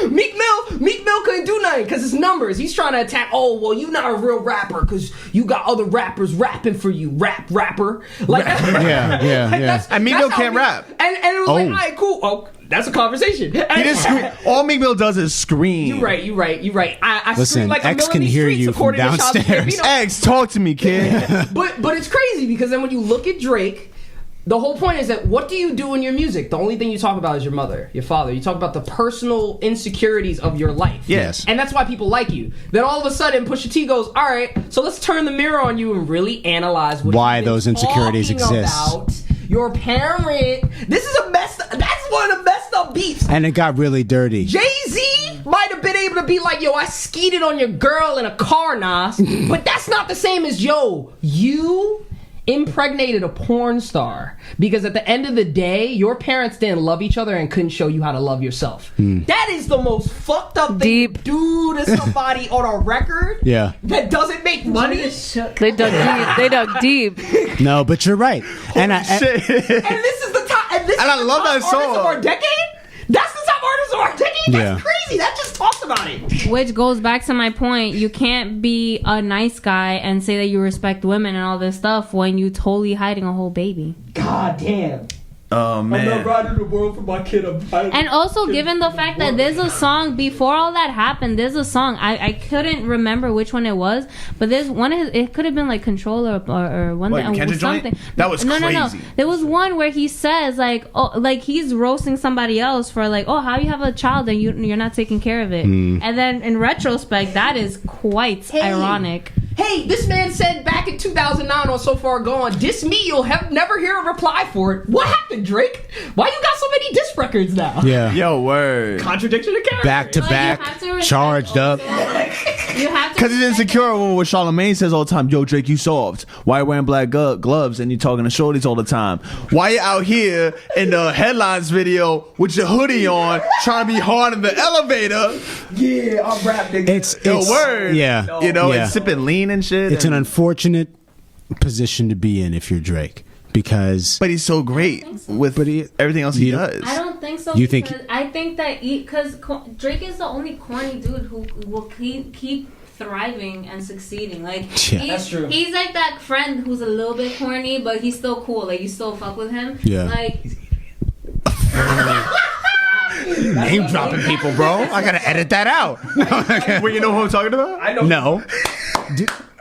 Meek Mill couldn't do nothing because it's numbers. He's trying to attack, oh, well, you're not a real rapper because you got other rappers rapping for you, rapper. Like, yeah. And Meek Mill can't rap. And it was like, all right, cool. Oh, that's a conversation. He just scream. All Meek Mill does is scream. You're right. I Listen, scream like X a can million hear streets you from according to Childish downstairs. Gambino. X, talk to me, kid. But it's crazy because then when you look at Drake, the whole point is that what do you do in your music? The only thing you talk about is your mother, your father. You talk about the personal insecurities of your life. Yes. And that's why people like you. Then all of a sudden, Pusha T goes, all right, so let's turn the mirror on you and really analyze why those insecurities exist. About your parent. That's one of the messed up beats. And it got really dirty. Jay-Z might have been able to be like, yo, I skeeted on your girl in a car, Nas. But that's not the same as, yo, you impregnated a porn star because at the end of the day your parents didn't love each other and couldn't show you how to love yourself. That is the most fucked up thing to do to somebody on a record that doesn't make money. They dug deep. No, but you're right. And this is the top, and I love that song of our decade. That's the top artist of our decade. That's crazy. That just talks about it. Which goes back to my point. You can't be a nice guy and say that you respect women and all this stuff when you totally hiding a whole baby. God damn. Oh, man. I'm not riding the world for my kid. And also, given the fact that there's a song before all that happened, there's a song I couldn't remember which one it was, but there's one. It could have been like Controller or one that Kendrick something. Joint? That was crazy. No. There was one where he says like, oh, like he's roasting somebody else for like, oh, how you have a child and you're not taking care of it, and then in retrospect, that is quite ironic. Hey, this man said back in 2009 on So Far Gone, diss me, you'll never hear a reply for it. What happened, Drake? Why you got so many diss records now? Yeah. Yo, word. Contradiction of character. Back to back, charged up. You have to Because he's insecure with what Charlamagne says all the time. Yo, Drake, you soft. Why you wearing black gloves and you talking to shorties all the time? Why you out here in the headlines video with your hoodie on trying to be hard in the elevator? Yeah, I'm rap nigga. It's word. Yeah. You know, and sipping lean and shit. It's an unfortunate position to be in if you're Drake. But he's so great with everything else he does. I don't think so. I think that because Drake is the only corny dude who will keep thriving and succeeding. Like that's true. He's like that friend who's a little bit corny, but he's still cool. Like you still fuck with him. Yeah. Like name dropping people, bro. I gotta edit that out. Well, you know who I'm talking about? I know. No.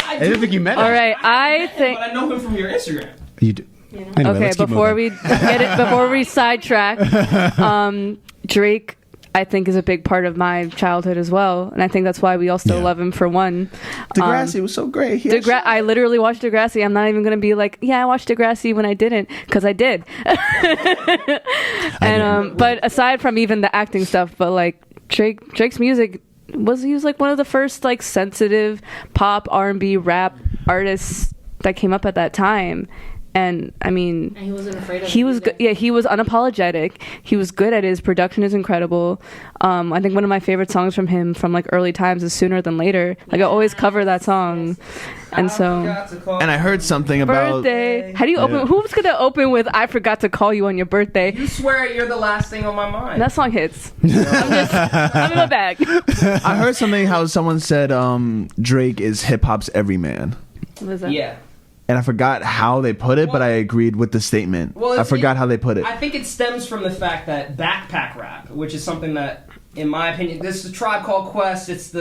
I didn't think you meant it. All right, I think. But I know him from your Instagram. You do. Anyway, Okay, before we sidetrack, Drake, I think, is a big part of my childhood as well, and I think that's why we all still love him. For one, Degrassi was so great. I literally watched Degrassi. I'm not even gonna be like, yeah, I watched Degrassi when I didn't, because I did. And but aside from even the acting stuff, but like Drake's music he was like one of the first like sensitive pop R&B rap artists that came up at that time. And I mean, and he wasn't afraid of he was good. Yeah, he was unapologetic. He was good at it. His production is incredible. I think one of my favorite songs from him from like early times is Sooner Than Later. Like I always cover that song. And so, and I heard something about birthday. How do you open? Who's gonna open with "I forgot to call you on your birthday"? You swear you're the last thing on my mind. That song hits. I'm in my bag. I heard something how someone said Drake is hip hop's everyman. What is that? Yeah. And I forgot how they put it, but I agreed with the statement. Well, I forgot how they put it. I think it stems from the fact that backpack rap, which is something that, in my opinion, this is a Tribe Called Quest. It's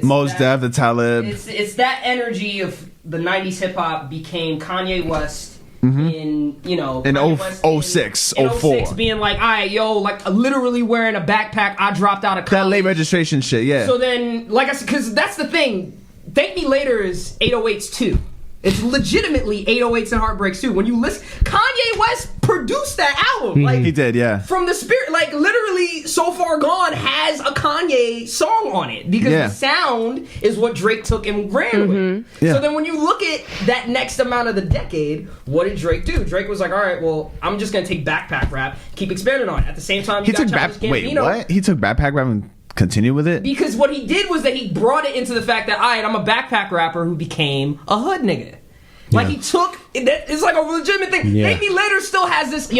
Mos Def, the Talib. It's that energy of the 90s hip hop became Kanye West in, you know, in 06, 04. Being like, all right, yo, like literally wearing a backpack. I dropped out of college. That late registration shit, yeah. So then, like I said, because that's the thing. Thank Me Later is 808s too. It's legitimately 808s and Heartbreaks too. When you listen, Kanye West produced that album. Like he did, yeah. From the spirit, like literally, So Far Gone has a Kanye song on it because the sound is what Drake took and ran with. Yeah. So then, when you look at that next amount of the decade, what did Drake do? Drake was like, all right, well, I'm just gonna take backpack rap, keep expanding on it. At the same time, he took Wait, what? He took backpack rap and continue with it? Because what he did was that he brought it into the fact that, all right, I'm a backpack rapper who became a hood nigga. Like he took it's like a legitimate thing. Yeah. Amy later still has this.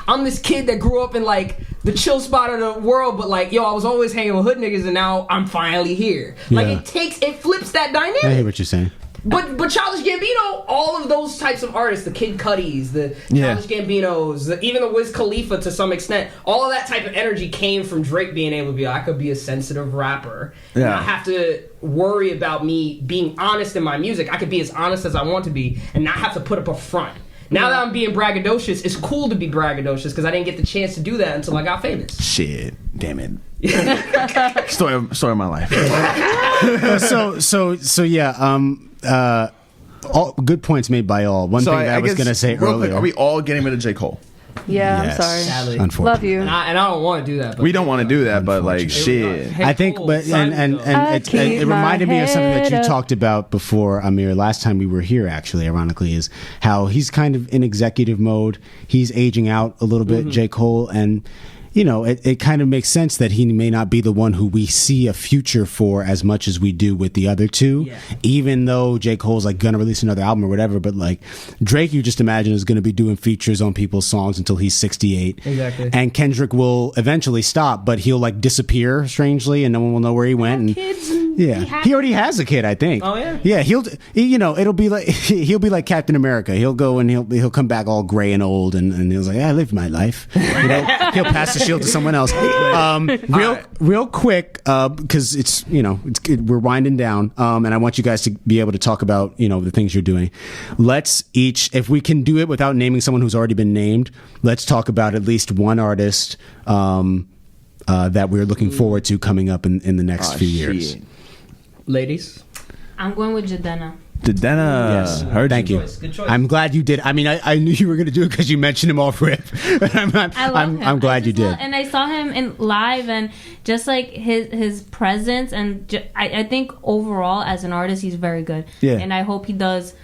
I'm this kid that grew up in like the chill spot of the world, but like I was always hanging with hood niggas, and now I'm finally here. Like it flips that dynamic. I hear what you're saying. But Childish Gambino, all of those types of artists, the Kid Cudis, the Childish Gambinos, even the Wiz Khalifa to some extent, all of that type of energy came from Drake being able to be I could be a sensitive rapper. And I have to worry about me being honest in my music. I could be as honest as I want to be and not have to put up a front. Now that I'm being braggadocious, it's cool to be braggadocious because I didn't get the chance to do that until I got famous. Shit, damn it. Story of my life. So yeah. All good points made by all. One thing that I was going to say earlier. Quick, are we all getting rid of J. Cole? Yeah, Yes. I'm sorry. Sadly. Unfortunately. Love you. And I don't want to do that. But We don't want to do that, but like shit. I think, but and it reminded me of something that you talked about before, Amir. Last time we were here, actually, ironically, is how he's kind of in executive mode. He's aging out a little bit, J. Cole, and it kind of makes sense that he may not be the one who we see a future for as much as we do with the other two. Yeah. Even though J. Cole's like gonna release another album or whatever, but like Drake, you just imagine is gonna be doing features on people's songs until he's 68. Exactly. And Kendrick will eventually stop, but he'll like disappear strangely, and no one will know where he went. And he already has a kid, I think. Oh yeah. Yeah, it'll be like he'll be like Captain America. He'll go and he'll come back all gray and old, and he'll like, I lived my life. He'll pass the shield to someone else. Real quick, because it's we're winding down, and I want you guys to be able to talk about the things you're doing. Let's each, if we can do it without naming someone who's already been named, let's talk about at least one artist that we're looking forward to coming up in the next few years. Ladies, I'm going with Jadena. Yes, thank you. Good choice. I'm glad you did. I mean, I knew you were going to do it because you mentioned him off rip. I'm glad you did. And I saw him in live, and just like his presence, and I think overall as an artist, he's very good. Yeah. And I hope he does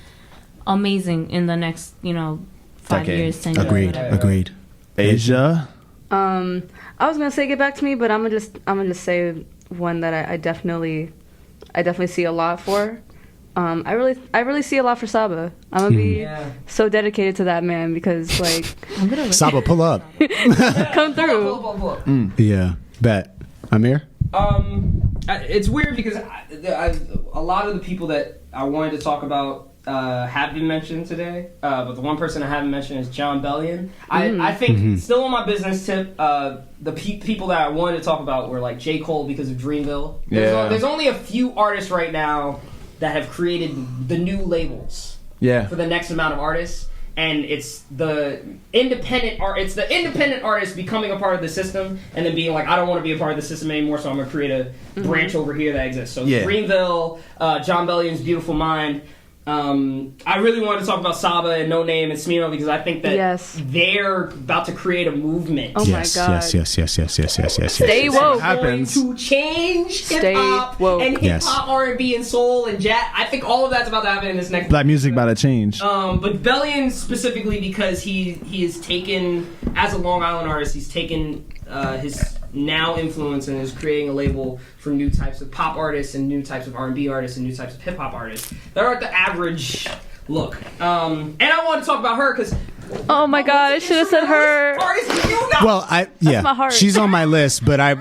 amazing in the next 5 years, 10 years. Agreed. Asia. I was gonna say Get Back to Me, but I'm gonna just say one that I definitely see a lot for. I really see a lot for Saba. I'm gonna be so dedicated to that man because like I'm gonna Saba, pull up. come through. Pull up. Yeah, bet. Amir. It's weird because a lot of the people that I wanted to talk about have been mentioned today, but the one person I haven't mentioned is John Bellion. I think still on my business tip, the people that I wanted to talk about were like J. Cole because of Dreamville. There's only a few artists right now that have created the new labels for the next amount of artists, and it's the independent artist becoming a part of the system and then being like, I don't want to be a part of the system anymore, so I'm going to create a branch over here that exists. So Dreamville, John Bellion's Beautiful Mind. I really wanted to talk about Saba and No Name and Smino because I think that they're about to create a movement. Oh my God. Yes. Stay woke. Going to change hip hop and hip hop, R&B, and soul and jazz. I think all of that's about to happen in this next. Black music about to change. But Bellion specifically because he has taken, as a Long Island artist, he's taken his now influence and is creating a label for new types of pop artists and new types of R&B artists and new types of hip hop artists that aren't the average look. And I want to talk about her because. Oh my God! I should have said her. Well, my heart. She's on my list, but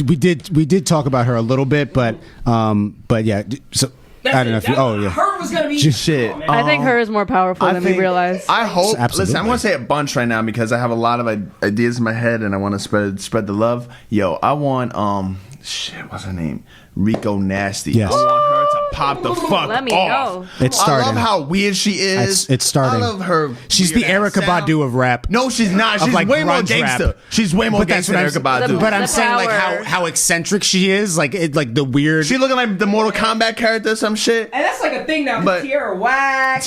we did talk about her a little bit, but yeah. So I don't know if you. Her was gonna be shit. I think her is more powerful than we realize. I hope. Absolutely. Listen, I'm gonna say a bunch right now because I have a lot of ideas in my head and I want to spread the love. Yo, I want what's her name? Rico Nasty. Yes. I want her to pop the fuck Let me off. know. It's starting. I love how weird she is. It's starting. I love her. She's the Erykah Badu of rap. No, she's not. She's like way more grunge gangster. rap. She's way more gangster than Erykah Badu. But I'm The saying like power. how eccentric she is, like the weird. She looking like the Mortal Kombat character or some shit. And that's like a thing now. But Tierra Whack,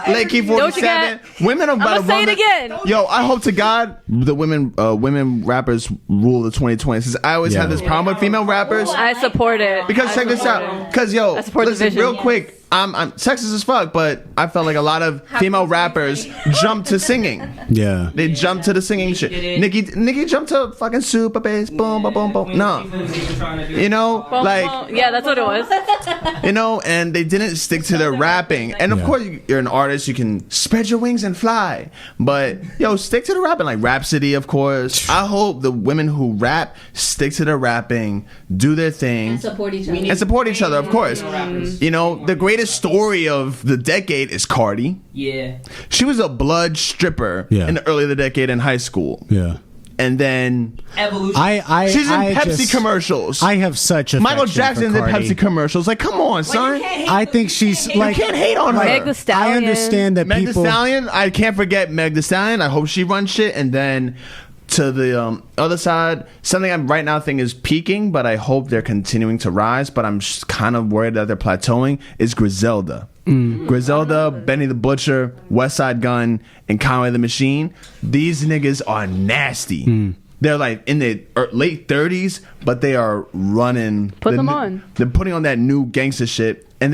Late Key 47. Women are about I'ma say it again. Yo, I hope to God the women rappers rule the 2020s. Since I always had this problem with female rappers. I support it. Because check this out. Because yo, I support the listen vision. real quick. I'm sexist as fuck, but I felt like a lot of female rappers jumped to singing. Yeah, they jumped to the singing shit. Nicki jumped to fucking super bass, boom, boom, boom, boom. No, you know, like yeah, that's what it was. You know, and they didn't stick to their rapping. And of course, you're an artist, you can spread your wings and fly. But yo, stick to the rapping, like Rhapsody, of course. I hope the women who rap stick to their rapping, do their thing, and support each other. Of course. You know, the greatest story of the decade is Cardi. Yeah. She was a blood stripper in the early of the decade in high school. Yeah. And then evolution. She's in Pepsi commercials. I have such a Michael Jackson's in Pepsi commercials. Like, come on, son. I think she's like, you can't hate on her. Meg Thee Stallion. I understand that Meg people. Thee Stallion. I can't forget Meg Thee Stallion. I hope she runs shit. And then to the other side, something I'm right now think is peaking, but I hope they're continuing to rise. But I'm kind of worried that they're plateauing. Is Griselda. Griselda, Benny the Butcher, Westside Gun, and Conway the Machine. These niggas are nasty. They're like in their late 30s, but they are running. Put them on. They're putting on that new gangster shit, and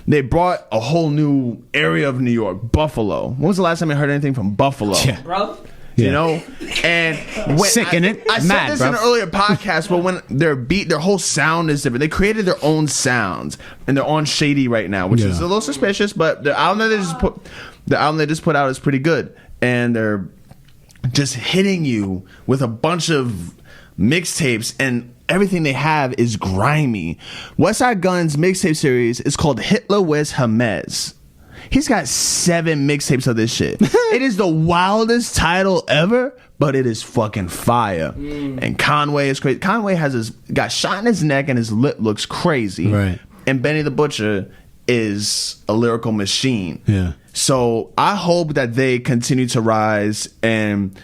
they brought a whole new area of New York, Buffalo. When was the last time you heard anything from Buffalo? Yeah. Bro. You know, and sick in it. I said this in an earlier podcast, but when their whole sound is different. They created their own sounds, and they're on Shady right now, which is a little suspicious. But the album they just put out is pretty good, and they're just hitting you with a bunch of mixtapes, and everything they have is grimy. Westside Gun's mixtape series is called Hitler Wears Hermes. He's got 7 mixtapes of this shit. It is the wildest title ever, but it is fucking fire. And Conway is crazy. Conway has got shot in his neck and his lip looks crazy. Right. And Benny the Butcher is a lyrical machine. Yeah. So I hope that they continue to rise and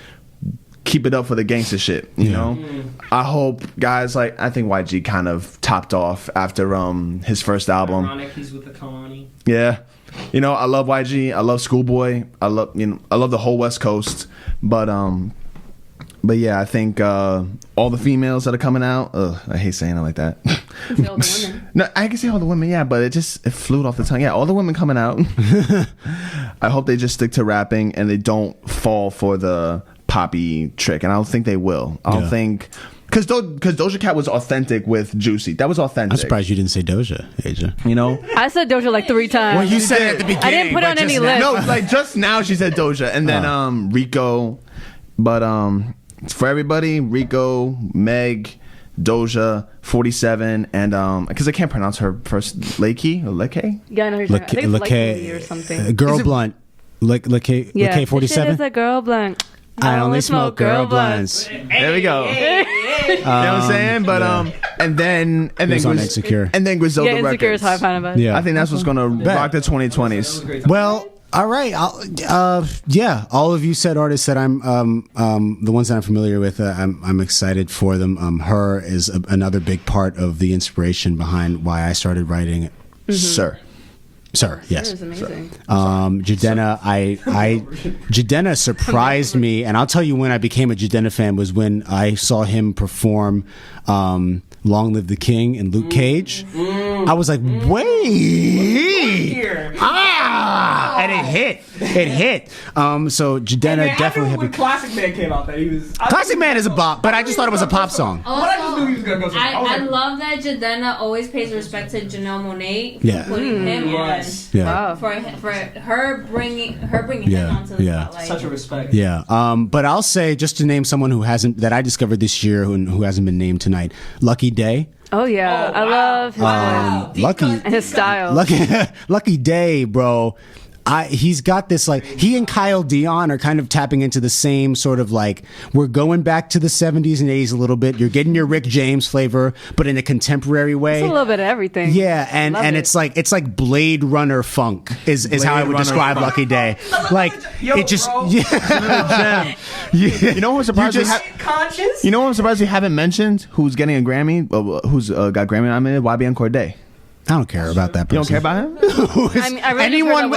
keep it up for the gangster shit, you know? I hope guys like, I think YG kind of topped off after his first album. Ironic, he's with the Kalani. Yeah. You know, I love YG. I love Schoolboy. I love the whole West Coast. But yeah, I think all the females that are coming out. I hate saying it like that. All the women. No, I can say all the women. Yeah, but it flew off the tongue. Yeah, all the women coming out. I hope they just stick to rapping and they don't fall for the poppy trick. And I don't think they will. I don't think. Because Doja Cat was authentic with Juicy. That was authentic. I'm surprised you didn't say Doja, Asia. You know? I said Doja like 3 times. Well, you said it at the beginning. I didn't put on any list. No, like just now she said Doja. And then Rico. But for everybody, Rico, Meg, Doja, 47, and because I can't pronounce her first, Lakey or Leke? Yeah, I know who you're talking about. I think it's Lakey or something. Girl Blunt. Leke 47? It's a girl blunt. I only smoke girl blunts. There we go. You know what I'm saying? But and then on Insecure. And then Griselda Insecure Records. is how I found about it. I think that's what's gonna rock the 2020s. Well, all right. All of you said artists that I'm the ones that I'm familiar with. I'm excited for them. Her is another big part of the inspiration behind why I started writing it. Sir, yes. That is amazing. Jidenna, Jidenna surprised me, and I'll tell you when I became a Jidenna fan was when I saw him perform Long Live the King and Luke Cage. I was like, wait, and it hit. So Jidenna definitely had. When Classic Man came out, that he was. Classic Man is a bop, but I just thought it was a pop song. Also, I just knew he was gonna go. I love that Jidenna always pays respect to Janelle Monáe for putting him on. Yeah. For her bringing him onto the spotlight. Such a respect. Yeah. But I'll say, just to name someone that I discovered this year who hasn't been named tonight, Lucky Day. Oh yeah, I love his voice. Lucky and his style. Lucky Day, bro. He's got this, like, he and Kyle Dion are kind of tapping into the same sort of, like, we're going back to the 70s and 80s a little bit. You're getting your Rick James flavor, but in a contemporary way. It's a little bit of everything. Yeah, and it's like Blade Runner funk is how I would describe Lucky Day. Like, it just You know what I'm surprised you know what I'm surprised you haven't mentioned? Who's getting a Grammy? Who's got Grammy nominated? YBN Cordae. I don't care about that person. You don't care about him?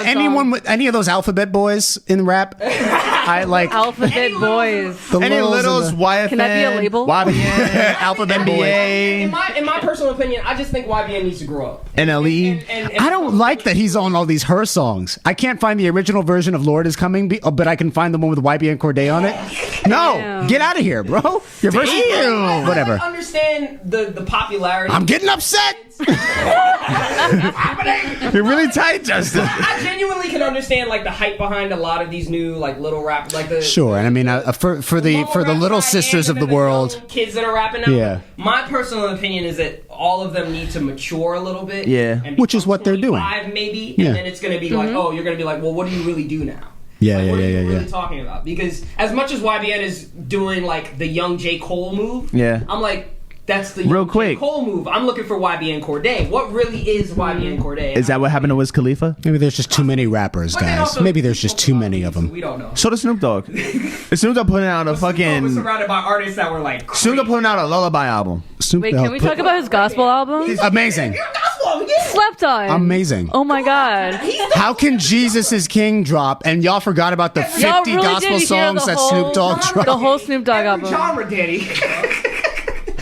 Anyone with any of those alphabet boys in rap? I like alphabet boys. Any littles, YFN. Can that be a label? YBN, alphabet boys. In my personal opinion, I just think YBN needs to grow up. NLE. And I don't like that he's on all these her songs. I can't find the original version of Lord Is Coming, but I can find the one with YBN Corday on it. No, Damn. get out of here, bro. Your version, whatever. I understand the popularity. I'm getting upset. You're really tight, Justin. I genuinely can understand like the hype behind a lot of these new like little rap like the Sure, and I mean for the little sisters of the world, kids that are rapping now. Yeah. My personal opinion is that all of them need to mature a little bit. Yeah. and which is what they're doing. 25 maybe, Yeah. and then it's gonna be like, oh, you're gonna be like, well, what do you really do now? Yeah, Like, what are you yeah. really talking about? Because as much as YBN is doing like the young J. Cole move, Yeah. I'm like, that's the Real young quick. J. Cole move. I'm looking for YBN Corday. What really is YBN Corday? Is that what happened to Wiz Khalifa? Maybe there's just too many rappers, But then guys. also, Maybe there's just too many of them. We don't know. So does Snoop Dogg. Snoop Dogg putting out a Snoop Dogg was fucking... surrounded by artists that were like crazy. Snoop Dogg putting out a lullaby album. Wait, can we talk about his gospel album? Amazing. Slept on. Amazing. Oh my god. How can Jesus is King drop and y'all forgot about the 50 Y'all really gospel did hear songs the that whole- Snoop Dogg dropped? The whole Snoop Dogg Every album. genre, Danny.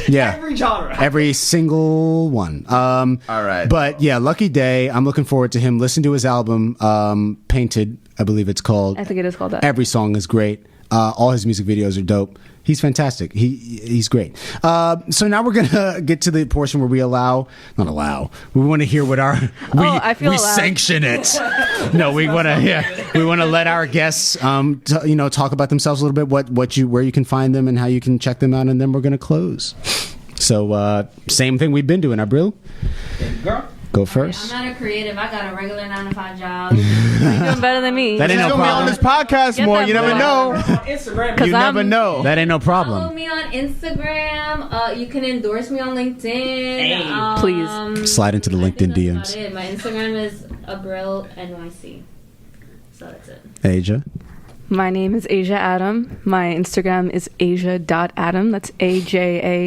Yeah. Every genre. Every single one. All right. But yeah, Lucky Day. I'm looking forward to him. Listen to his album, Painted, I believe it's called. I think it is called that. Every song is great. All his music videos are dope. He's fantastic. He's great. So now we're gonna get to the portion where we we want to hear what our I feel we allowed. sanction it. No, we want to let our guests talk about themselves a little bit, where you can find them and how you can check them out, and then we're gonna close. So same thing we've been doing, Abril. Girl. Go first. I'm not a creative. I got a regular 9-to-5 job. You're doing better than me. That ain't no She's gonna be on problem. this podcast Get more. that You never boy. know. On Instagram. Cause You never I'm- know. That ain't no Follow problem. me on Instagram. You can endorse me on LinkedIn. Hey. Please. Slide into the I think LinkedIn that's DMs. about it. My Instagram is Abril NYC. So that's it. Asia. My name is Asia Adam. My Instagram is asia.adam. That's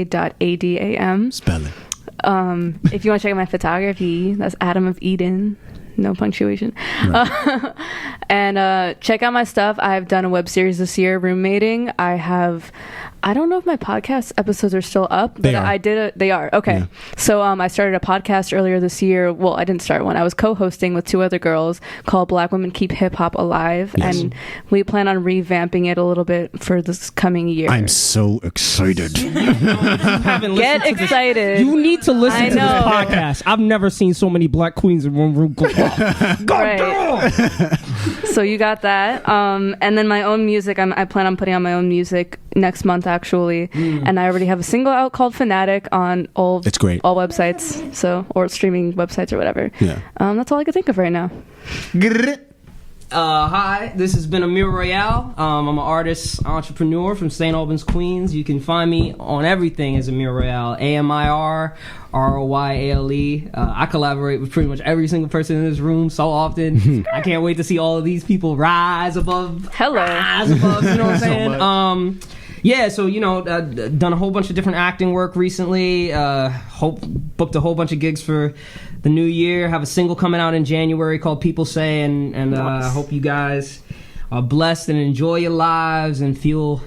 AJA.ADAM. Spell it. If you want to check out my photography, that's Adam of Eden. No punctuation. Right. And check out my stuff. I've done a web series this year, Roommating. I don't know if my podcast episodes are still up, but They are. They are. Okay. Yeah. So I started a podcast earlier this year. Well, I didn't start one. I was co-hosting with 2 other girls called Black Women Keep Hip Hop Alive. Yes. And we plan on revamping it a little bit for this coming year. I'm so excited. Get excited. You need to listen I to this know. podcast. I've never seen so many black queens in one room. Right. So you got that. And then my own music, I plan on putting on my own music next month, actually. And I already have a single out called Fanatic on all It's great. all websites, or streaming websites or whatever. Yeah. That's all I can think of right now. Hi, this has been Amir Royale. I'm an artist, entrepreneur from St. Albans, Queens. You can find me on everything as Amir Royale, AMIR ROYALE. I collaborate with pretty much every single person in this room so often. I can't wait to see all of these people rise above. Hello. Rise above, you know what I'm saying? Yeah, so done a whole bunch of different acting work recently. Booked a whole bunch of gigs for the new year. Have a single coming out in January called People Say, and I hope you guys are blessed and enjoy your lives and feel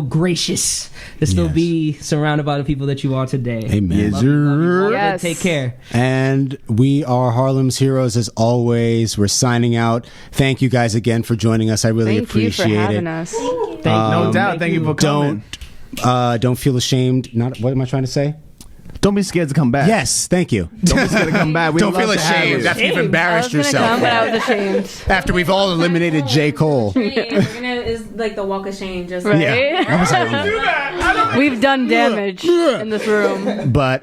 gracious to still Yes. be surrounded by the people that you are today. Amen. Love you all. Yes. Take care. And we are Harlem's Heroes as always. We're signing out. Thank you guys again for joining us. I really Thank you appreciate for having it. us. No doubt. Thank you for coming. Don't feel ashamed. What am I trying to say? Don't be scared to come back. Yes, thank you. Don't be scared to come back. We Don't would feel love to have ashamed you. after you've I was embarrassed gonna yourself. come, but I was ashamed. After we've all eliminated J. Cole. It's like the walk of shame. Just Right? Yeah. We've done damage in this room. But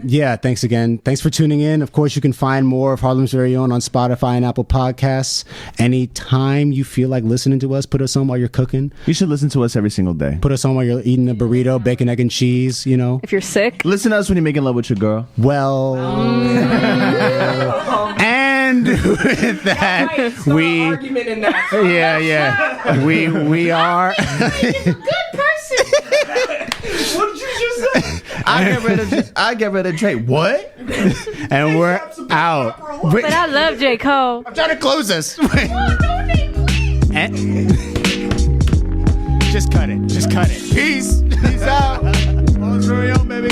yeah, thanks again. Thanks for tuning in. Of course, you can find more of Harlem's Very Own on Spotify and Apple Podcasts. Anytime you feel like listening to us, put us on while you're cooking. You should listen to us every single day. Put us on while you're eating a burrito, bacon, egg, and cheese, you know. If you're sick, Listen to us when you're making love with your girl. Well, and with that, we Argument in that. yeah, we are. He's a good person. What did you just say? I get rid of Drake. What? And we're out. But I love J. Cole. I'm trying to close this. Just cut it. Peace out. Baby.